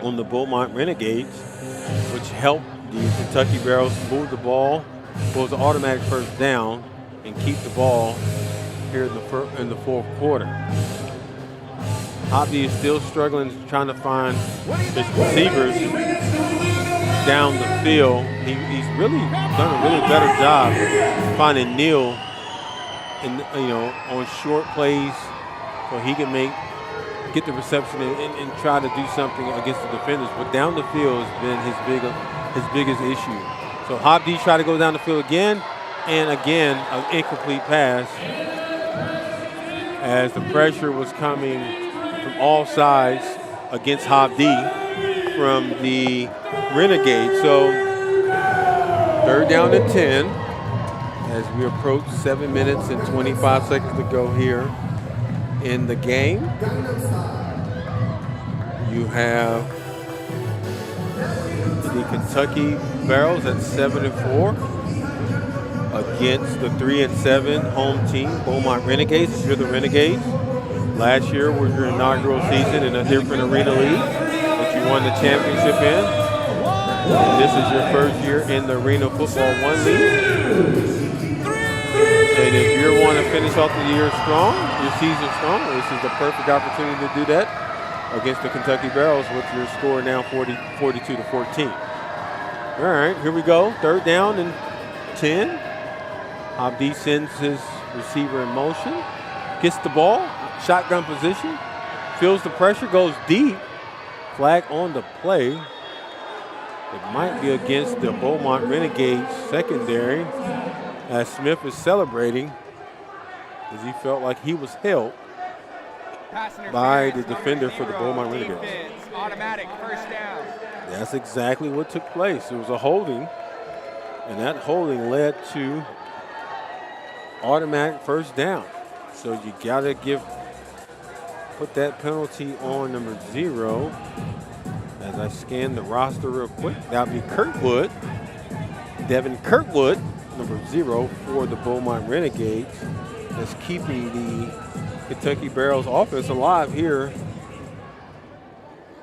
on the Beaumont Renegades, which helped the Kentucky Barrels move the ball, was an automatic first down, and keep the ball here in the fourth quarter. Hobby is still struggling, trying to find his receivers down the field. He's really done a really better job finding Neal on short plays so he can get the reception and try to do something against the defenders. But down the field has been his biggest issue. So Hobby tried to go down the field again, and again an incomplete pass as the pressure was coming from all sides against Hobby from the Renegades. So 3rd down and 10 as we approach 7 minutes and 25 seconds to go here in the game. You have the Kentucky Barrels at 7-4 against the 3-7 home team, Beaumont Renegades. You're the Renegades. Last year was your inaugural season in a different arena league that you won the championship in. And this is your first year in the Arena Football 1 League. And if you want to finish off the year strong, your season strong, this is the perfect opportunity to do that against the Kentucky Barrels with your score now 42-14. All right, here we go. 3rd down and 10. Hobby sends his receiver in motion, gets the ball, shotgun position, feels the pressure, goes deep. Flag on the play. It might be against the Beaumont Renegades secondary as Smith is celebrating as he felt like he was held by the defender for the Beaumont Renegades. Automatic first down. That's exactly what took place. It was a holding, and that holding led to automatic first down. So you gotta put that penalty on number 0. As I scan the roster real quick, that'll be Kirkwood, Devin Kirkwood, number 0 for the Beaumont Renegades. That's keeping the Kentucky Barrels offense alive here.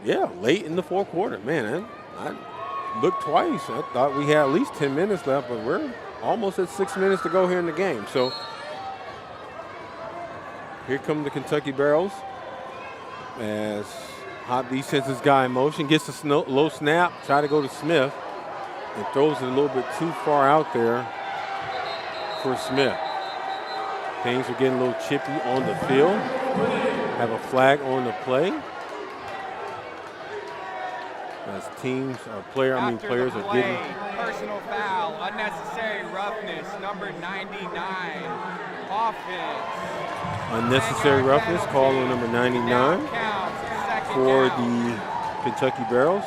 Yeah, late in the 4th quarter. Man, I looked twice. I thought we had at least 10 minutes left, but we're almost at 6 minutes to go here in the game. So here come the Kentucky Barrels as Hobby sends his guy in motion, gets a low snap, try to go to Smith, and throws it a little bit too far out there for Smith. Things are getting a little chippy on the field. Have a flag on the play. As players are getting personal foul, unnecessary roughness, number 99, offense. Unnecessary roughness, call on number 99 for the Kentucky Barrels,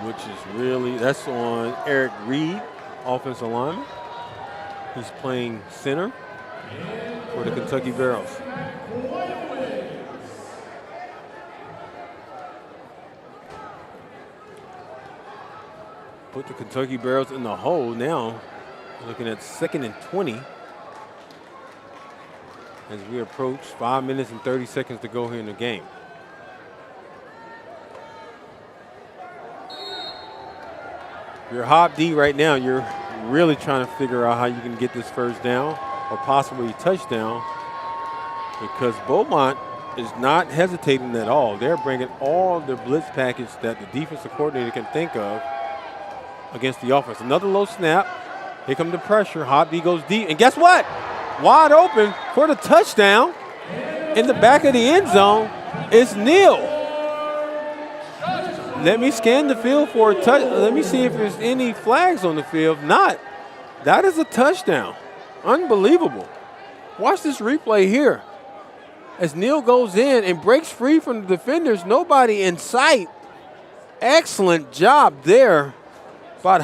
which is that's on Eric Reed, offensive lineman. He's playing center for the Kentucky Barrels. Put the Kentucky Barrels in the hole now, looking at 2nd and 20 as we approach 5 minutes and 30 seconds to go here in the game. If you're Hobby right now, you're really trying to figure out how you can get this first down or possibly touchdown, because Beaumont is not hesitating at all. They're bringing all their blitz package that the defensive coordinator can think of against the offense. Another low snap. Here comes the pressure. Hobby goes deep. And guess what? Wide open for the touchdown in the back of the end zone is Neal. Let me scan the field for a touch. Let me see if there's any flags on the field. If not, that is a touchdown. Unbelievable. Watch this replay here. As Neal goes in and breaks free from the defenders, nobody in sight. Excellent job there by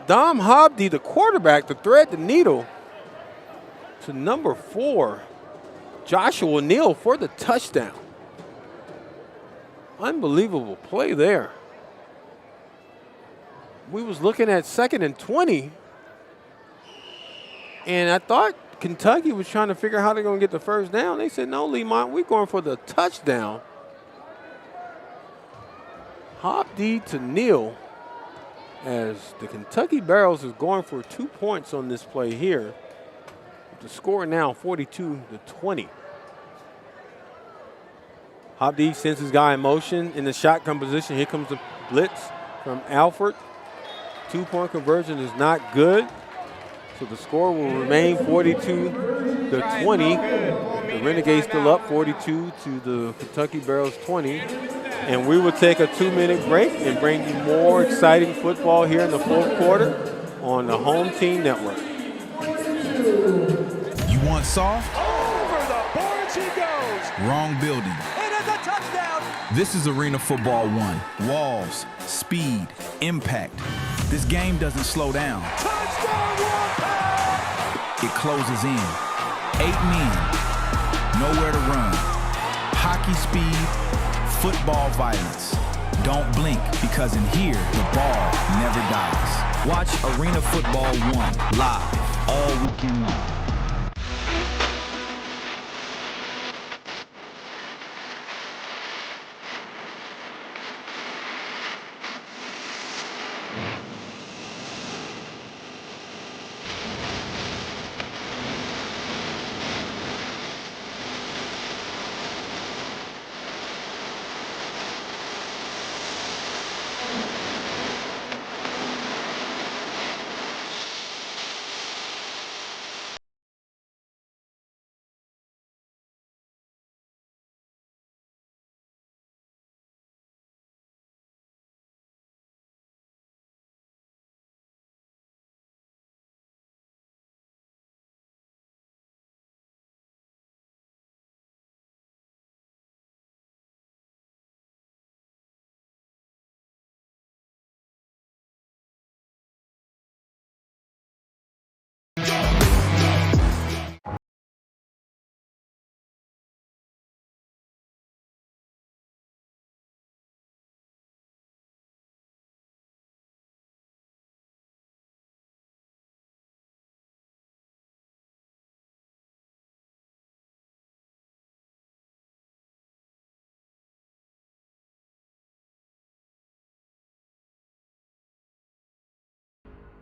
Dom Hobby, the quarterback, to thread the needle to number 4, Joshua Neal, for the touchdown. Unbelievable play there. We was looking at 2nd and 20, and I thought Kentucky was trying to figure out how they're going to get the first down. They said, no, Lemont, we're going for the touchdown. Hobby to Neal, as the Kentucky Barrels is going for 2 points on this play here. The score now 42-20. Habdi sends his guy in motion in the shotgun position. Here comes the blitz from Alford. 2-point conversion is not good. So the score will remain 42-20. The Renegades still up 42 to the Kentucky Barrels 20. And we will take a 2-minute break and bring you more exciting football here in the fourth quarter on the Home Team Network. You want soft? Over the boards he goes. Wrong building. It is a touchdown. This is Arena Football 1. Walls, speed, impact. This game doesn't slow down. Touchdown, Wolfpack! It closes in. 8 men, nowhere to run. Hockey speed, football violence. Don't blink, because in here, the ball never dies. Watch Arena Football 1 live all weekend long.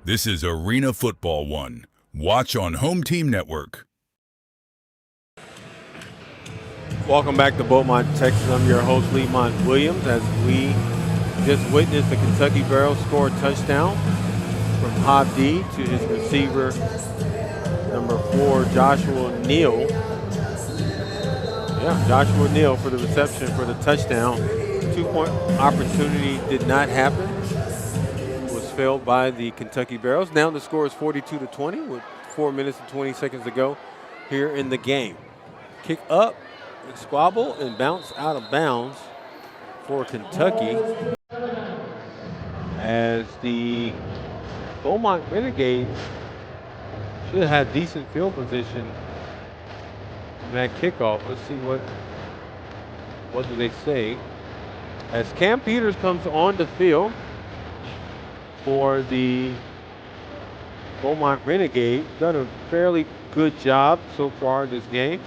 This is Arena Football 1. Watch on Home Team Network. Welcome back to Beaumont, Texas. I'm your host, Lemont Williams, as we just witnessed the Kentucky Barrels score a touchdown from Habdi to his receiver, number 4, Joshua Neal. Yeah, Joshua Neal for the reception for the touchdown. 2-point opportunity did not happen. Was failed by the Kentucky Barrels. Now the score is 42-20 with 4 minutes and 20 seconds to go here in the game. Kick up, and squabble, and bounce out of bounds for Kentucky, as the Beaumont Renegades should have had decent field position in that kickoff. Let's see what do they say. As Cam Peters comes on the field for the Beaumont Renegades, done a fairly good job so far in this game,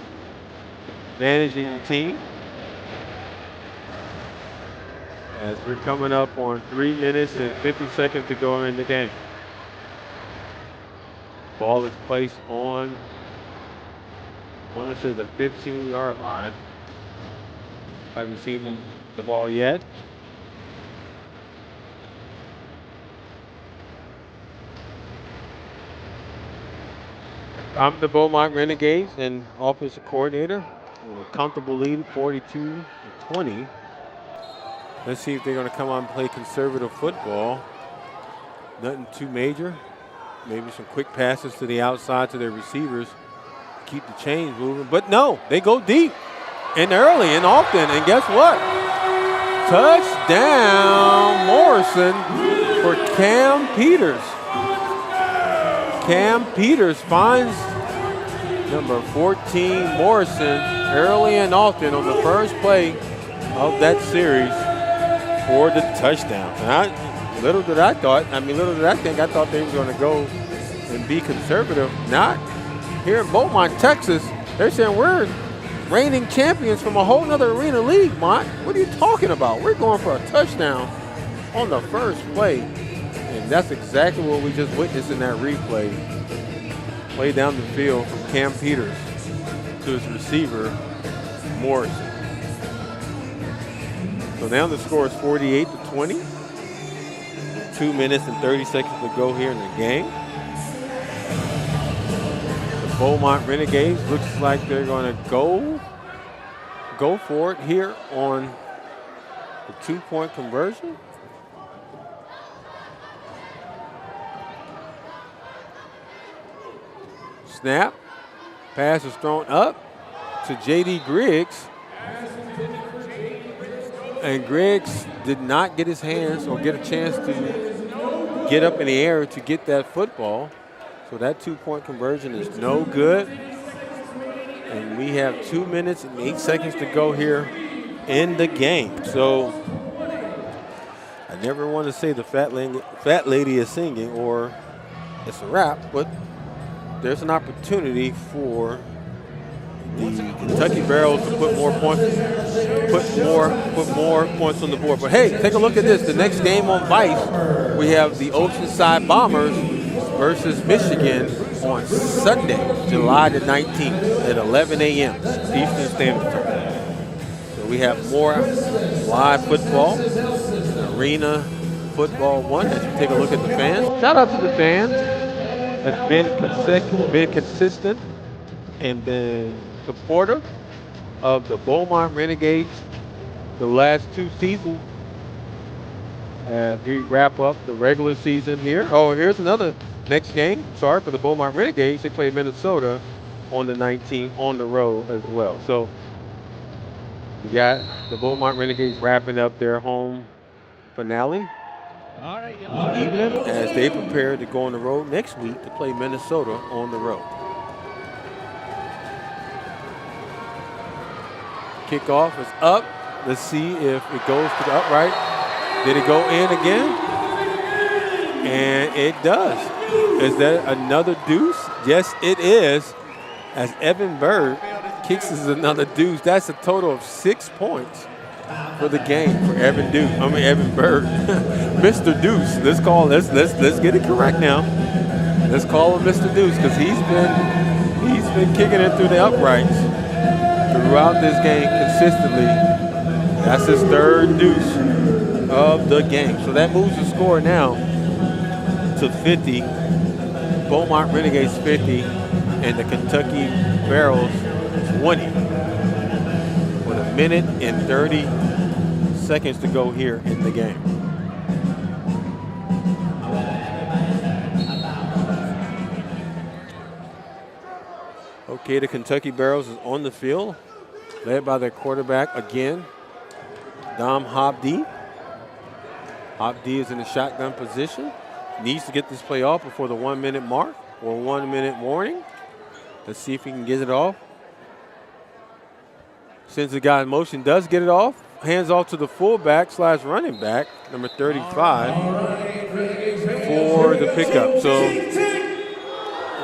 managing the team. As we're coming up on 3 minutes and 50 seconds to go in the game. Ball is placed on, I want to say, the 15-yard line. I haven't seen the ball yet. I'm the Beaumont Renegades and offensive coordinator. A comfortable lead, 42-20. Let's see if they're going to come out and play conservative football. Nothing too major. Maybe some quick passes to the outside to their receivers. Keep the chains moving. But no, they go deep and early and often. And guess what? Touchdown, Morrison for Cam Peters. Cam Peters finds number 14, Morrison, early and often on the first play of that series for the touchdown. And little did I think they were going to go and be conservative. Not here in Beaumont, Texas. They're saying we're reigning champions from a whole nother arena league, Mont. What are you talking about? We're going for a touchdown on the first play. And that's exactly what we just witnessed in that replay. Play down the field from Cam Peters to his receiver, Morrison. So now the score is 48-20. 2 minutes and 30 seconds to go here in the game. The Beaumont Renegades looks like they're going to go for it here on the 2-point conversion. Snap. Pass is thrown up to J.D. Griggs. And Griggs did not get his hands or get a chance to get up in the air to get that football. So that 2-point conversion is no good. And we have 2 minutes and 8 seconds to go here in the game. So I never want to say the fat lady is singing or it's a wrap, but there's an opportunity for the Kentucky Barrels to put more points on the board. But hey, take a look at this. The next game on Vice, we have the Oceanside Bombers versus Michigan on Sunday, July the 19th at 11 a.m. Eastern Standard Time. So we have more live football, Arena Football 1 as you take a look at the fans. Shout out to the fans that's been consistent and been supportive of the Beaumont Renegades the last 2 seasons as we wrap up the regular season here. Oh, here's another next game. Sorry for the Beaumont Renegades. They play Minnesota on the 19th on the road as well. So we got the Beaumont Renegades wrapping up their home finale evening as they prepare to go on the road next week to play Minnesota on the road. Kickoff is up. Let's see if it goes to the upright. Did it go in again? And it does. Is that another deuce? Yes, it is. As Evan Bird kicks us another deuce. That's a total of 6 points for the game for Evan Bird. Mr. Deuce. Let's get it correct now. Let's call him Mr. Deuce because he's been kicking it through the uprights throughout this game consistently. That's his 3rd deuce of the game. So that moves the score now to 50. Beaumont Renegades 50 and the Kentucky Barrels 20. With 1 minute and 30 seconds to go here in the game. Okay, the Kentucky Barrels is on the field, led by their quarterback again, Dom Hobdy. Hobdy is in the shotgun position. Needs to get this play off before the 1 minute mark or 1 minute warning. Let's see if he can get it off. Sends the guy in motion, does get it off. Hands off to the fullback / running back, number 35, for the pickup. So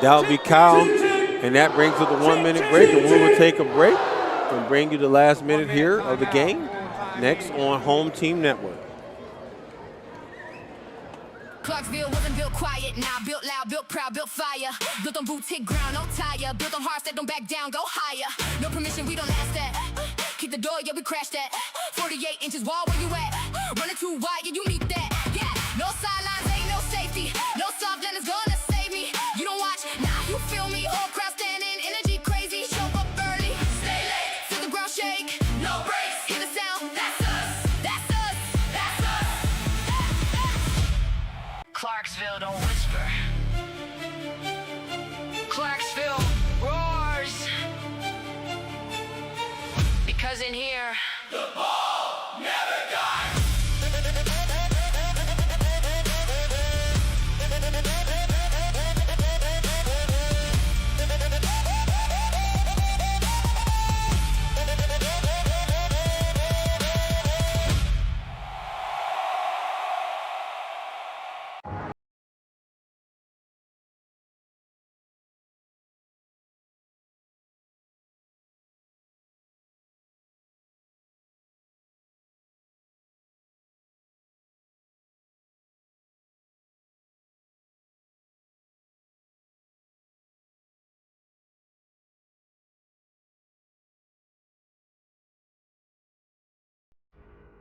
that'll be Kyle, and that brings us the 1 minute break, and we will take a break and bring you the last minute here of the game next on Home Team Network. Clarksville wasn't built quiet, now built loud, built proud, built fire. Built on boots, hit ground, no tire. Built on hearts that don't back down, go higher. No permission, we don't ask that. Keep the door, yeah, we crash that. 48 inches wall, where you at? Running too wide, yeah, you need that. Yeah, no sidelines, ain't no safety. No soft land is gonna save me. You don't watch, nah, you feel me. Whole crowd standing, energy crazy. Show up early, stay late, feel the ground shake. No breaks, hear the sound, that's us. That's us, that's us. Clarksville don't whisper. Clarksville roars. Because in here, the ball never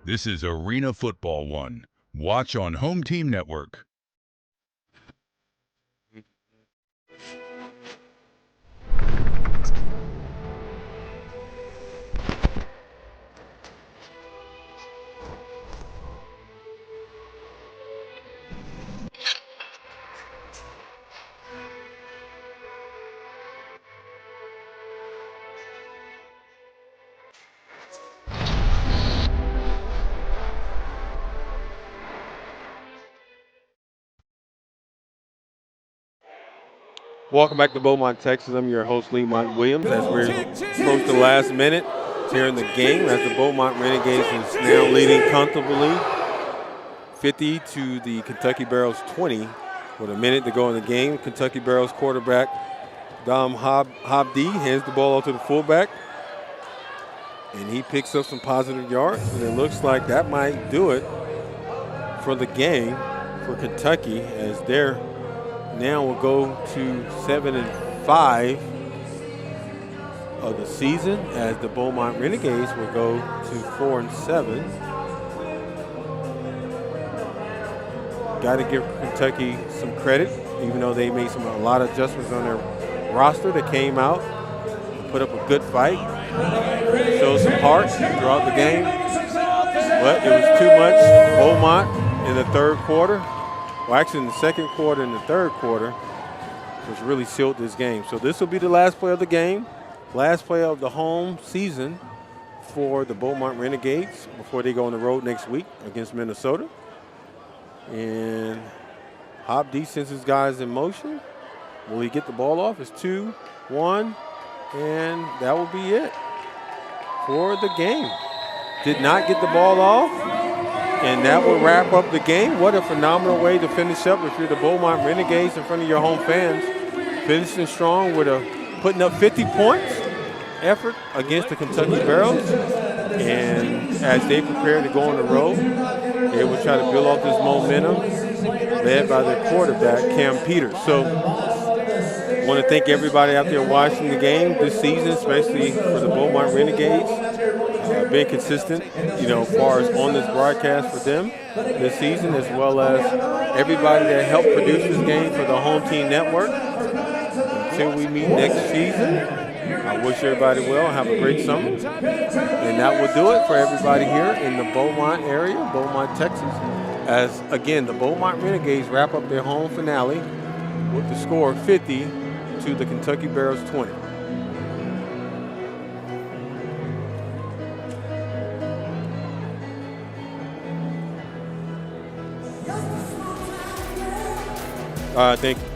This is Arena Football 1. Watch on Home Team Network. Welcome back to Beaumont, Texas. I'm your host, Lemont Williams, as we're close to the last minute here in the game, as the Beaumont Renegades is now leading comfortably 50 to the Kentucky Barrels 20 with a minute to go in the game. Kentucky Barrels quarterback Dom Habdi hands the ball off to the fullback, and he picks up some positive yards, and it looks like that might do it for the game for Kentucky, as they're now will go to 7-5 of the season, as the Beaumont Renegades will go to 4-7. Got to give Kentucky some credit, even though they made a lot of adjustments on their roster. That came out, put up a good fight, showed some heart throughout the game, but it was too much Beaumont in the third quarter. Well, actually, in the second quarter and the third quarter, which really sealed this game. So this will be the last play of the game, last play of the home season for the Beaumont Renegades before they go on the road next week against Minnesota. And Habdi sends his guys in motion. Will he get the ball off? It's 2-1, and that will be it for the game. Did not get the ball off. And that will wrap up the game. What a phenomenal way to finish up if you're the Beaumont Renegades in front of your home fans. Finishing strong with putting up 50 points effort against the Kentucky Barrels. And as they prepare to go on the road, they will try to build off this momentum led by their quarterback, Cam Peters. So I want to thank everybody out there watching the game this season, especially for the Beaumont Renegades. Being consistent, as far as on this broadcast for them this season, as well as everybody that helped produce this game for the Home Team Network. Until we meet next season, I wish everybody well and have a great summer. And that will do it for everybody here in the Beaumont area, Beaumont, Texas, as, again, the Beaumont Renegades wrap up their home finale with the score 50 to the Kentucky Barrels 20. Thank you.